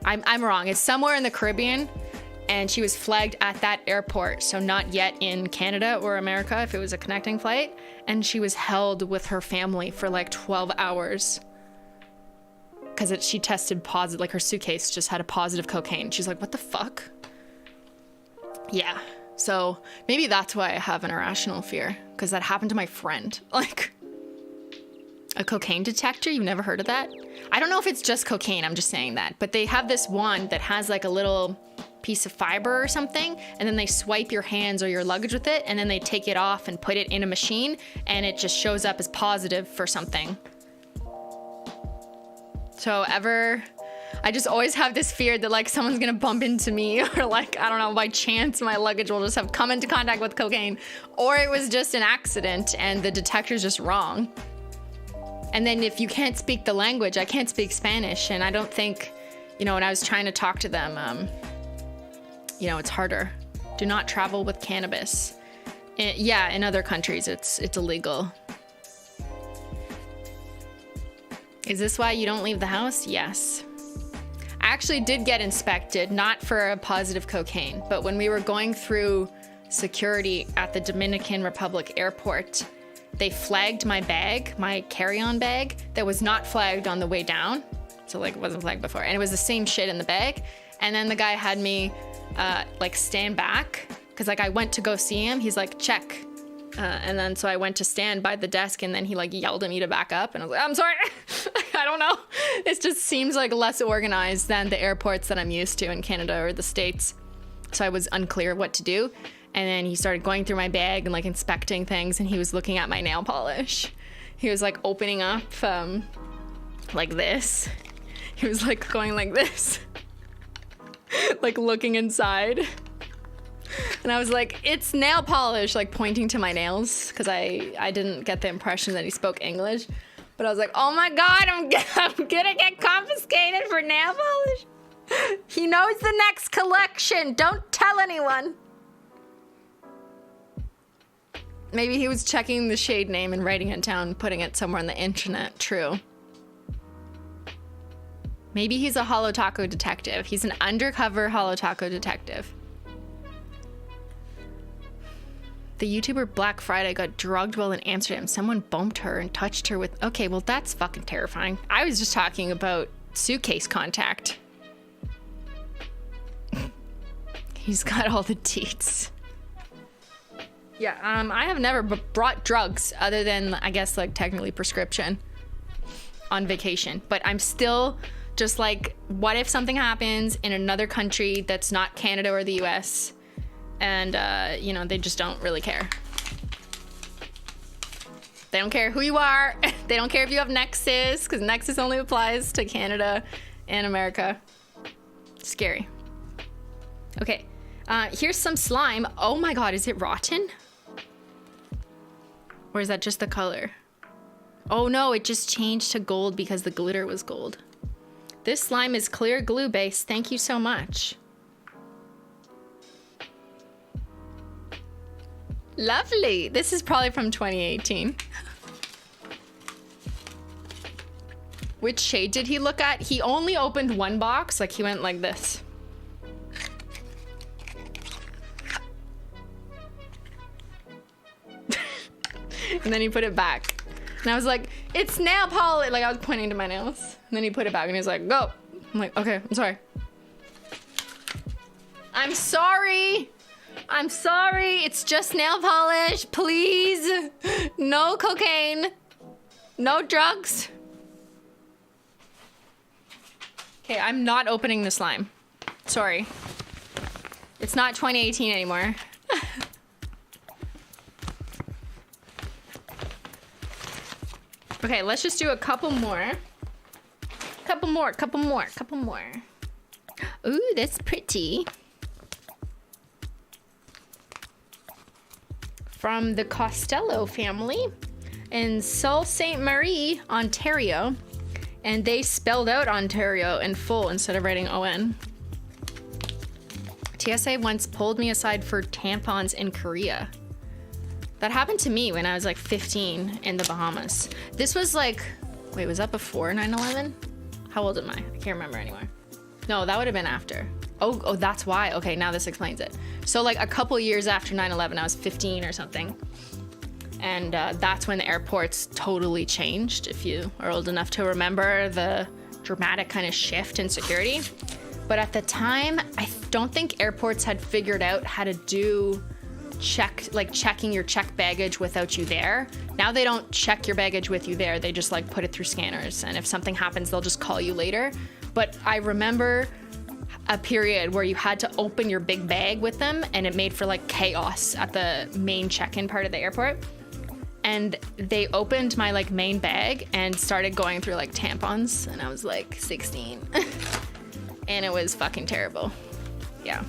I'm wrong. It's somewhere in the Caribbean. And she was flagged at that airport, so not yet in Canada or America if it was a connecting flight. And she was held with her family for like 12 hours because she tested positive, like her suitcase just had a positive cocaine. She's like, what the fuck? Yeah, so maybe that's why I have an irrational fear, because that happened to my friend. Like, a cocaine detector? You've never heard of that? I don't know if it's just cocaine, I'm just saying that. But they have this wand that has like a little piece of fiber or something, and then they swipe your hands or your luggage with it, and then they take it off and put it in a machine, and it just shows up as positive for something. So I just always have this fear that like someone's gonna bump into me, or like, I don't know, by chance my luggage will just have come into contact with cocaine, or it was just an accident and the detector's just wrong. And then if you can't speak the language, I can't speak Spanish, and I don't think, when I was trying to talk to them, it's harder. Do not travel with cannabis. In other countries, it's illegal. Is this why you don't leave the house? Yes. I actually did get inspected, not for a positive cocaine, but when we were going through security at the Dominican Republic airport, they flagged my bag, my carry-on bag, that was not flagged on the way down. So like it wasn't flagged before. And it was the same shit in the bag. And then the guy had me stand back, because like I went to go see him. He's like, check. And then so I went to stand by the desk, and then he like yelled at me to back up, and I was like, I'm sorry. I don't know. It just seems like less organized than the airports that I'm used to in Canada or the States. So I was unclear what to do. And then he started going through my bag and like inspecting things, and he was looking at my nail polish. He was like opening up like this. He was like going like this. Like looking inside. And I was like, it's nail polish, like pointing to my nails, because I didn't get the impression that he spoke English. But I was like, oh my God, I'm gonna get confiscated for nail polish. He knows the next collection. Don't tell anyone. Maybe he was checking the shade name and writing it down, putting it somewhere on the internet. True. Maybe he's a Holo Taco detective. He's an undercover Holo Taco detective. The YouTuber Black Friday got drugged while in Amsterdam. Someone bumped her and touched her with... Okay, well, that's fucking terrifying. I was just talking about suitcase contact. He's got all the deets. Yeah, I have never brought drugs other than, I guess, like, technically prescription on vacation. But I'm still... just like, what if something happens in another country that's not Canada or the US, and, they just don't really care. They don't care who you are. They don't care if you have Nexus, because Nexus only applies to Canada and America. Scary. Okay, here's some slime. Oh my God, is it rotten? Or is that just the color? Oh no, it just changed to gold because the glitter was gold. This slime is clear glue based. Thank you so much. Lovely. This is probably from 2018. Which shade did he look at? He only opened one box. Like he went like this. And then he put it back. And I was like, it's nail polish. Like I was pointing to my nails. And then he put it back and he was like, go. I'm like, okay, I'm sorry. I'm sorry. I'm sorry. It's just nail polish. Please. No cocaine. No drugs. Okay, I'm not opening the slime. Sorry. It's not 2018 anymore. Okay, let's just do a couple more. Couple more. Ooh, that's pretty. From the Costello family in Sault Ste. Marie, Ontario. And they spelled out Ontario in full instead of writing ON. TSA once pulled me aside for tampons in Korea. That happened to me when I was like 15 in the Bahamas. This was like, wait, was that before 9/11? How old am I? I can't remember anymore. No, that would have been after. Oh, that's why. Okay, now this explains it. So like a couple years after 9/11, I was 15 or something. And that's when the airports totally changed, if you are old enough to remember the dramatic kind of shift in security. But at the time, I don't think airports had figured out how to do checking your checked baggage without you there. Now they don't check your baggage with you there. They just like put it through scanners. And if something happens, they'll just call you later. But I remember a period where you had to open your big bag with them, and it made for like chaos at the main check-in part of the airport. And they opened my like main bag and started going through like tampons, and I was like 16. And it was fucking terrible. Yeah.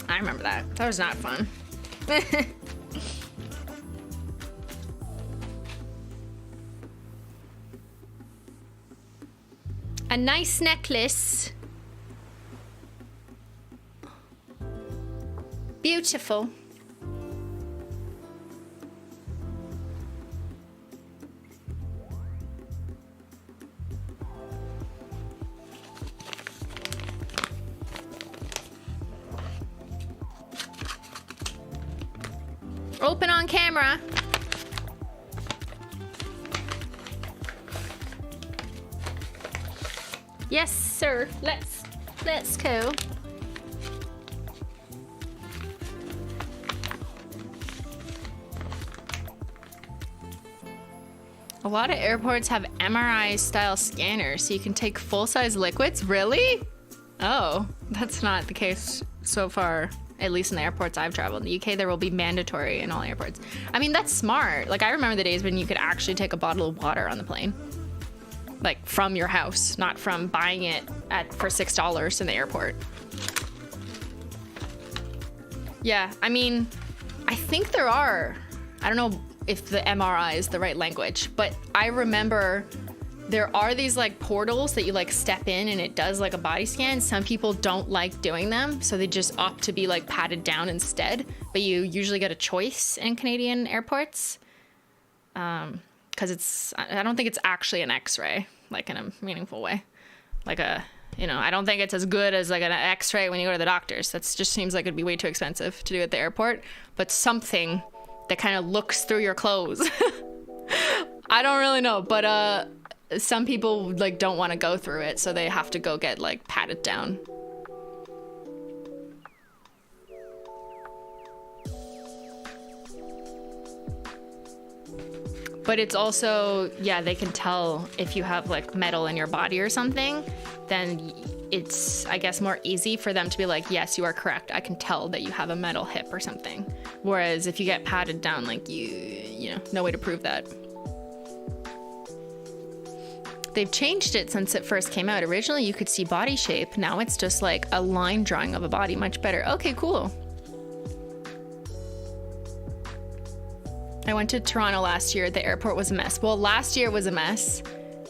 I remember that. That was not fun. A nice necklace. Beautiful. Open on camera. Yes, sir. Let's go. A lot of airports have MRI style scanners so you can take full-size liquids. Really? Oh, that's not the case so far, at least in the airports I've traveled. In the UK, there will be mandatory in all airports. I mean, that's smart. Like, I remember the days when you could actually take a bottle of water on the plane. Like, from your house, not from buying it for $6 in the airport. Yeah, I mean, I think there are. I don't know if the MRI is the right language, but I remember there are these like portals that you like step in and it does like a body scan. Some people don't like doing them, so they just opt to be like patted down instead. But you usually get a choice in Canadian airports. Because I don't think it's actually an X-ray, like in a meaningful way. Like I don't think it's as good as like an X-ray when you go to the doctors. That just seems like it'd be way too expensive to do at the airport. But something that kind of looks through your clothes. I don't really know, but some people like don't want to go through it, so they have to go get like patted down. But it's also, yeah, they can tell if you have like metal in your body or something, then it's, I guess, more easy for them to be like, yes, you are correct. I can tell that you have a metal hip or something. Whereas if you get patted down, like you know, no way to prove that. They've changed it since it first came out. Originally, you could see body shape. Now it's just like a line drawing of a body, much better. Okay, cool. I went to Toronto last year. The airport was a mess. Well, last year was a mess.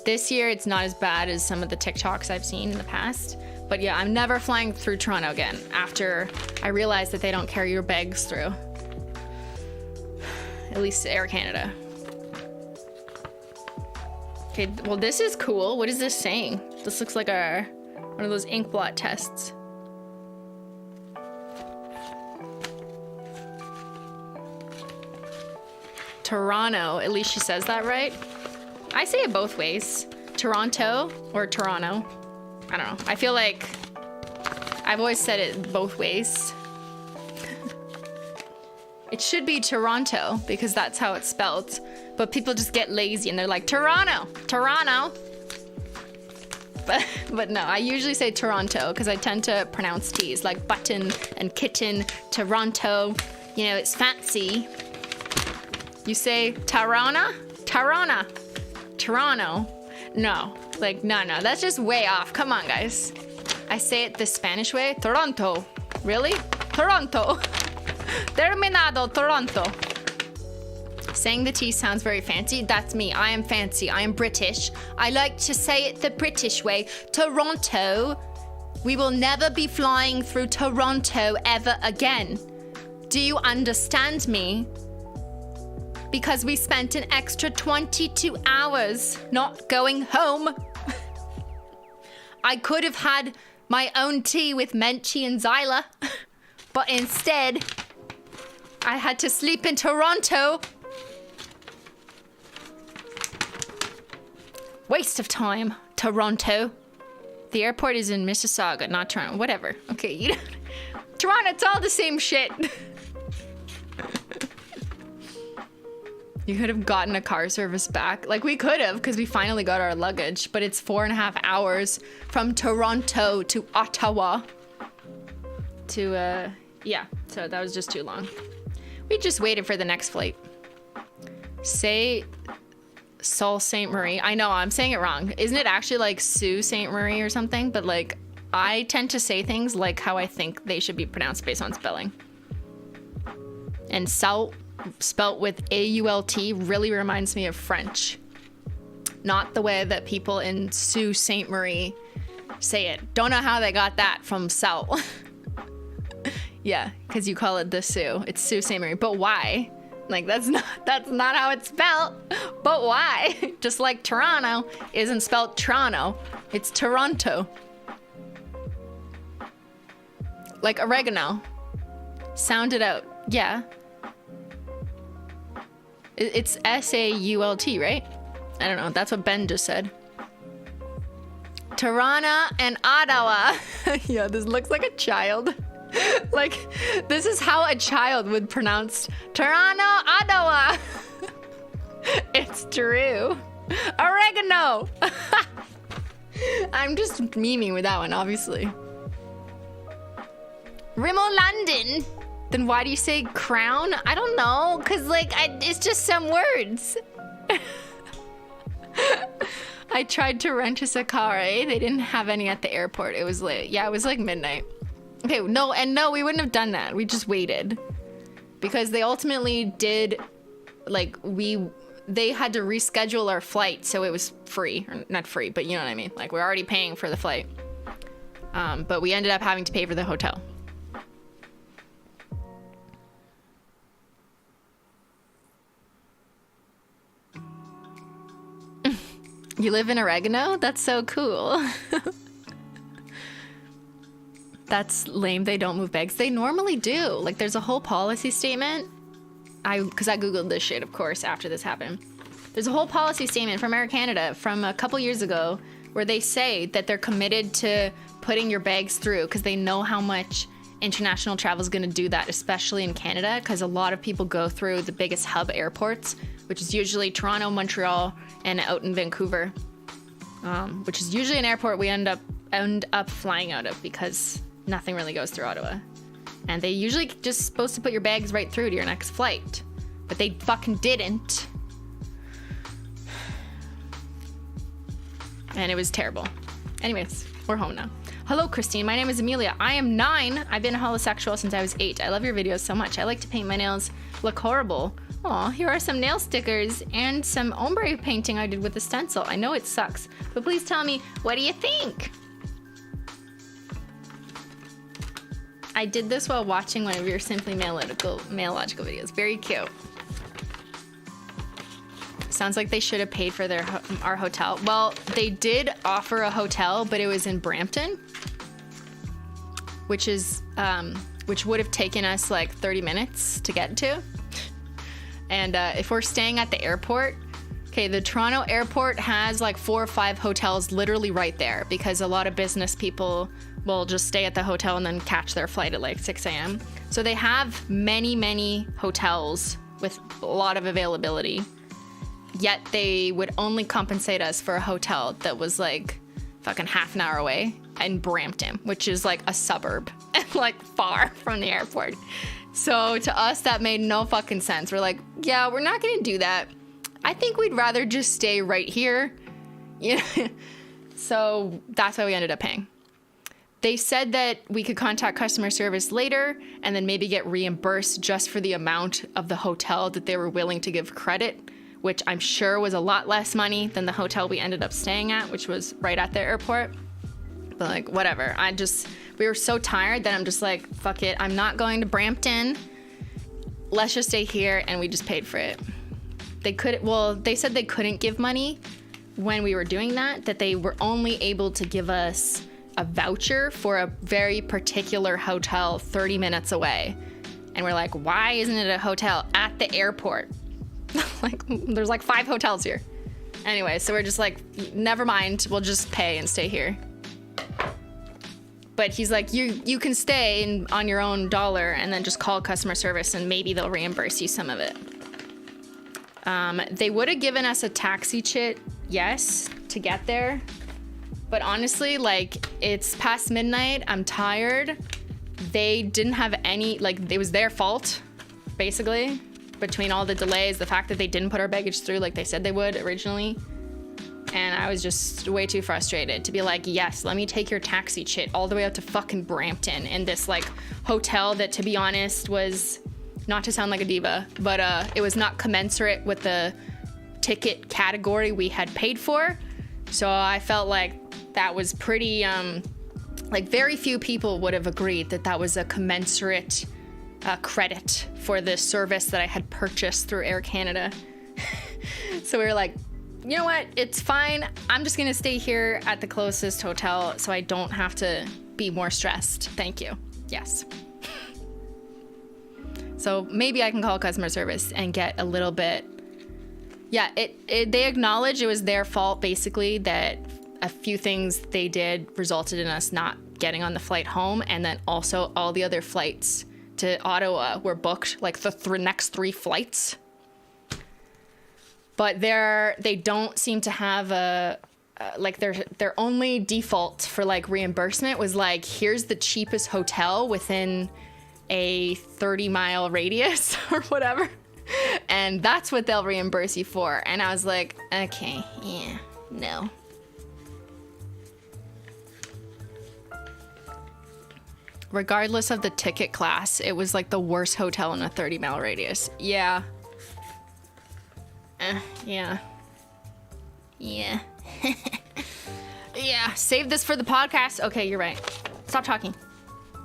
This year, it's not as bad as some of the TikToks I've seen in the past. But yeah, I'm never flying through Toronto again after I realized that they don't carry your bags through. At least Air Canada. Okay, well, this is cool. What is this saying? This looks like one of those ink blot tests. Toronto, at least she says that right. I say it both ways. Toronto or Toronto. I don't know. I feel like I've always said it both ways. It should be Toronto because that's how it's spelled. But people just get lazy and they're like, Toronto, Toronto. but no, I usually say Toronto because I tend to pronounce T's like button and kitten. Toronto, you know, it's fancy. You say Toronto? No, like, no, that's just way off. Come on, guys. I say it the Spanish way. Toronto. Really? Toronto. Terminado, Toronto. Saying the T sounds very fancy. That's me. I am fancy. I am British. I like to say it the British way. Toronto. We will never be flying through Toronto ever again. Do you understand me? Because we spent an extra 22 hours not going home. I could have had my own tea with Menchie and Zyler, but instead, I had to sleep in Toronto. Waste of time, Toronto. The airport is in Mississauga, not Toronto. Whatever. Okay, you know, Toronto, it's all the same shit. You could have gotten a car service back. Like, we could have, because we finally got our luggage, but it's 4.5 hours from Toronto to Ottawa. Yeah, so that was just too long. We just waited for the next flight. Say Sault Ste. Marie. I know, I'm saying it wrong. Isn't it actually like Sault Ste. Marie or something? But like, I tend to say things like how I think they should be pronounced based on spelling. And Sault, spelt with A-U-L-T, really reminds me of French. Not the way that people in Sault Ste. Marie say it. Don't know how they got that from Sault. Yeah, because you call it the Sioux. It's Sault Ste. Marie. But why? Like, that's not how it's spelled. But why? Just like Toronto isn't spelled Toronto. It's Toronto. Like oregano. Sound it out. Yeah. It's S-A-U-L-T, right? I don't know. That's what Ben just said. Toronto and Ottawa. Yeah, this looks like a child. Like, this is how a child would pronounce Toronto, Ottawa. It's true. Oregano. I'm just memeing with that one, obviously. Rimmel London. Then why do you say crown? I don't know, cause like it's just some words. I tried to rent a Sakare. They didn't have any at the airport. It was late. Yeah, it was like midnight. Okay, no, we wouldn't have done that. We just waited. Because they ultimately did, like, they had to reschedule our flight, so it was free. Or not free, but you know what I mean. Like, we're already paying for the flight. But we ended up having to pay for the hotel. You live in oregano? That's so cool. That's lame. They don't move bags. They normally do. Like, there's a whole policy statement. Because I Googled this shit, of course, after this happened. There's a whole policy statement from Air Canada from a couple years ago where they say that they're committed to putting your bags through because they know how much international travel is going to do that, especially in Canada, because a lot of people go through the biggest hub airports, which is usually Toronto, Montreal, and out in Vancouver, which is usually an airport we end up flying out of because nothing really goes through Ottawa. And they usually just supposed to put your bags right through to your next flight, but they fucking didn't. And it was terrible. Anyways, we're home now. Hello, Christine. My name is Amelia. I am 9. I've been a holosexual since I was 8. I love your videos so much. I like to paint my nails look horrible. Aw, here are some nail stickers and some ombre painting I did with a stencil. I know it sucks, but please tell me, what do you think? I did this while watching one of your SimplyMailogical videos. Very cute. Sounds like they should have paid for our hotel. Well, they did offer a hotel, but it was in Brampton, which would have taken us like 30 minutes to get to. And if we're staying at the airport, okay, the Toronto airport has like 4 or 5 hotels literally right there because a lot of business people will just stay at the hotel and then catch their flight at like 6 a.m. So they have many, many hotels with a lot of availability. Yet they would only compensate us for a hotel that was like fucking half an hour away in Brampton, which is like a suburb and like far from the airport. So to us, that made no fucking sense. We're like, yeah, we're not gonna do that. I think we'd rather just stay right here. Yeah. So that's why we ended up paying. They said that we could contact customer service later and then maybe get reimbursed just for the amount of the hotel that they were willing to give credit, which I'm sure was a lot less money than the hotel we ended up staying at, which was right at the airport. But like, whatever. We were so tired that I'm just like, fuck it. I'm not going to Brampton. Let's just stay here. And we just paid for it. They said they couldn't give money when we were doing that they were only able to give us a voucher for a very particular hotel 30 minutes away. And we're like, why isn't it a hotel at the airport? Like, there's like 5 hotels here. Anyway, so we're just like, never mind, we'll just pay and stay here. But he's like, you can stay on your own dollar and then just call customer service and maybe they'll reimburse you some of it. They would have given us a taxi chit, yes, to get there. But honestly, like, it's past midnight, I'm tired. They didn't have any, like, it was their fault, basically. Between all the delays, the fact that they didn't put our baggage through like they said they would originally. And I was just way too frustrated to be like, yes, let me take your taxi chit all the way up to fucking Brampton in this like hotel that, to be honest, was, not to sound like a diva, but it was not commensurate with the ticket category we had paid for. So I felt like that was pretty, like very few people would have agreed that that was a commensurate credit for the service that I had purchased through Air Canada. So we were like, you know what? It's fine. I'm just gonna stay here at the closest hotel so I don't have to be more stressed. Thank you. Yes. So maybe I can call customer service and get a little bit. Yeah, they acknowledge it was their fault, basically, that a few things they did resulted in us not getting on the flight home, and then also all the other flights to Ottawa were booked, like the next 3 flights. But they don't seem to have like their only default for like reimbursement was like, here's the cheapest hotel within a 30-mile radius or whatever. And that's what they'll reimburse you for. And I was like, okay, yeah, no. Regardless of the ticket class, it was like the worst hotel in a 30-mile radius. Yeah. Yeah. Yeah. Yeah. Save this for the podcast. Okay, you're right. Stop talking.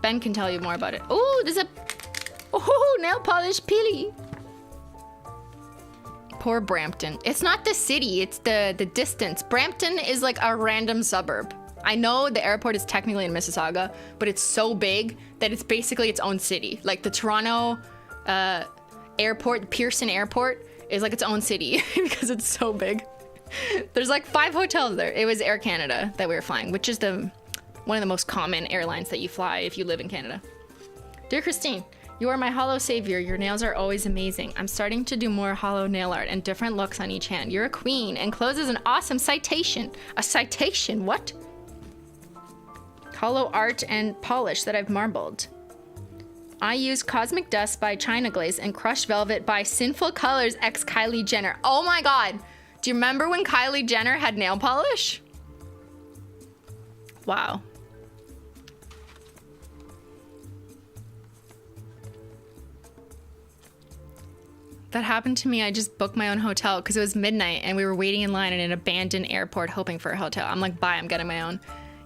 Ben can tell you more about it. Oh, there's a nail polish peely. Poor Brampton. It's not the city, it's the distance. Brampton is like a random suburb. I know the airport is technically in Mississauga, but it's so big that it's basically its own city. Like the Toronto airport, Pearson Airport, is like its own city because it's so big. There's like 5 hotels there. It was Air Canada that we were flying, which is one of the most common airlines that you fly if you live in Canada. Dear Christine, you are my HOLO savior. Your nails are always amazing. I'm starting to do more HOLO nail art and different looks on each hand. You're a queen. Encloses an awesome citation. A citation? What? HOLO art and polish that I've marbled. I use Cosmic Dust by China Glaze and Crushed Velvet by Sinful Colors x Kylie Jenner. Oh my god. Do you remember when Kylie Jenner had nail polish? Wow. That happened to me. I just booked my own hotel because it was midnight and we were waiting in line at an abandoned airport hoping for a hotel. I'm like, bye, I'm getting my own.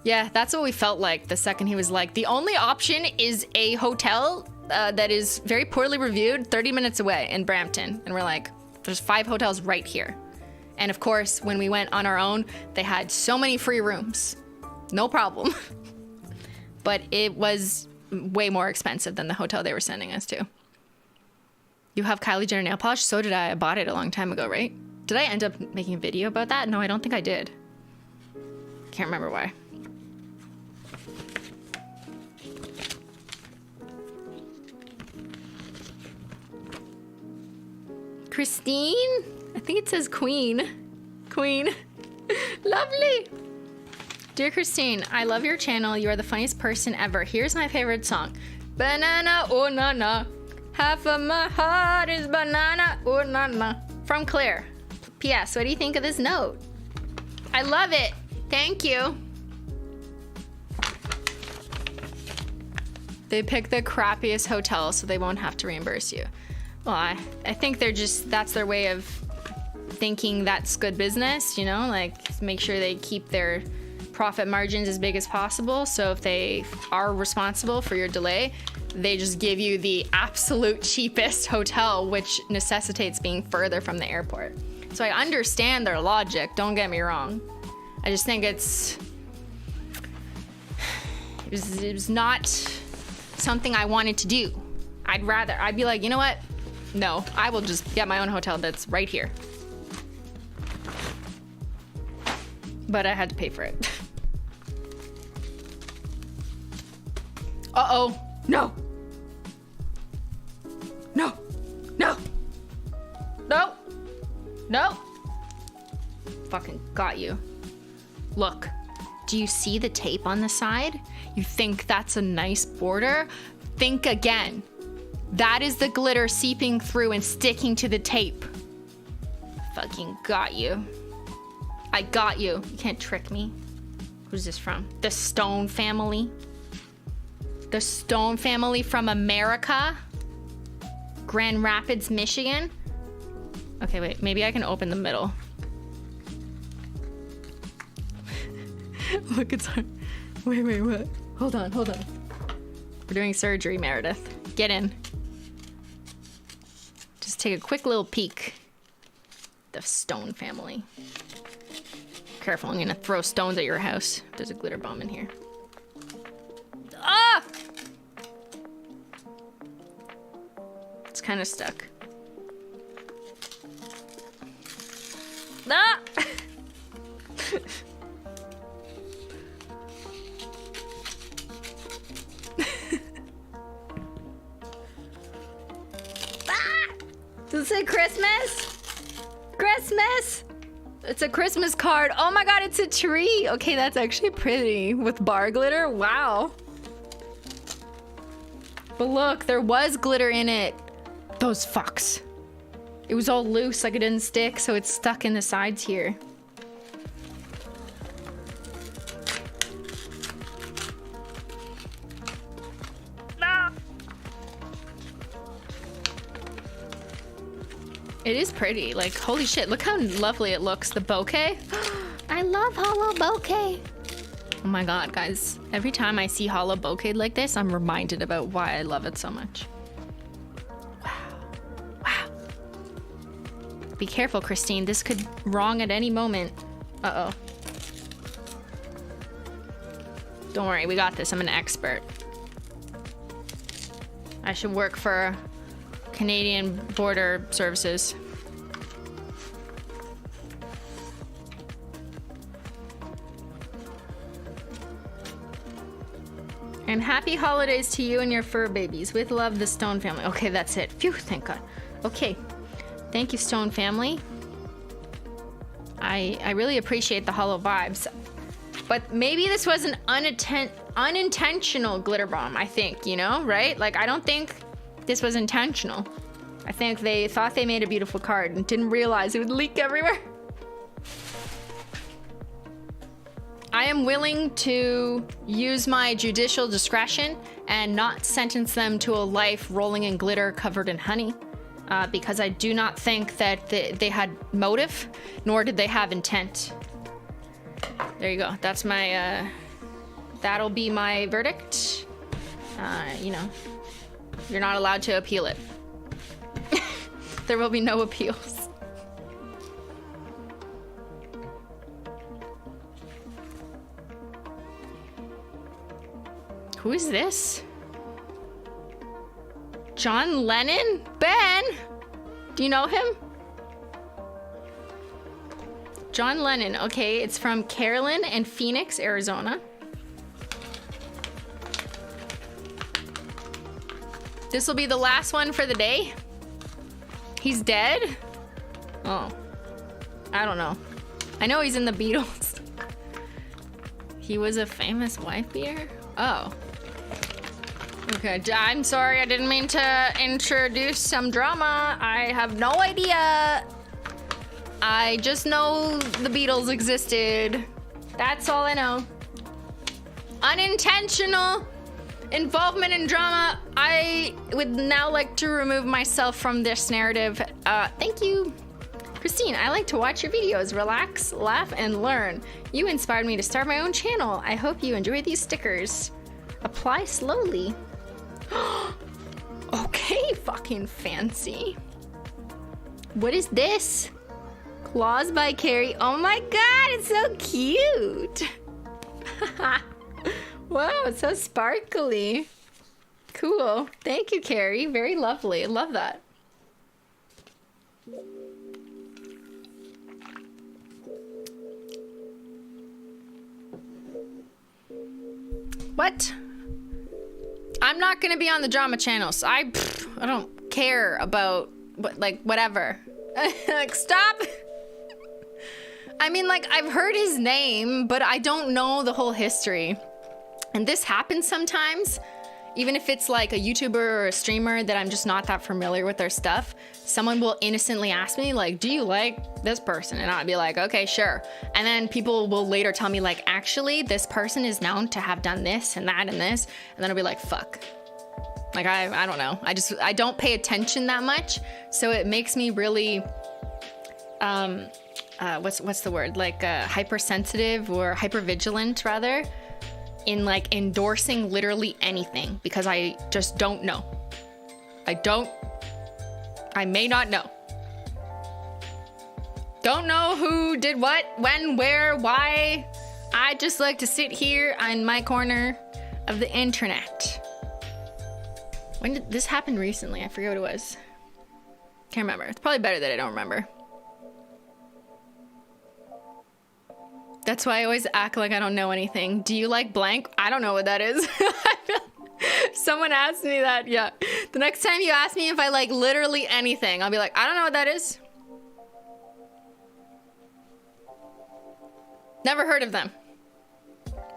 Yeah, that's what we felt like the second he was like, the only option is a hotel that is very poorly reviewed 30 minutes away in Brampton. And we're like, there's 5 hotels right here. And of course, when we went on our own, they had so many free rooms. No problem. But it was way more expensive than the hotel they were sending us to. You have Kylie Jenner nail polish? So did I. I bought it a long time ago, right? Did I end up making a video about that? No, I don't think I did. Can't remember why. Christine? I think it says Queen. Queen. Lovely. Dear Christine, I love your channel. You are the funniest person ever. Here's my favorite song. Banana, oh na na. Half of my heart is banana, oh na na. From Claire. P.S. What do you think of this note? I love it. Thank you. They picked the crappiest hotel so they won't have to reimburse you. Well, I think they're just, that's their way of thinking that's good business, you know? Like, make sure they keep their profit margins as big as possible. So if they are responsible for your delay, they just give you the absolute cheapest hotel, which necessitates being further from the airport. So I understand their logic, don't get me wrong. I just think it was not something I wanted to do. I'd be like, you know what? No, I will just get my own hotel that's right here. But I had to pay for it. Uh-oh. No. No. No. No. No. Fucking got you. Look. Do you see the tape on the side? You think that's a nice border? Think again. That is the glitter seeping through and sticking to the tape. Fucking got you. I got you. You can't trick me. Who's this from? The Stone family. The Stone family from America. Grand Rapids, Michigan. Okay, wait. Maybe I can open the middle. Look, it's hard. Wait, what? Hold on. We're doing surgery, Meredith. Get in. Just take a quick little peek. The Stone family. Careful, I'm gonna throw stones at your house. There's a glitter bomb in here. Ah! It's kind of stuck. Ah! Does it say Christmas? Christmas! It's a Christmas card. Oh my god, it's a tree. Okay, that's actually pretty. With bar glitter? Wow. But look, there was glitter in it. Those fucks. It was all loose, like it didn't stick, so it's stuck in the sides here. It is pretty. Like, holy shit, look how lovely it looks. The bouquet. I love holo bouquet. Oh my god, guys. Every time I see holo bouquet like this, I'm reminded about why I love it so much. Wow. Be careful, Christine. This could wrong at any moment. Uh-oh. Don't worry, we got this. I'm an expert. I should work for Canadian Border Services. And happy holidays to you and your fur babies. With love, the Stone family. Okay, that's it. Phew, thank God. Okay. Thank you, Stone family. I really appreciate the holo vibes. But maybe this was an unintentional glitter bomb, I think, you know, right? Like, I don't think this was intentional. I think they thought they made a beautiful card and didn't realize it would leak everywhere. I am willing to use my judicial discretion and not sentence them to a life rolling in glitter covered in honey, because I do not think that they had motive, nor did they have intent. There you go. That's my, that'll be my verdict. You know, you're not allowed to appeal it. There will be no appeals. Who is this? John Lennon? Ben? Do you know him? John Lennon. Okay, it's from Carolyn and Phoenix, Arizona. This will be the last one for the day. He's dead? Oh. I don't know. I know he's in the Beatles. He was a famous wife beater? Oh. Okay, I'm sorry, I didn't mean to introduce some drama. I have no idea. I just know the Beatles existed. That's all I know. Unintentional involvement in drama. I would now like to remove myself from this narrative. Thank you. Christine, I like to watch your videos, relax, laugh, and learn. You inspired me to start my own channel. I hope you enjoy these stickers. Apply slowly. Okay, fucking fancy. What is this? Claws by Carrie. Oh my god, it's so cute. Wow, it's so sparkly. Cool. Thank you, Carrie. Very lovely. I love that. What? I'm not gonna be on the drama channel, so I don't care about what, like, whatever. Like, stop. I mean, like, I've heard his name, but I don't know the whole history. And this happens sometimes, even if it's like a YouTuber or a streamer that I'm just not that familiar with their stuff. Someone will innocently ask me, like, do you like this person? And I'll be like, okay, sure. And then people will later tell me, like, actually, this person is known to have done this and that and this. And then I'll be like, fuck. Like, I don't know. I don't pay attention that much. So it makes me really, what's the word? Like, hypersensitive or hypervigilant, rather, in like endorsing literally anything, because I just don't know. I may not know. Don't know who did what, when, where, why. I just like to sit here on my corner of the internet. When did this happen recently? I forget what it was. Can't remember. It's probably better that I don't remember. That's why I always act like I don't know anything. Do you like blank? I don't know what that is. Someone asked me that, yeah. The next time you ask me if I like literally anything, I'll be like, I don't know what that is. Never heard of them.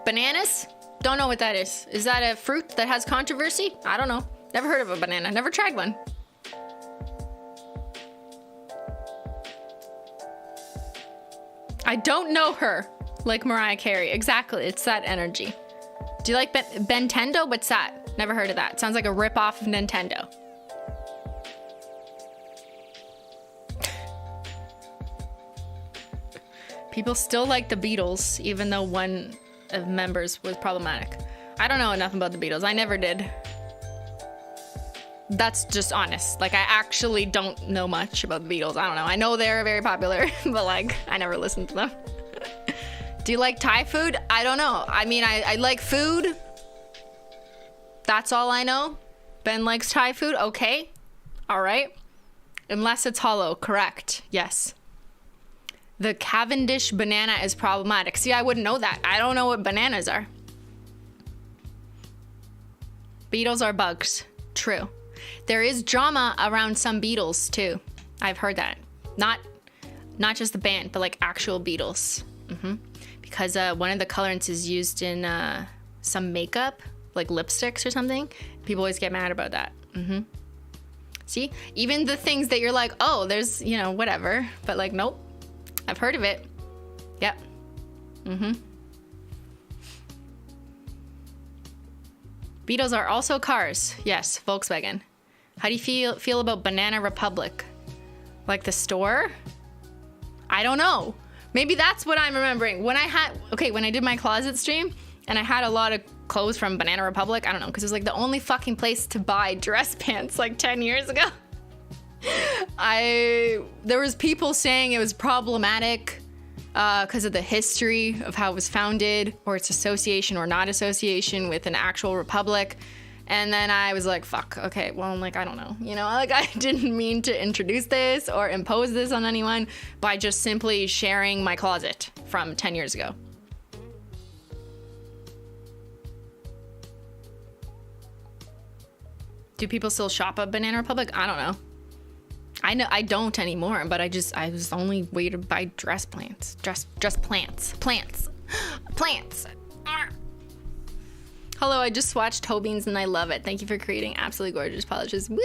Bananas? Don't know what that is. Is that a fruit that has controversy? I don't know. Never heard of a banana. Never tried one. I don't know her like Mariah Carey. Exactly. It's that energy. Do you like Bentendo? What's that? Never heard of that. Sounds like a rip-off of Nintendo. People still like the Beatles, even though one of members was problematic. I don't know enough about the Beatles. I never did. That's just honest. Like, I actually don't know much about the Beatles. I don't know. I know they're very popular, but like, I never listened to them. Do you like Thai food? I don't know. I mean, I like food. That's all I know. Ben likes Thai food. Okay. All right. Unless it's hollow. Correct. Yes. The Cavendish banana is problematic. See, I wouldn't know that. I don't know what bananas are. Beatles are bugs. True. There is drama around some Beatles too. I've heard that. Not just the band, but like actual Beatles. Because one of the colorants is used in some makeup, like lipsticks or something. People always get mad about that. See, even the things that you're like, oh, there's, you know, whatever, but like, nope, I've heard of it. Yep. Beatles are also cars. Yes, Volkswagen. How do you feel about Banana Republic? Like the store? I don't know. Maybe that's what I'm remembering. When I did my closet stream and I had a lot of clothes from Banana Republic, I don't know, because it was like the only fucking place to buy dress pants like 10 years ago. There was people saying it was problematic because of the history of how it was founded, or its association or not association with an actual republic. And then I was like, fuck, okay, well, like, I don't know. You know, like, I didn't mean to introduce this or impose this on anyone by just simply sharing my closet from 10 years ago. Do people still shop at Banana Republic? I don't know. I know I don't anymore, but I was the only way to buy dress plants. Plants. Hello, I just watched Hobeans and I love it. Thank you for creating absolutely gorgeous polishes. Woo!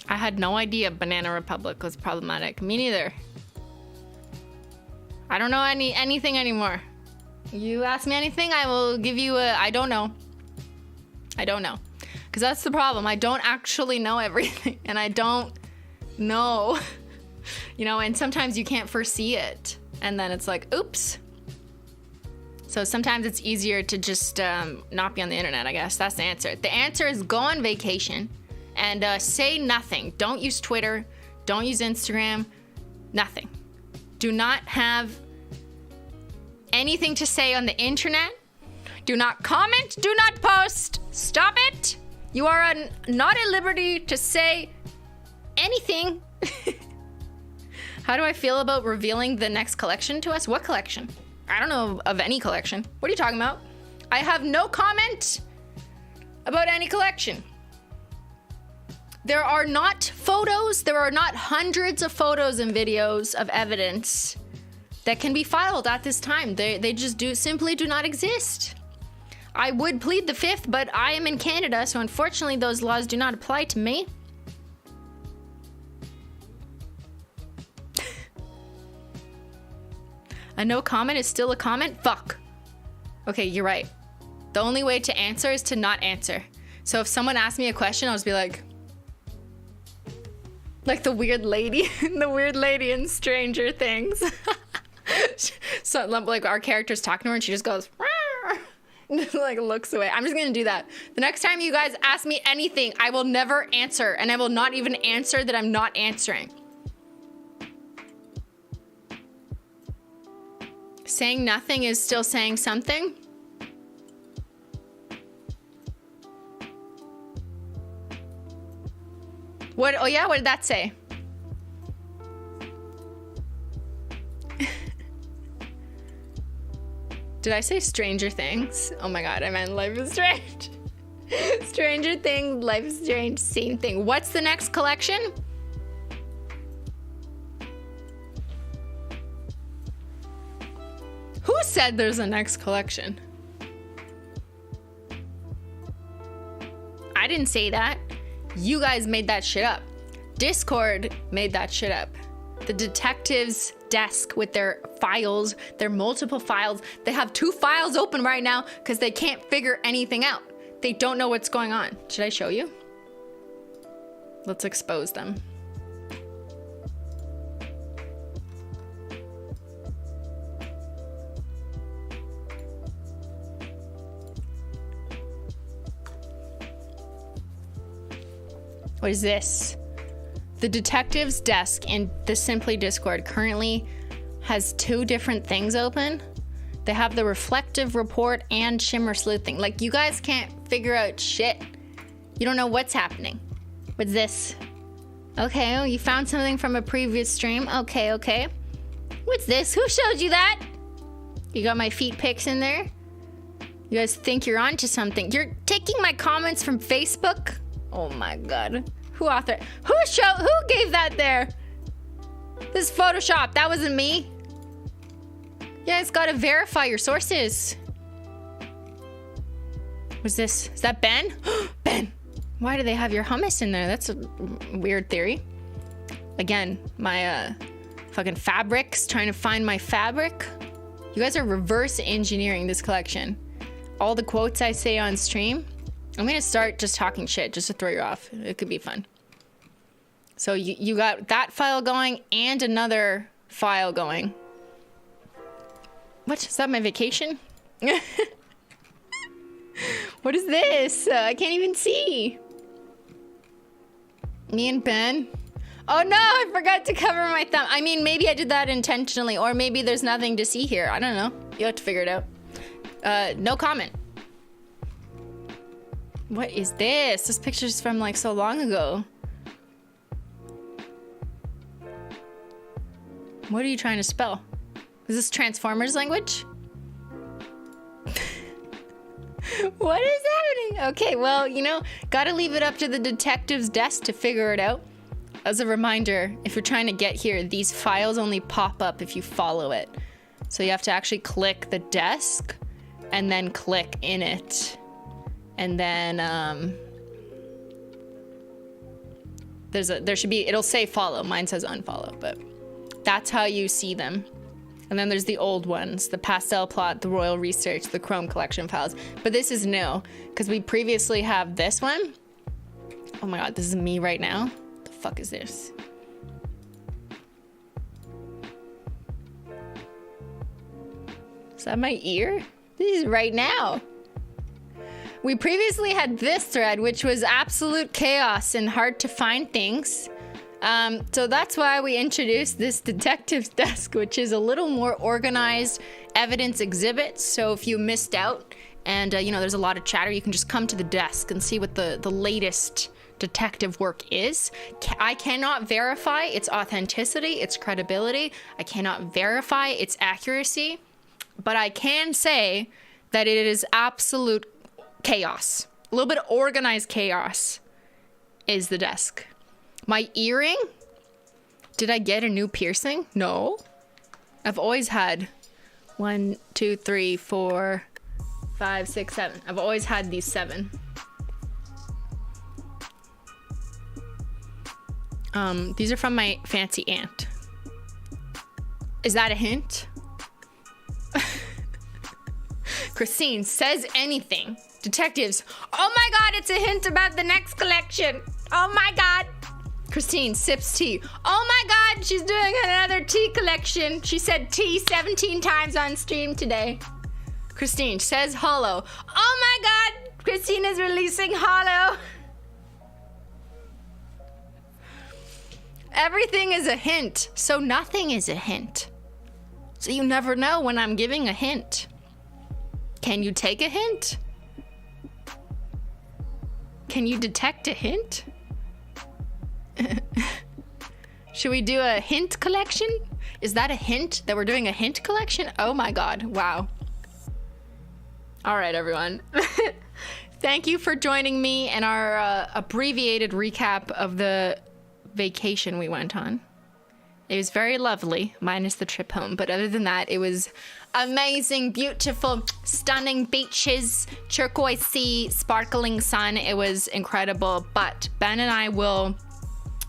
I had no idea Banana Republic was problematic. Me neither. I don't know anything anymore. You ask me anything, I will give you a I don't know. I don't know. Because that's the problem. I don't actually know everything. And I don't know. You know, and sometimes you can't foresee it. And then it's like, oops. So sometimes it's easier to just not be on the internet, I guess. That's the answer. The answer is go on vacation. And say nothing. Don't use Twitter. Don't use Instagram. Nothing. Do not have anything to say on the internet. Do not comment. Do not post. Stop it. You are not at liberty to say anything. How do I feel about revealing the next collection to us? What collection? I don't know of any collection. What are you talking about? I have no comment about any collection. There are not photos, there are not hundreds of photos and videos of evidence that can be filed at this time. They just simply do not exist. I would plead the fifth, but I am in Canada, so unfortunately those laws do not apply to me. A no comment is still a comment? Fuck. Okay, you're right. The only way to answer is to not answer. So if someone asks me a question, I'll just be like the weird lady, the weird lady in Stranger Things. So like our character's talking to her and she just goes, like looks away. I'm just gonna do that. The next time you guys ask me anything, I will never answer, and I will not even answer that I'm not answering. Saying nothing is still saying something. What? Oh yeah, what did that say? Did I say Stranger Things? Oh my god, I meant Life is Strange. Stranger Things, Life is Strange, same thing. What's the next collection? Who said there's a next collection? I didn't say that. You guys made that shit up. Discord made that shit up. The detective's desk with their files, their multiple files. They have 2 files open right now because they can't figure anything out. They don't know what's going on. Should I show you? Let's expose them. What is this? The detective's desk in the Simply Discord currently has 2 different things open. They have the reflective report and shimmer sleuthing. Like, you guys can't figure out shit. You don't know what's happening. What's this? Okay, oh, you found something from a previous stream. Okay, okay. What's this? Who showed you that? You got my feet pics in there? You guys think you're onto something. You're taking my comments from Facebook? Oh my god. Who authored? Who gave that there? This is Photoshop. That wasn't me. You guys gotta verify your sources. What's this? Is that Ben? Ben! Why do they have your hummus in there? That's a weird theory. Again, my fucking fabrics. Trying to find my fabric. You guys are reverse engineering this collection. All the quotes I say on stream. I'm gonna start just talking shit just to throw you off. It could be fun. So you got that file going and another file going. What? Is that my vacation? What is this? I can't even see. Me and Ben. Oh no, I forgot to cover my thumb. I mean, maybe I did that intentionally, or maybe there's nothing to see here. I don't know. You have to figure it out. No comment. What is this? This picture's from like so long ago. What are you trying to spell? Is this Transformers language? What is Okay, well, you know, gotta leave it up to the detective's desk to figure it out. As a reminder, if you're trying to get here, these files only pop up if you follow it. So you have to actually click the desk and then click in it. And then there should be, it'll say follow. Mine says unfollow, but that's how you see them. And then there's the old ones, the pastel plot, the royal research, the Chrome collection files. But this is new because we previously have this one. Oh my God, this is me right now. What the fuck is this? Is that my ear? This is right now. We previously had this thread, which was absolute chaos and hard to find things. So that's why we introduced this detective's desk, which is a little more organized evidence exhibit. So if you missed out and, you know, there's a lot of chatter, you can just come to the desk and see what the latest detective work is. I cannot verify its authenticity, its credibility. I cannot verify its accuracy, but I can say that it is absolute chaos. A little bit of organized chaos is the desk. My earring? Did I get a new piercing? No. I've always had 1, 2, 3, 4, 5, 6, 7. I've always had these 7. These are from my fancy aunt. Is that a hint? Christine says anything. Detectives, oh my God, it's a hint about the next collection. Oh my God. Christine sips tea. Oh my God, she's doing another tea collection. She said tea 17 times on stream today. Christine says HOLO. Oh my God, Christine is releasing HOLO. Everything is a hint, so nothing is a hint. So you never know when I'm giving a hint. Can you take a hint? Can you detect a hint? Should we do a hint collection? Is that a hint that we're doing a hint collection? Oh my God, wow. All right, everyone. Thank you for joining me in our abbreviated recap of the vacation we went on. It was very lovely, minus the trip home. But other than that, it was amazing, beautiful, stunning beaches, turquoise sea, sparkling sun. It was incredible. But Ben and I will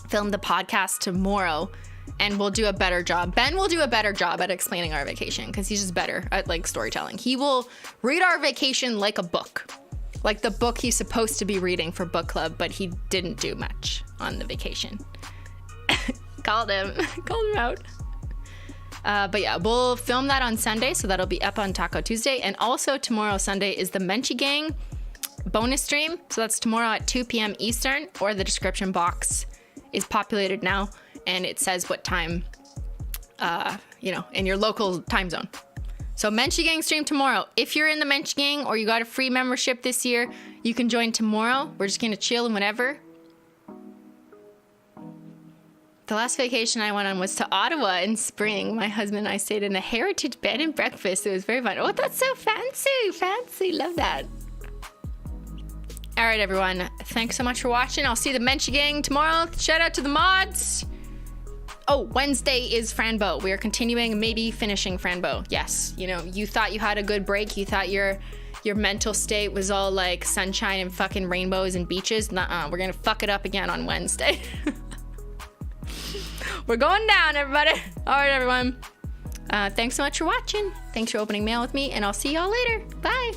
film the podcast tomorrow and we'll do a better job. Ben will do a better job at explaining our vacation because he's just better at like storytelling. He will read our vacation like a book, like the book he's supposed to be reading for book club, but he didn't do much on the vacation. Called him out. But yeah, we'll film that on Sunday, so that'll be up on Taco Tuesday. And also tomorrow, Sunday, is the Menchie Gang bonus stream. So that's tomorrow at 2 p.m. Eastern, or the description box is populated now, and it says what time, you know, in your local time zone. So Menchie Gang stream tomorrow. If you're in the Menchie Gang or you got a free membership this year, you can join tomorrow. We're just gonna chill and whatever. The last vacation I went on was to Ottawa in spring. My husband and I stayed in a heritage bed and breakfast. It was very fun. Oh, that's so fancy. Love that. All right, everyone. Thanks so much for watching. I'll see the Menchie Gang tomorrow. Shout out to the mods. Oh, Wednesday is Franbo. We are continuing, maybe finishing Franbo. Yes, you know, you thought you had a good break. You thought your mental state was all like sunshine and fucking rainbows and beaches. Nuh-uh. We're gonna fuck it up again on Wednesday. We're going down, everybody. All right, everyone. Thanks so much for watching. Thanks for opening mail with me, and I'll see y'all later. Bye.